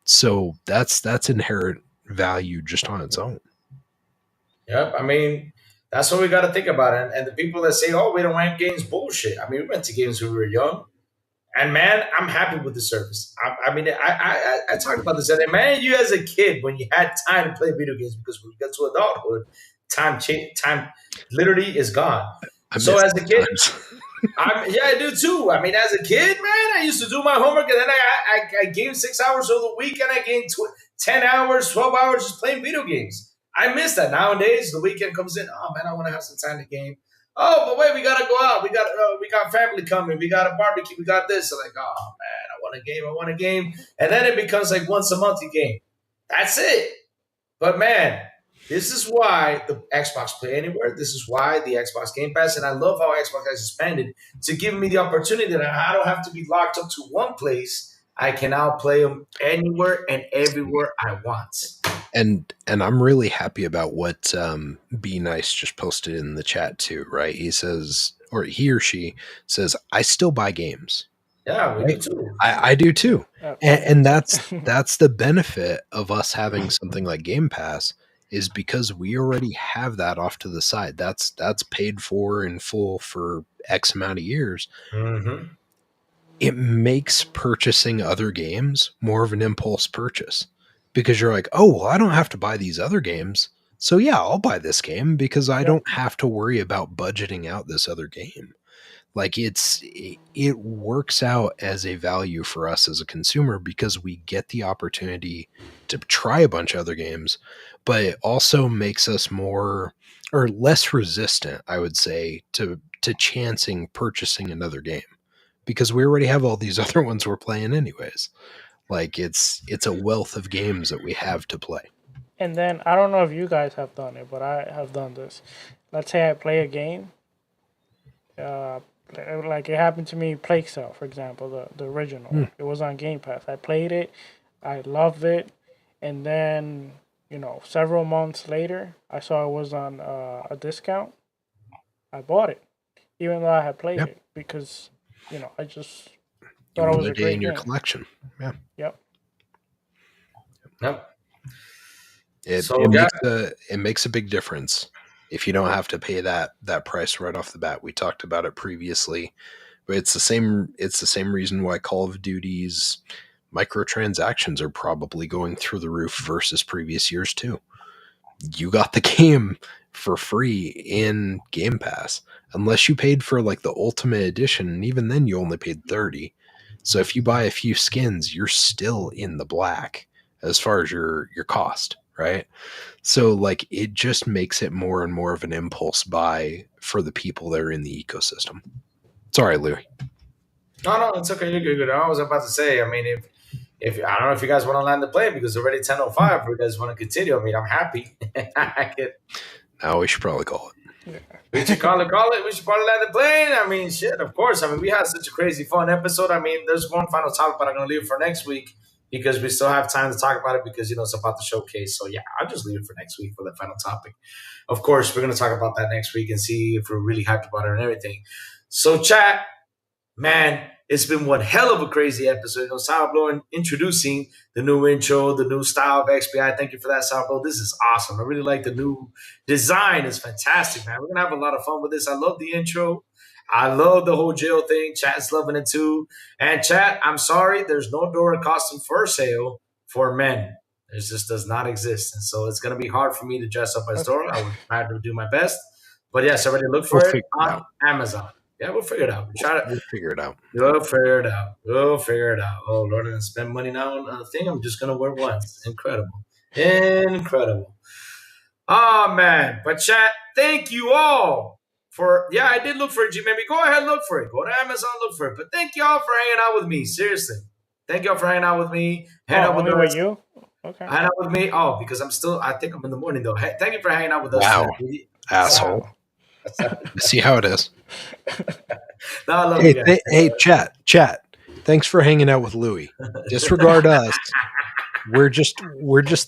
So that's inherent value just on its own. Yep. I mean, that's what we got to think about. And the people that say, oh, we don't rank games, bullshit. I mean, we went to games when we were young. And man, I'm happy with the service. I mean, I talked about this. And man, you as a kid, when you had time to play video games, because when you got to adulthood, time literally is gone. So as a kid, I do too. I mean, as a kid, man, I used to do my homework, and then I gamed 6 hours over the weekend. I gamed 10 hours, 12 hours just playing video games. I miss that. Nowadays, the weekend comes in. Oh man, I want to have some time to game. Oh, but wait, we gotta go out. We got family coming. We got a barbecue. We got this. So like, oh man, I want a game. And then it becomes like once a month game. That's it. But man, this is why the Xbox Play Anywhere. This is why the Xbox Game Pass. And I love how Xbox has expanded to give me the opportunity that I don't have to be locked up to one place I can now play them anywhere and everywhere I want. And I'm really happy about what Be Nice just posted in the chat too, right? He says, or he or she says, I still buy games. Yeah, we do Right? too. I do too. I do And too. that's the benefit of us having something like Game Pass, is because we already have that off to the side. That's paid for in full for X amount of years. Mm-hmm. It makes purchasing other games more of an impulse purchase, because you're like, oh, well, I don't have to buy these other games. So yeah, I'll buy this game because I Yep. don't have to worry about budgeting out this other game. Like it works out as a value for us as a consumer, because we get the opportunity to try a bunch of other games, but it also makes us more or less resistant, I would say, to chancing purchasing another game, because we already have all these other ones we're playing anyways. Like it's a wealth of games that we have to play. And then I don't know if you guys have done it, but I have done this. Let's say I play a game. Uh, like it happened to me, Plague Cell, for example, the original. Hmm. It was on Game Pass. I played it, I loved it, and then several months later, I saw it was on a discount. I bought it, even though I had played Yep. it, because I just You thought it want was a a day in great your game. collection. Yeah. Yep. Yep. It So, it yeah. makes a big difference if you don't have to pay that price right off the bat. We talked about it previously, but it's the same reason why Call of Duty's microtransactions are probably going through the roof versus previous years too. You got the game for free in Game Pass, unless you paid for like the Ultimate Edition, and even then you only paid 30. So if you buy a few skins, you're still in the black as far as your cost, right? So like it just makes it more and more of an impulse buy for the people that are in the ecosystem. Sorry, Louis. No, it's okay. You're good. I was about to say, I mean, if I don't know if you guys want to land the plane because it's already 10:05, if you guys want to continue, I mean, I'm happy. I can, Now we should probably call it. we should call it. We should probably land the plane. I mean, shit, of course. I mean, we had such a crazy fun episode. I mean, there's one final topic, but I'm going to leave it for next week because we still have time to talk about it because, it's about the showcase. So, yeah, I'll just leave it for next week for the final topic. Of course, we're going to talk about that next week and see if we're really hyped about it and everything. So, chat, man, it's been one hell of a crazy episode. Sourblow introducing the new intro, the new style of XBI. Thank you for that, Sourblow. This is awesome. I really like the new design. It's fantastic, man. We're going to have a lot of fun with this. I love the intro. I love the whole jail thing. Chat's loving it too. And chat, I'm sorry, there's no Dora costume for sale for men. It just does not exist. And so it's going to be hard for me to dress up as Dora. I would try to do my best. But yes, everybody look for We'll it figure it on out. Amazon. Yeah, we'll figure it out. We'll figure it out. We'll figure it out. We'll figure it out. Oh, Lord, I'm going to spend money now on a thing I'm just going to wear once. Incredible. Incredible. Oh, man. But chat, thank you all for, yeah, I did look for it, G. Maybe go ahead and look for it. Go to Amazon, look for it. But thank you all for hanging out with me. Seriously. Thank you all for hanging out with me. Hanging out with only us. with you? Okay. Hanging out with me. Oh, because I think I'm in the morning, though. Hey, thank you for hanging out with us. Wow. Asshole. Wow. See how it is. No, I love you guys. Hey, chat. Thanks for hanging out with Louis. Disregard us. We're just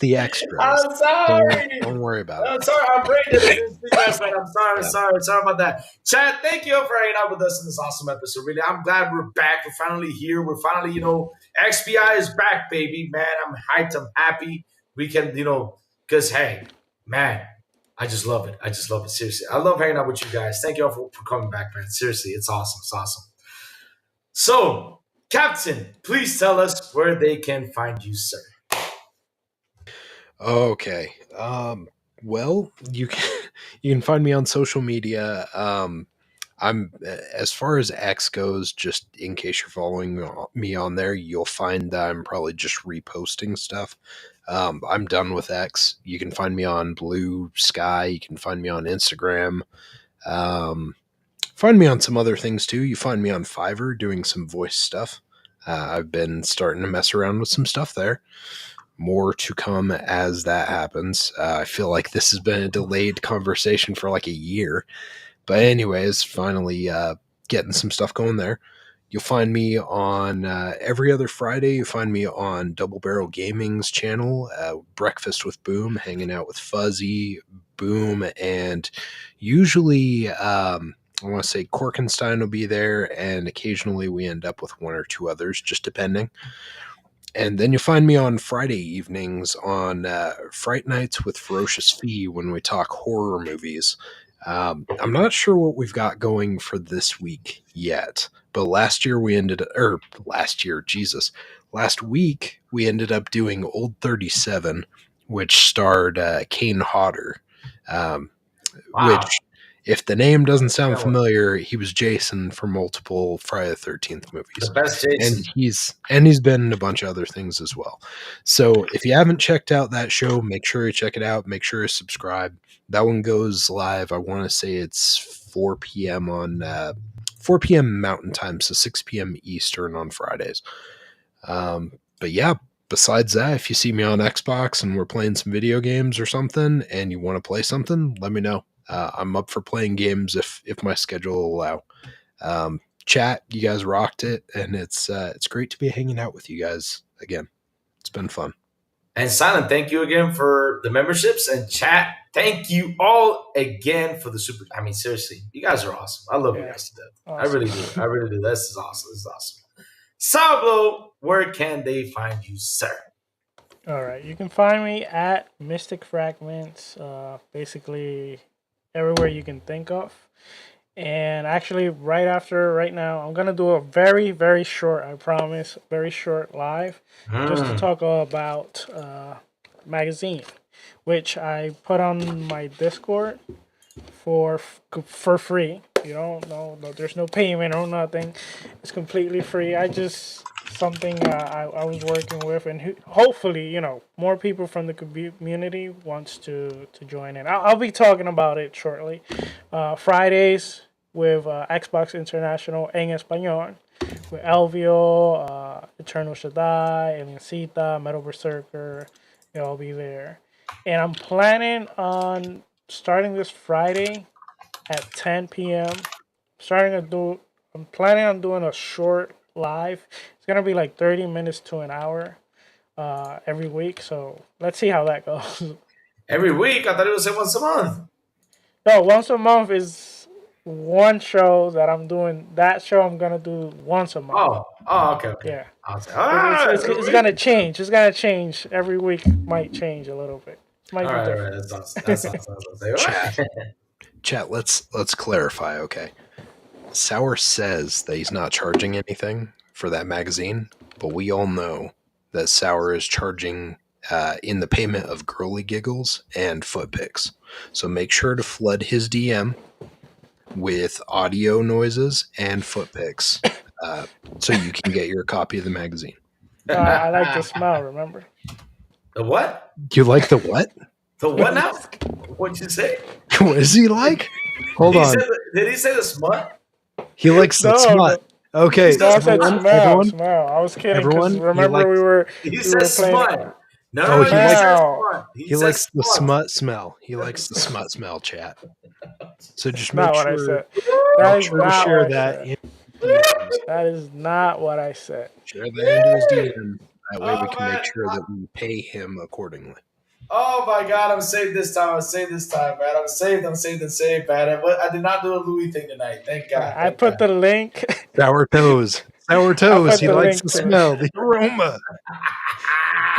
the extras. I'm sorry. Don't worry about it. I'm sorry. I'm brain I'm sorry about that. Chad, thank you for hanging out with us in this awesome episode. Really, I'm glad we're back. We're finally here. We're finally, XBI is back, baby. Man, I'm hyped. I'm happy. We can, because hey, man, I just love it. Seriously, I love hanging out with you guys. Thank you all for coming back, man. Seriously, it's awesome. It's awesome. So, Captain, please tell us where they can find you, sir. Okay. Well, you can find me on social media. I'm as far as X goes, just in case you're following me on there, you'll find that I'm probably just reposting stuff. I'm done with X. You can find me on Blue Sky. You can find me on Instagram. Find me on some other things too. You find me on Fiverr doing some voice stuff. I've been starting to mess around with some stuff there. More to come as that happens. I feel like this has been a delayed conversation for like a year. But anyways, finally getting some stuff going there. You'll find me on every other Friday. You find me on Double Barrel Gaming's channel, Breakfast with Boom, hanging out with Fuzzy, Boom, and usually I want to say Korkenstein will be there, and occasionally we end up with one or two others, just depending. And then you'll find me on Friday evenings on Fright Nights with Ferocious Fee when we talk horror movies. I'm not sure what we've got going for this week yet, but last week we ended up doing Old 37, which starred Kane Hodder, Wow. which, if the name doesn't sound That one. familiar, he was Jason for multiple Friday the 13th movies. The best Jason. And he's been in a bunch of other things as well. So if you haven't checked out that show, make sure you check it out. Make sure you subscribe. That one goes live. I want to say it's 4 p.m. on 4 p.m. Mountain Time, so 6 p.m. Eastern on Fridays. But yeah, besides that, if you see me on Xbox and we're playing some video games or something, and you want to play something, let me know. I'm up for playing games if my schedule will allow. Chat, you guys rocked it, and it's great to be hanging out with you guys again. It's been fun. And Silent, thank you again for the memberships. And chat, thank you all again for the super. I mean, seriously, you guys are awesome. I love you guys to death. Awesome. I really do. I really do. This is awesome. This is awesome. Sourblow, where can they find you, sir? All right, you can find me at Mystic Fragments, basically everywhere you can think of. And actually, right now, I'm going to do a very, very short, I promise, very short live, just to talk about magazine, which I put on my Discord for free. You don't know, there's no payment or nothing. It's completely free. I just something I was working with, and hopefully, more people from the community wants to join in. I'll be talking about it shortly. Fridays with Xbox International en español, with Elvio, Eternal Shaddai, Aliencita, Metal Berserker. They'll all be there. And I'm planning on starting this Friday at 10 p.m. I'm planning on doing a short live. It's gonna be like 30 minutes to an hour every week. So let's see how that goes. Every week? I thought it was once a month. No, once a month is one show that I'm doing. That show I'm gonna do once a month. Oh, okay. Yeah. It's gonna change. It's gonna change every week. Might change a little bit. Might be different. That's awesome. Chat, let's clarify, okay? Sour says that he's not charging anything for that magazine, but we all know that Sour is charging in the payment of girly giggles and foot pics. So make sure to flood his DM with audio noises and foot pics so you can get your copy of the magazine. I like the smell, remember? The what? You like the what? The what now? What'd you say? What is he like? Hold on. Did he say the smut? He likes the smut. Okay. No, I said smell. I was kidding. Everyone, remember he said smut. No, he likes the smut smell. He likes the smut smell, chat. So just make sure. What I said. Make sure to share that in DMs. That is not what I said. Share that into his DM. That way we can make sure that we pay him accordingly. Oh my God, I'm saved this time, man. I'm saved, man. I did not do a Louis thing tonight. Thank God. I put the link. Sour toes. He likes the smell, the aroma.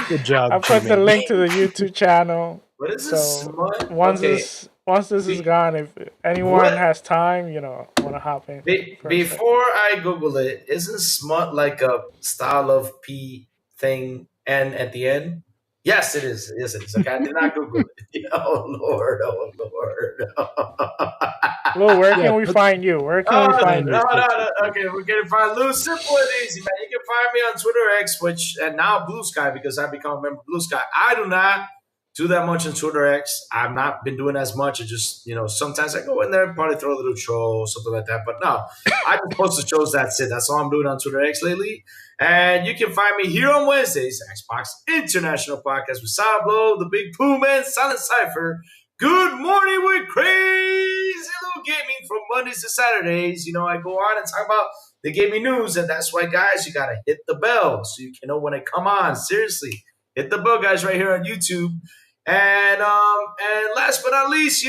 Good job. I put the link to the YouTube channel. What is this? So once this is gone, if anyone has time, want to hop in. Before I Google it, isn't smut like a style of pee thing and at the end? Yes, it is. Yes, it is. Okay, I did not Google it. Oh, Lord. Lou, where can we find you? No. Okay, we're going to find Lou. Simple and easy, man. You can find me on Twitter X, and now Blue Sky, because I've become a member of Blue Sky. I do not do that much on Twitter X. I've not been doing as much. I just, sometimes I go in there and probably throw a little troll, something like that. But no, I just post the shows. That's it. That's all I'm doing on Twitter X lately. And you can find me here on Wednesdays, Xbox International Podcast with Sourblow, the Big Plume, and Silent Cypher. Good morning with Crazy Little Gaming from Mondays to Saturdays. I go on and talk about they gave me news, and that's why, guys, you gotta hit the bell so you can know when I come on. Seriously, hit the bell, guys, right here on YouTube. And last but not least,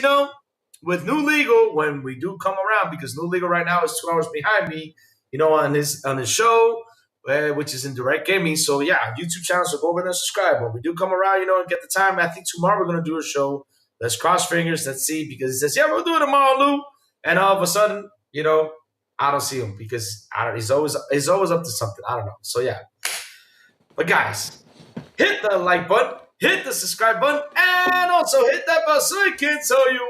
with New Legal, when we do come around, because New Legal right now is 2 hours behind me, on his show, which is in direct gaming. So yeah, YouTube channel, so go over there and subscribe. When we do come around, and get the time, I think tomorrow we're gonna do a show. Let's cross fingers. Let's see, because he says, yeah, we'll do it tomorrow, Lou. And all of a sudden, I don't see him because he's always up to something. I don't know. So yeah. But guys, hit the like button, hit the subscribe button, and also hit that bell so you can tell you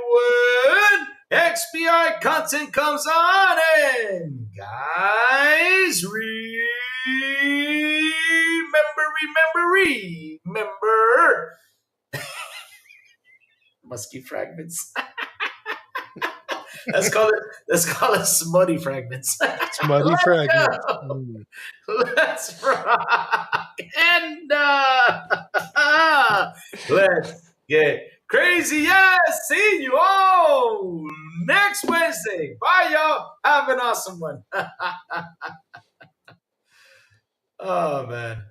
when XBI content comes on. And guys, remember musky fragments. Let's call it smutty fragments. Smutty fragments. Let's rock. And let's get crazy. Yes, see you all next Wednesday. Bye, y'all. Have an awesome one. Oh, man.